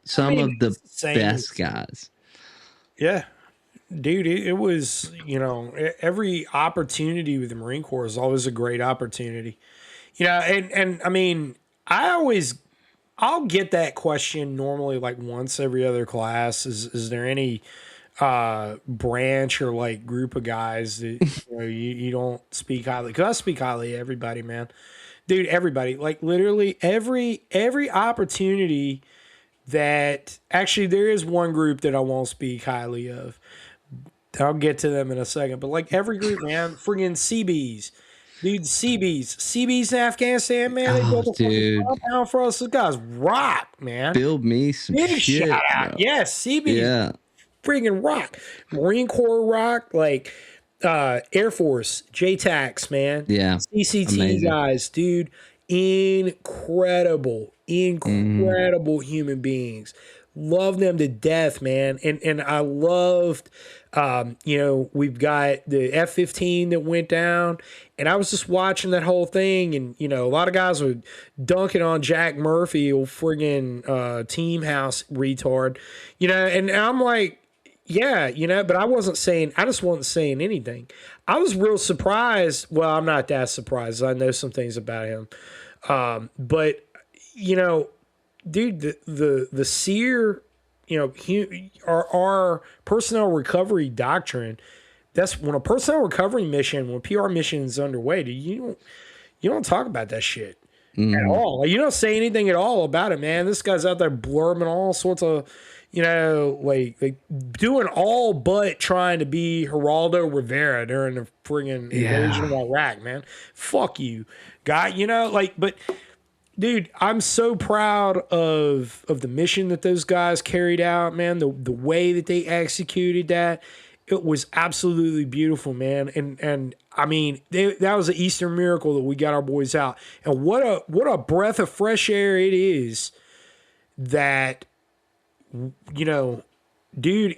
some of the best guys. Yeah, dude, it was, you know, every opportunity with the Marine Corps is always a great opportunity, you know. And I mean, I'll get that question normally like once every other class. Is there any branch or like group of guys that you don't speak highly? Because I speak highly of everybody, man. Dude, everybody, like literally every opportunity that, actually there is one group that I won't speak highly of. I'll get to them in a second, but like every group, man, friggin' CBs. Dude, CBs in Afghanistan, man, they built a compound for us. Those guys rock, man. Build me some shit, shout out. Bro. Yes, CBs friggin' rock. Marine Corps rock, like Air Force, JTACs, man. Yeah. CCT amazing. Guys, dude, incredible human beings. Love them to death, man. And I loved, you know, we've got the F-15 that went down, and I was just watching that whole thing, and, you know, a lot of guys were dunking on Jack Murphy, old friggin' Team House retard, you know, and I'm like, yeah, you know, but I wasn't saying, I just wasn't saying anything. I was real surprised. Well, I'm not that surprised. I know some things about him. But, you know, dude, the SEER, you know, our personnel recovery doctrine, that's when a personnel recovery mission, when a PR mission is underway, dude, you don't talk about that shit at all. Like, you don't say anything at all about it, man. This guy's out there blurbing all sorts of, you know, like doing all but trying to be Geraldo Rivera during the friggin' invasion of Iraq, man. Fuck you, guy. You know, like, but dude, I'm so proud of the mission that those guys carried out, man. The way that they executed that, it was absolutely beautiful, man. And I mean, that was an Easter miracle that we got our boys out. And what a breath of fresh air it is that, you know, dude,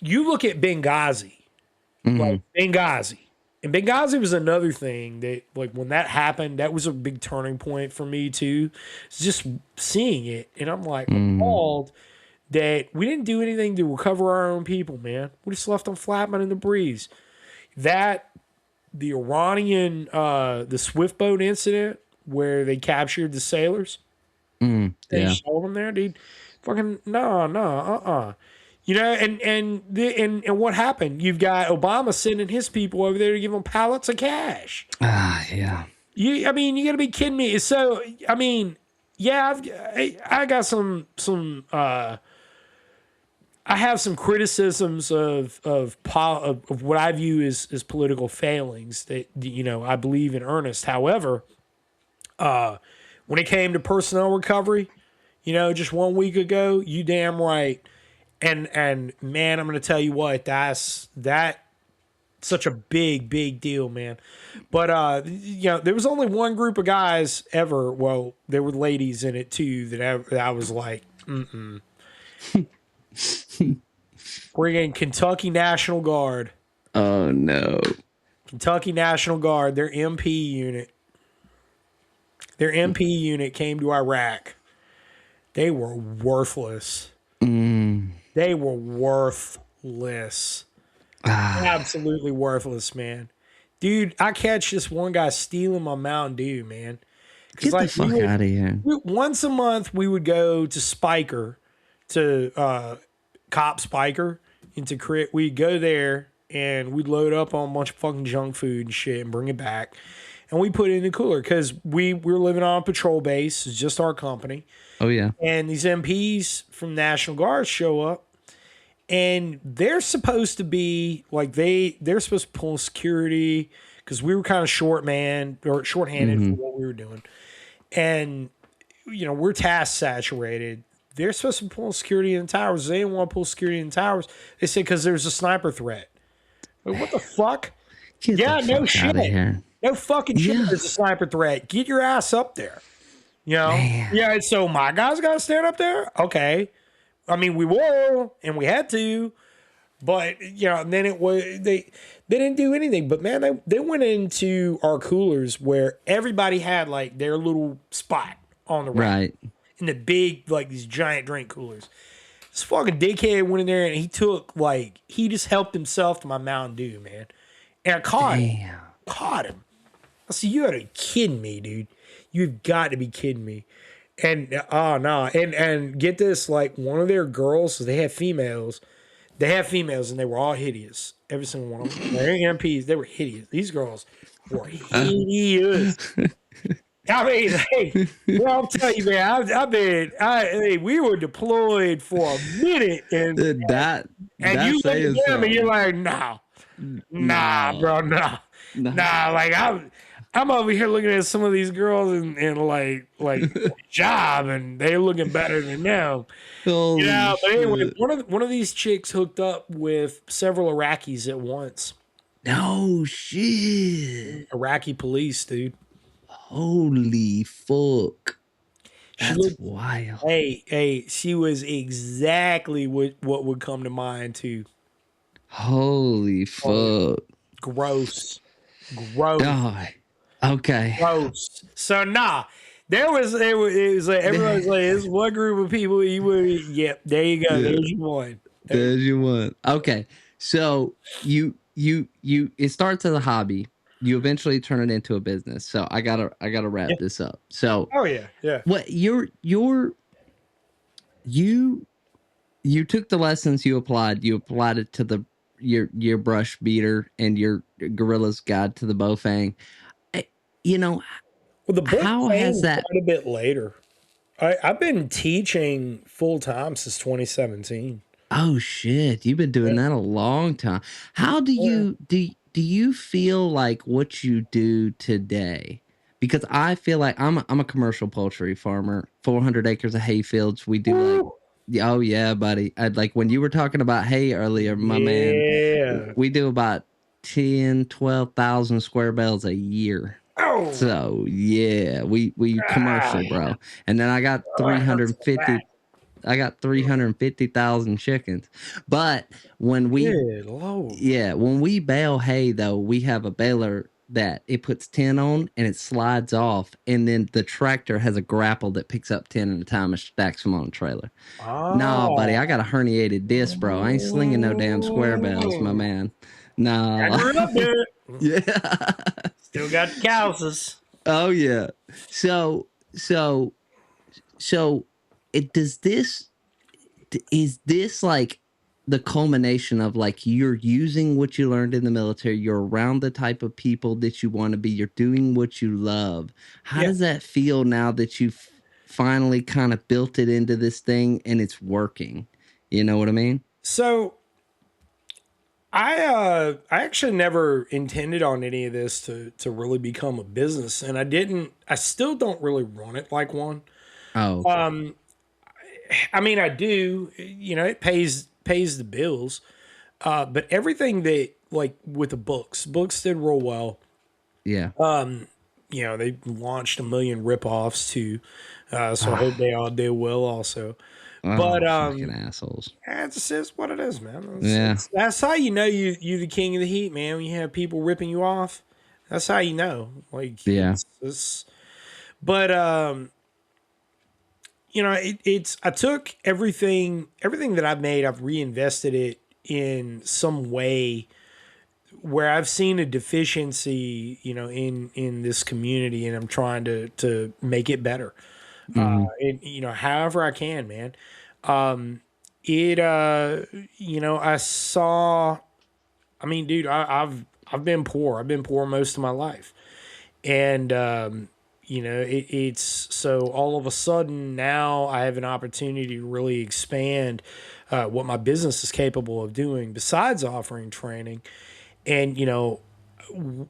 you look at Benghazi, like Benghazi. And Benghazi was another thing that, like, when that happened, that was a big turning point for me, too. It's just seeing it. And I'm like, appalled that we didn't do anything to recover our own people, man. We just left them flapping in the breeze. That the Iranian the Swift boat incident where they captured the sailors. They Yeah. showed them there, dude. Fucking no. You know, and what happened? You've got Obama sending his people over there to give them pallets of cash. Yeah. I mean, you got to be kidding me. So, I mean, yeah, I got some I have some criticisms of what I view as political failings that I believe in earnest. However, when it came to personnel recovery, just 1 week ago, you damn right. And man, I'm gonna tell you what, that's such a big deal, man. But there was only one group of guys ever. Well, there were ladies in it too that I was like, Friggin' Kentucky National Guard. Oh no. Kentucky National Guard, their MP unit. Their MP unit came to Iraq. They were worthless. They were worthless. Absolutely worthless, man. Dude, I catch this one guy stealing my Mountain Dew, man. Get the fuck out of here. Once a month, we would go to Spiker, to Cop Spiker, into Crit. We'd go there and we'd load up on a bunch of fucking junk food and shit and bring it back. And we put it in the cooler because we were living on a patrol base. It's just our company. Oh, yeah. And these MPs from National Guard show up. And they're supposed to be like they're supposed to pull security because we were kind of shorthanded for what we were doing. And we're task saturated. They're supposed to pull security in the towers. They didn't want to pull security in the towers. They said because there's a sniper threat. Like, what the fuck? Get the no fuck shit. out of here. No fucking shit. Yeah. There's a sniper threat. Get your ass up there. Man. Yeah. So my guys got to stand up there. Okay. I mean, we were and we had to, but and then it was they didn't do anything. But man, they went into our coolers where everybody had like their little spot on the right in the big like these giant drink coolers. This fucking dickhead went in there and he just helped himself to my Mountain Dew, man. And I caught him. I said, you gotta be kidding me, dude. You've got to be kidding me. And no, and get this, like one of their girls, they had females. They had females, and they were all hideous. Every single one of them. Their MPs, they were hideous. These girls were hideous. I mean, hey, well, I'll tell you, man. We were deployed for a minute, and you look at them, and you're like, nah, bro, nah. Like I'm over here looking at some of these girls and like job, and they're looking better than them. Holy but anyway, one of these chicks hooked up with several Iraqis at once. No shit. Iraqi police, dude. Holy fuck. That's wild. Hey, she was exactly what would come to mind too. Holy fuck. Gross. Oh, okay. Gross. So it was like everybody's like, this one group of people yep, there you go. Yeah. There's your one. There's your one. Okay. So you it starts as a hobby. You eventually turn it into a business. So I gotta wrap this up. So what you took the lessons you applied it to your brush beater and your Gorilla's Guide to the Bowfang. Well, the book how has that quite a bit later. I've been teaching full time since 2017. Oh shit, you've been doing that a long time. How do you do you feel like what you do today? Because I feel like I'm a commercial poultry farmer, 400 acres of hay fields. We do oh yeah, buddy. I'd like when you were talking about hay earlier, my man. We do about 12,000 square bales a year. Oh. So yeah, we commercial, bro. And then I got 350. I got 350,000 chickens. But when we when we bale hay though, we have a baler that it puts 10 on and it slides off, and then the tractor has a grapple that picks up 10 at a time and stacks them on a trailer. Nah, buddy, I got a herniated disc, bro. I ain't slinging no damn square bales, my man. I No. grew up doing it. Yeah. Still got the calluses. Oh yeah. So so so it does this is this like the culmination of like you're using what you learned in the military, you're around the type of people that you want to be, you're doing what you love. How Yeah. does that feel now that you've finally kind of built it into this thing and it's working? You know what I mean? So I actually never intended on any of this to really become a business, and I still don't really run it like one. Oh, okay. Um I mean, I do, it pays the bills. But everything that, like with the books did real well. Yeah. They launched a million ripoffs too. So I hope Ah, they all do well also. But oh, fucking assholes. it's just is what it is, man. Yeah. That's how you know you the king of the heat, man. When you have people ripping you off, that's how you know. Like Yeah. it's but it's I took everything that I've made, I've reinvested it in some way where I've seen a deficiency, in this community, and I'm trying to make it better. Hmm. However I can, man. It I saw. I mean, dude, I've been poor. I've been poor most of my life, and it's so all of a sudden now I have an opportunity to really expand what my business is capable of doing besides offering training. And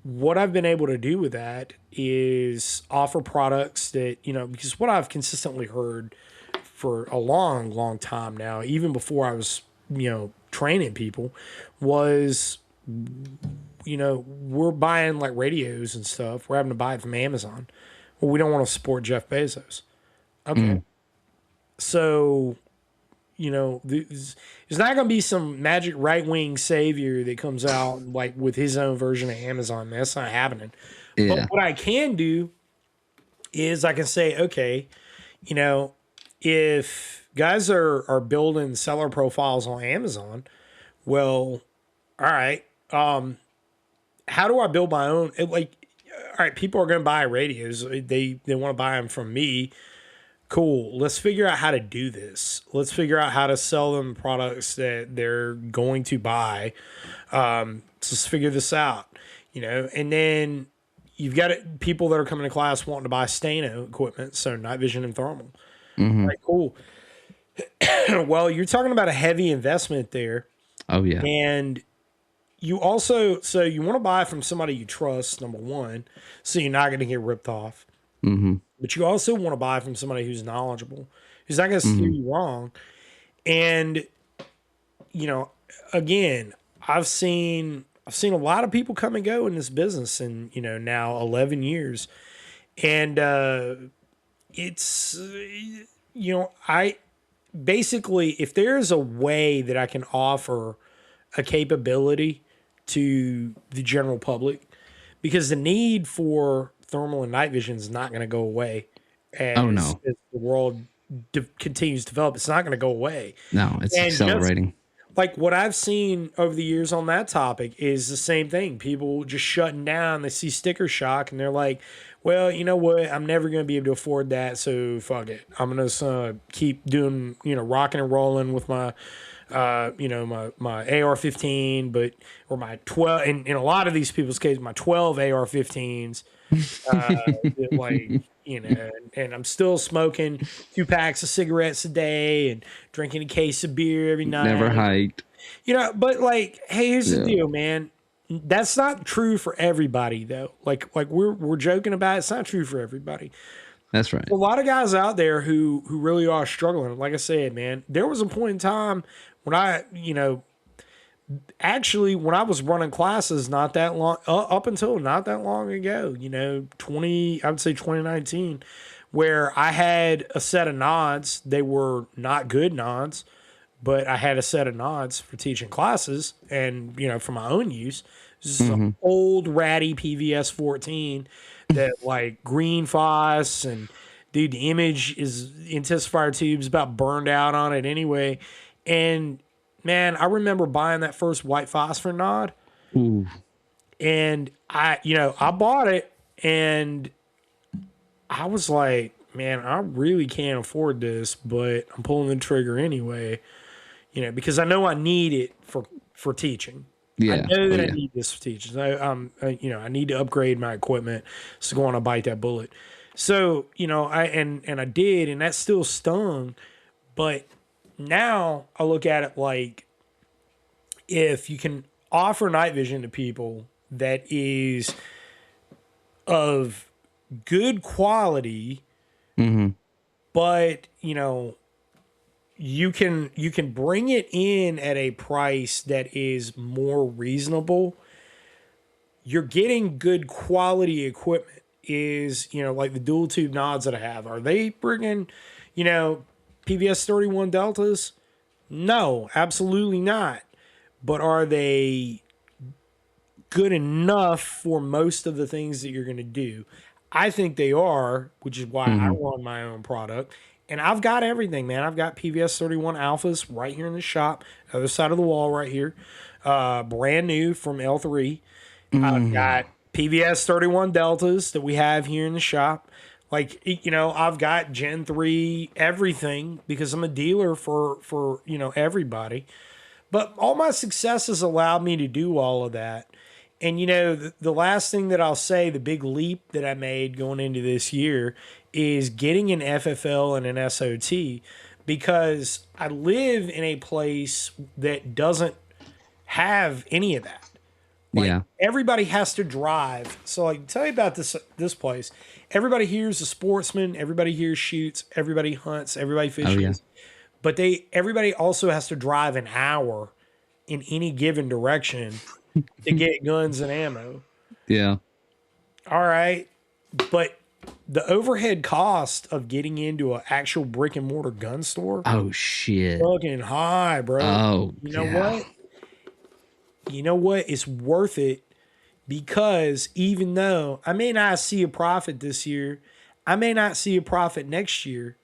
what I've been able to do with that is offer products that, because what I've consistently heard for a long, long time now, even before I was, training people, was, we're buying like radios and stuff. We're having to buy it from Amazon. Well, we don't want to support Jeff Bezos. Okay. Mm. So, there's not going to be some magic right wing savior that comes out like with his own version of Amazon. That's not happening. But Yeah. what I can do is I can say, okay, you know, if guys are building seller profiles on Amazon, well, all right, how do I build my own? All right, people are going to buy radios. They want to buy them from me. Cool. Let's figure out how to do this. Let's figure out how to sell them products that they're going to buy. Let's figure this out, and then you've got people that are coming to class wanting to buy Stano equipment, so night vision and thermal. Hmm. Right, cool. Well, you're talking about a heavy investment there, Oh yeah. and you also so you want to buy from somebody you trust, number one, so you're not going to get ripped off. Hmm. But you also want to buy from somebody who's knowledgeable, who's not going to steer Hmm. you wrong. And you know, again, I've seen a lot of people come and go in this business, and now 11 years, and it's I basically, if there's a way that I can offer a capability to the general public, because the need for thermal and night vision is not going to go away Oh as no. the world continues to develop. It's not going to go away. No, it's And just accelerating. like what I've seen over the years on that topic is the same thing. People just shutting down. They see sticker shock and they're like, well, you know what? I'm never going to be able to afford that. So fuck it. I'm going to keep doing, rocking and rolling with my, my AR-15, or my 12, in a lot of these people's case, my 12 AR-15s, uh, like, and I'm still smoking 2 packs of cigarettes a day and drinking a case of beer every Never night. hiked. But like, hey, here's the Yeah. deal, man. That's not true for everybody, though. Like we're joking about it. It's not true for everybody. That's right. A lot of guys out there who really are struggling. Like I said, man, there was a point in time when actually when I was running classes not that long, up until not that long ago, 2019, where I had a set of nods. They were not good nods, but I had a set of nods for teaching classes and, for my own use. This is an Hmm. old ratty PVS 14 that like green FOSS, and dude, the image is intensifier tubes about burned out on it anyway. And man, I remember buying that first white phosphor nod. Ooh. And I bought it and I was like, man, I really can't afford this, but I'm pulling the trigger anyway, because I know I need it for teaching. I Yeah. know Oh that I yeah. need this for teaching. I need to upgrade my equipment to go on a bite that bullet. So, I did, and that still stung. But now I look at it like, if you can offer night vision to people that is of good quality, Mm-hmm. but you can bring it in at a price that is more reasonable, you're getting good quality equipment. Is like the dual tube nods that I have, are they bringing PVS 31 deltas? No, absolutely not. But are they good enough for most of the things that you're going to do? I think they are, which is why I Mm-hmm. run my own product. And I've got everything, man. I've got PVS 31 alphas right here in the shop, other side of the wall right here. Brand new from L3. I've Mm. got PVS 31 deltas that we have here in the shop. Like, I've got Gen 3 everything because I'm a dealer for everybody. But all my successes allowed me to do all of that. And the last thing that I'll say, the big leap that I made going into this year, is getting an FFL and an SOT, because I live in a place that doesn't have any of that. Like, Yeah. everybody has to drive. So, like, tell you about this place. Everybody here's a sportsman. Everybody here shoots. Everybody hunts. Everybody Oh yeah. fishes. But everybody also has to drive an hour in any given direction to get guns and ammo. Yeah. All right, but the overhead cost of getting into an actual brick and mortar gun store, Oh shit. fucking high, bro. Oh You know yeah. what? You know what? It's worth it, because even though I may not see a profit this year, I may not see a profit next year,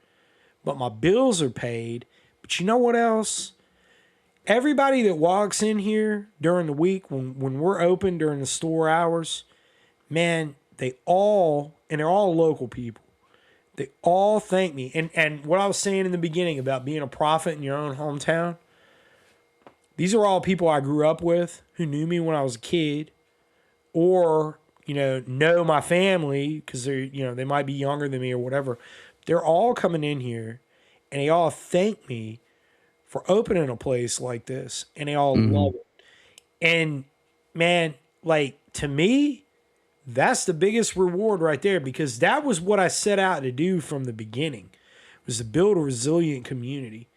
but my bills are paid. But you know what else? Everybody that walks in here during the week, when we're open during the store hours, man, they're all local people. They all thank me. And what I was saying in the beginning about being a prophet in your own hometown, these are all people I grew up with, who knew me when I was a kid, or know my family because they might be younger than me or whatever. They're all coming in here, and they all thank me for opening a place like this, and they all Mm-hmm. love it. And man, like, to me, that's the biggest reward right there, because that was what I set out to do from the beginning, was to build a resilient community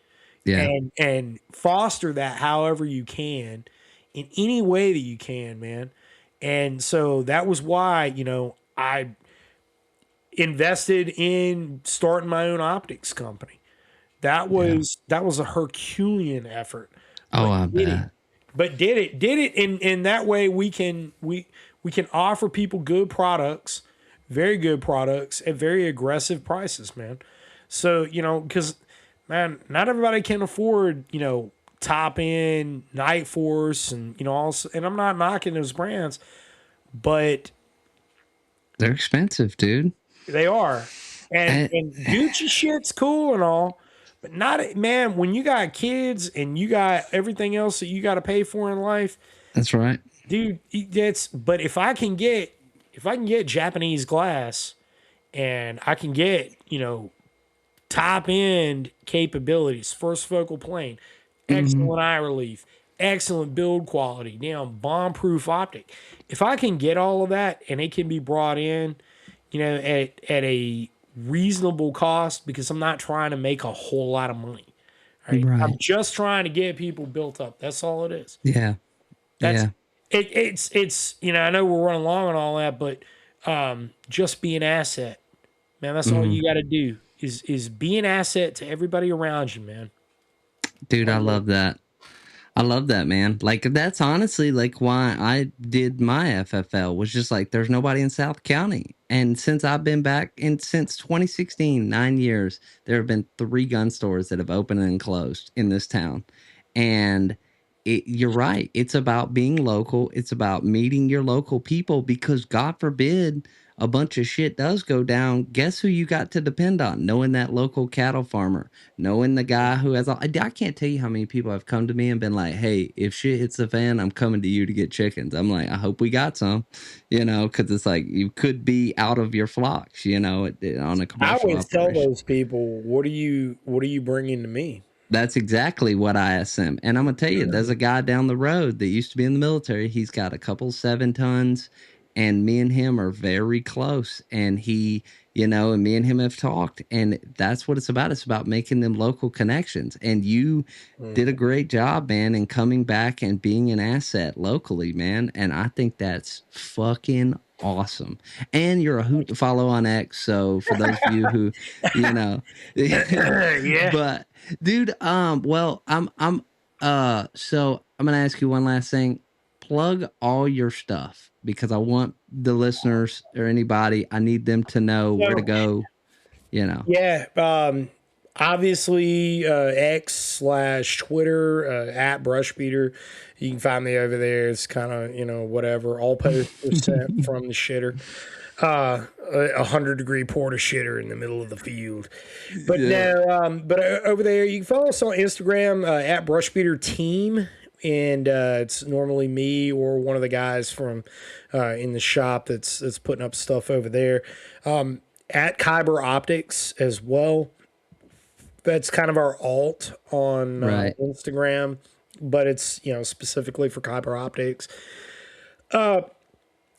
Yeah. and foster that however you can, in any way that you can, man. And so that was why, I invested in starting my own optics company. That Yeah. was that was a Herculean effort, Oh, but I did it. bet. Did it in that way we can offer people good products, very good products at very aggressive prices, man. So, because, man, not everybody can afford, top end Night Force, and also, and I'm not knocking those brands, but They're expensive, dude. they are. And I, and Gucci shit's cool and all, but not, man, when you got kids and you got everything else that you got to pay for in life, that's right. dude, that's, but if I can get Japanese glass, and I can get, top end capabilities, first focal plane, Mm-hmm. excellent eye relief, excellent build quality, damn bomb proof optic. If I can get all of that and it can be brought in, at a reasonable cost, because I'm not trying to make a whole lot of money. Right. I'm Right. just trying to get people built up. That's all it is. Yeah. That's Yeah. it. It's I know we're running long and all that, but just be an asset, man. That's all Mm-hmm. you got to do, is be an asset to everybody around you, man. Dude, I love that. I love that, man. Like, that's honestly like why I did my FFL, was just like, there's nobody in South County. And since I've been back in since 2016, 9 years, there have been 3 gun stores that have opened and closed in this town. And you're right. It's about being local. It's about meeting your local people, because God forbid a bunch of shit does go down. Guess who you got to depend on? Knowing that local cattle farmer, knowing the guy who has all, I can't tell you how many people have come to me and been like, hey, if shit hits the fan, I'm coming to you to get chickens. I'm like, I hope we got some, because it's like you could be out of your flocks, on a I commercial always tell operation. those people, what are you bringing to me? That's exactly what I asked him. And I'm going to tell you, there's a guy down the road that used to be in the military. He's got a couple 7 tons, and me and him are very close. And and me and him have talked. And that's what it's about. It's about making them local connections. And you did a great job, man, in coming back and being an asset locally, man. And I think that's fucking awesome. And you're a hoot to follow on X. So for those of you who, you know, Yeah. but dude, so I'm gonna ask you one last thing. Plug all your stuff, because I want the listeners or anybody, I need them to know where to So, go. yeah. Obviously, X/Twitter, at Brushbeater. You can find me over there. It's kind of, whatever. All posts are sent from the shitter. 100-degree porta shitter in the middle of the field. But Yeah. no, over there, you can follow us on Instagram, at Brushbeater Team. And it's normally me or one of the guys from in the shop that's putting up stuff over there. At Kyber Optics as well. That's kind of our alt on Right. Instagram, but it's specifically for Kyber Optics.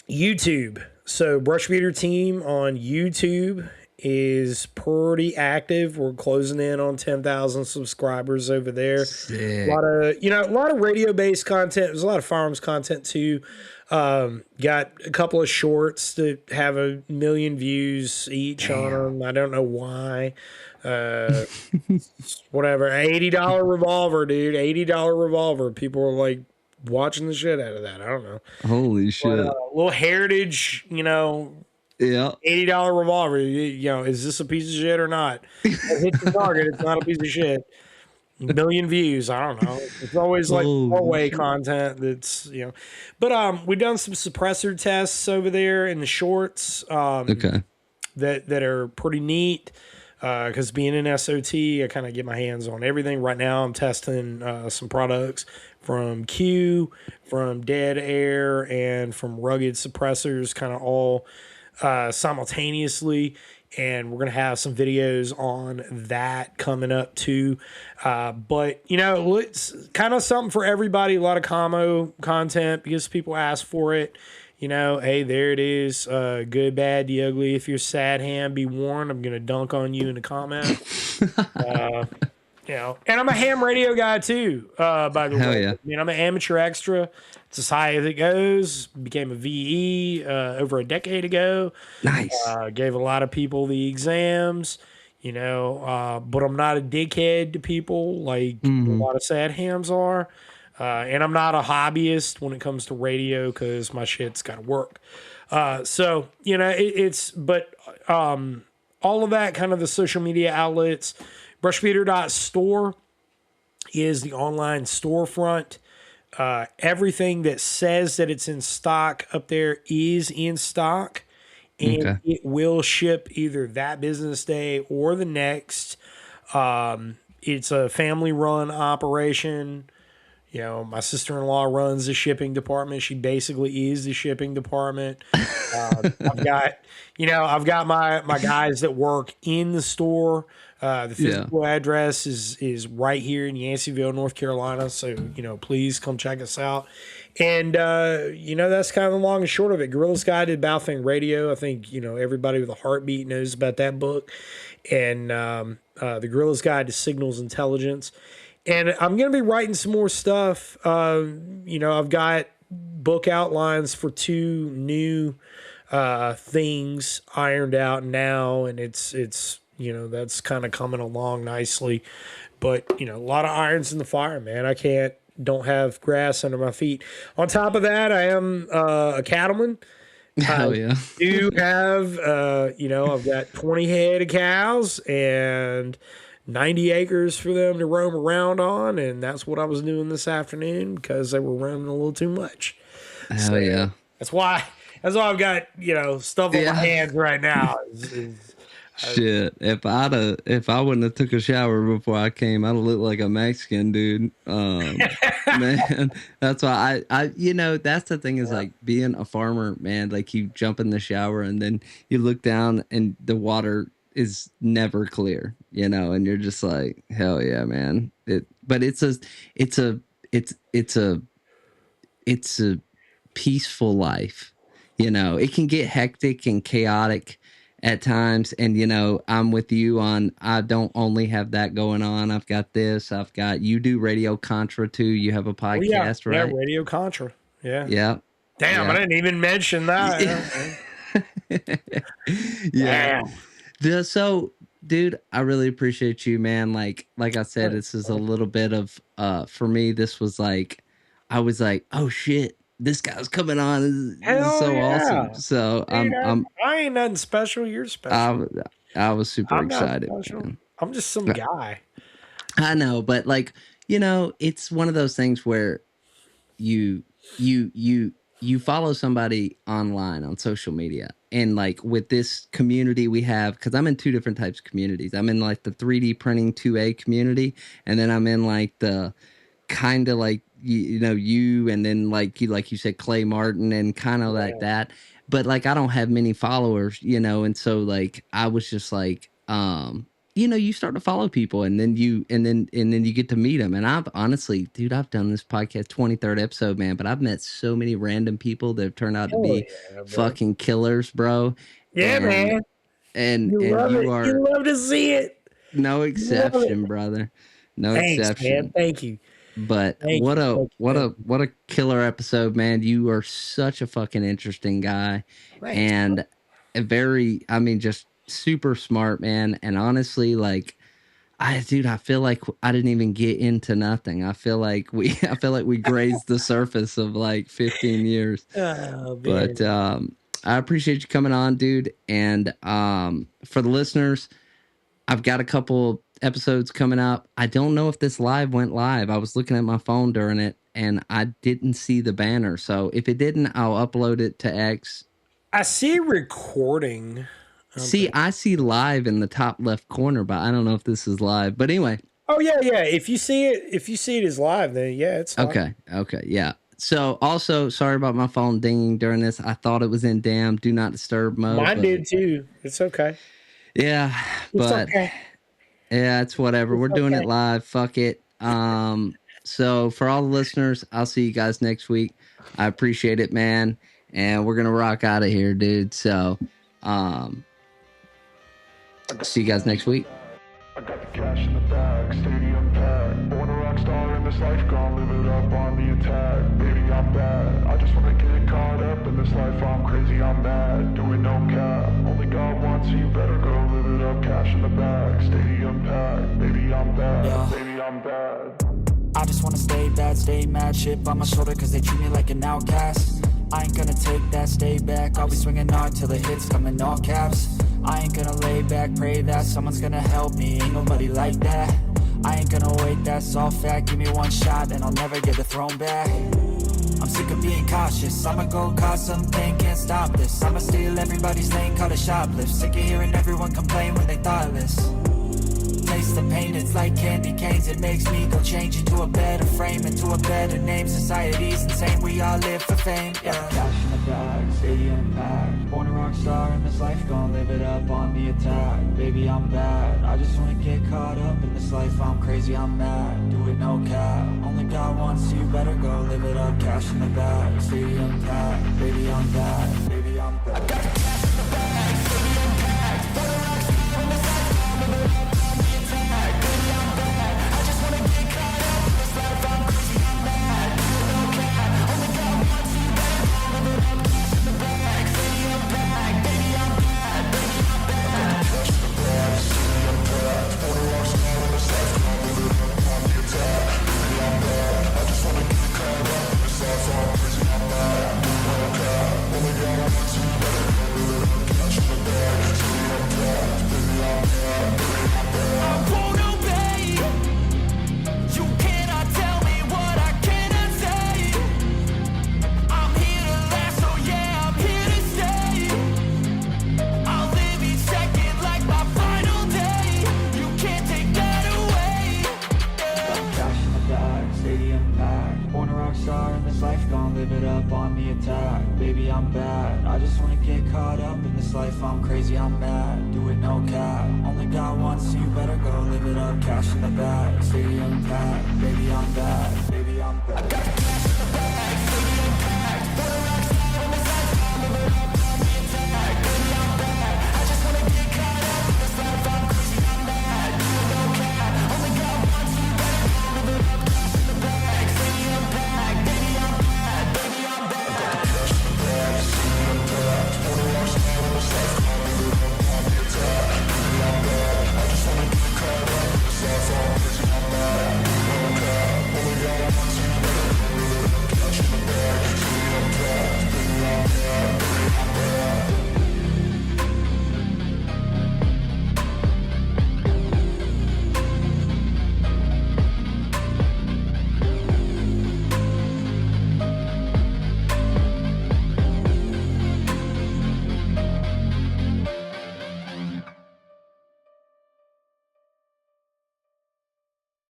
YouTube. So Brushbeater Team on YouTube is pretty active. We're closing in on 10,000 subscribers over there. Sick. A lot of radio based content. There's a lot of farms content too. Got a couple of shorts that have 1 million views each on them. I don't know why. Whatever. $80 revolver, dude. $80 revolver. People are like watching the shit out of that. I don't know. Holy shit. But, little heritage, Yeah. $80 revolver. Is this a piece of shit or not? It hits the target. It's not a piece of shit. 1 million views. I don't know. It's always like Holy four-way shit. content. But we've done some suppressor tests over there in the shorts. Okay. That are pretty neat. Because being an SOT, I kind of get my hands on everything. Right now, I'm testing some products from Q, from Dead Air, and from Rugged Suppressors, kind of all simultaneously. And we're going to have some videos on that coming up too. But, it's kind of something for everybody. A lot of commo content because people ask for it. Hey, there it is. Good, bad, the ugly. If you're sad ham, be warned. I'm gonna dunk on you in the comments. And I'm a ham radio guy too. By the Hell way, yeah. I mean, I'm an amateur extra. It's as high as it goes. Became a VE over a decade ago. Nice. Gave a lot of people the exams. But I'm not a dickhead to people like a lot of sad hams are. And I'm not a hobbyist when it comes to radio because my shit's got to work. All of that, kind of the social media outlets. Brushbeater.store is the online storefront. Everything that says that it's in stock up there is in stock. And Okay. it will ship either that business day or the next. It's a family-run operation. My sister-in-law runs the shipping department. She basically is the shipping department. I've got my guys that work in the store. The physical address is right here in Yanceyville, North Carolina. So, please come check us out. And, that's kind of the long and short of it. Gorilla's Guide to Baofeng Radio. I think, everybody with a heartbeat knows about that book. And the Gorilla's Guide to Signals Intelligence. And I'm going to be writing some more stuff. I've got book outlines for 2 new things ironed out now, and it's that's kind of coming along nicely. But, a lot of irons in the fire, man. Don't have grass under my feet. On top of that, I am a cattleman. Hell yeah. Do have, I've got 20 head of cows and 90 acres for them to roam around on, and that's what I was doing this afternoon because they were roaming a little too much. Hell So yeah. that's why I've got stuff on my Yeah. hands right now. Shit. If I wouldn't have took a shower before I came, I'd look like a Mexican dude. Man, that's why that's the thing is like being a farmer, man, like you jump in the shower and then you look down and the water is never clear, and you're just like, hell yeah, man. But it's a it's a peaceful life. It can get hectic and chaotic at times. And, I'm with you on, I don't only have that going on. I've got this, you do Radio Contra too. You have a podcast, yeah, right? Radio Contra. Yeah. Yeah. Damn, yeah. I didn't even mention that. Yeah. So, dude, I really appreciate you, man. Like I said, this is a little bit of, for me, this was like, I was like, oh shit, this guy's coming on. This is so awesome. So I ain't nothing special. You're special. I was super I'm excited. not special. Man. I'm just some guy. I know, but like, it's one of those things where you follow somebody online on social media, and like with this community we have, because I'm in two different types of communities. I'm in like the 3D printing 2A community, and then I'm in like the kind of like you and then like you said, Clay Martin, and kind of like that. But like I don't have many followers, and so like I was just like you start to follow people, and then you get to meet them. And I've honestly, dude, I've done this podcast 23rd episode, man, but I've met so many random people that have turned out to be fucking killers, bro. Yeah, man. And you love to see it. No exception, brother. No exception. Man. Thank you. But what a killer episode, man. You are such a fucking interesting guy. Thanks, and just super smart, man. And honestly, like I feel like I didn't even get into nothing. I feel like we grazed the surface of like 15 years. Oh, but I appreciate you coming on, dude. And for the listeners, I've got a couple episodes coming up. I don't know if this live went live. I was looking at my phone during it and I didn't see the banner. So if it didn't, I'll upload it to X. I see recording. See, I see live in the top left corner, but I don't know if this is live. But anyway. Oh yeah. If you see it as live, then yeah, it's live. Okay, yeah. So also, sorry about my phone dinging during this. I thought it was in do not disturb mode. Mine did too. It's okay. Yeah, but okay. Yeah, it's whatever. We're doing it live. Fuck it. So for all the listeners, I'll see you guys next week. I appreciate it, man. And we're gonna rock out of here, dude. So see you guys next week. I got the cash in the bag, stadium packed. Born a rock star in this life, gonna live it up on the attack. Baby, I'm bad. I just wanna get caught up in this life. I'm crazy, I'm mad. Doing no cap. Only God wants you, better go live it up. Cash in the bag, stadium packed. Baby, I'm bad. Yeah. Baby, I'm bad. I just wanna stay bad, stay mad. Shit on my shoulder, cause they treat me like an outcast. I ain't gonna take that, stay back. I'll be swinging hard till the hits come in all caps. I ain't gonna lay back, pray that someone's gonna help me. Ain't nobody like that. I ain't gonna wait, that's all fact. Give me one shot and I'll never get the throne back. I'm sick of being cautious. I'ma go cause something, can't stop this. I'ma steal everybody's lane, call it shoplift. Sick of hearing everyone complain when they thoughtless. Taste the pain, it's like candy canes. It makes me go change into a better frame, into a better name. Society's insane, we all live for fame. Yeah. Cash in the bag, stadium packed. Born a rock star in this life, gonna live it up on the attack. Baby, I'm bad. I just wanna get caught up in this life. I'm crazy, I'm mad. Do it no cap. Only God wants you, better go live it up. Cash in the bag, stadium packed. Baby, I'm bad. Baby, I'm bad. I got the cash in the bag, stadium packed. Born a rock star in this life, gonna live it up. I'm bad. I just wanna get caught up in this life, I'm crazy, I'm mad. Do it no cap, only got one, so you better go live it up. Cash in the bag, stadium packed, baby I'm bad, baby I'm bad. I got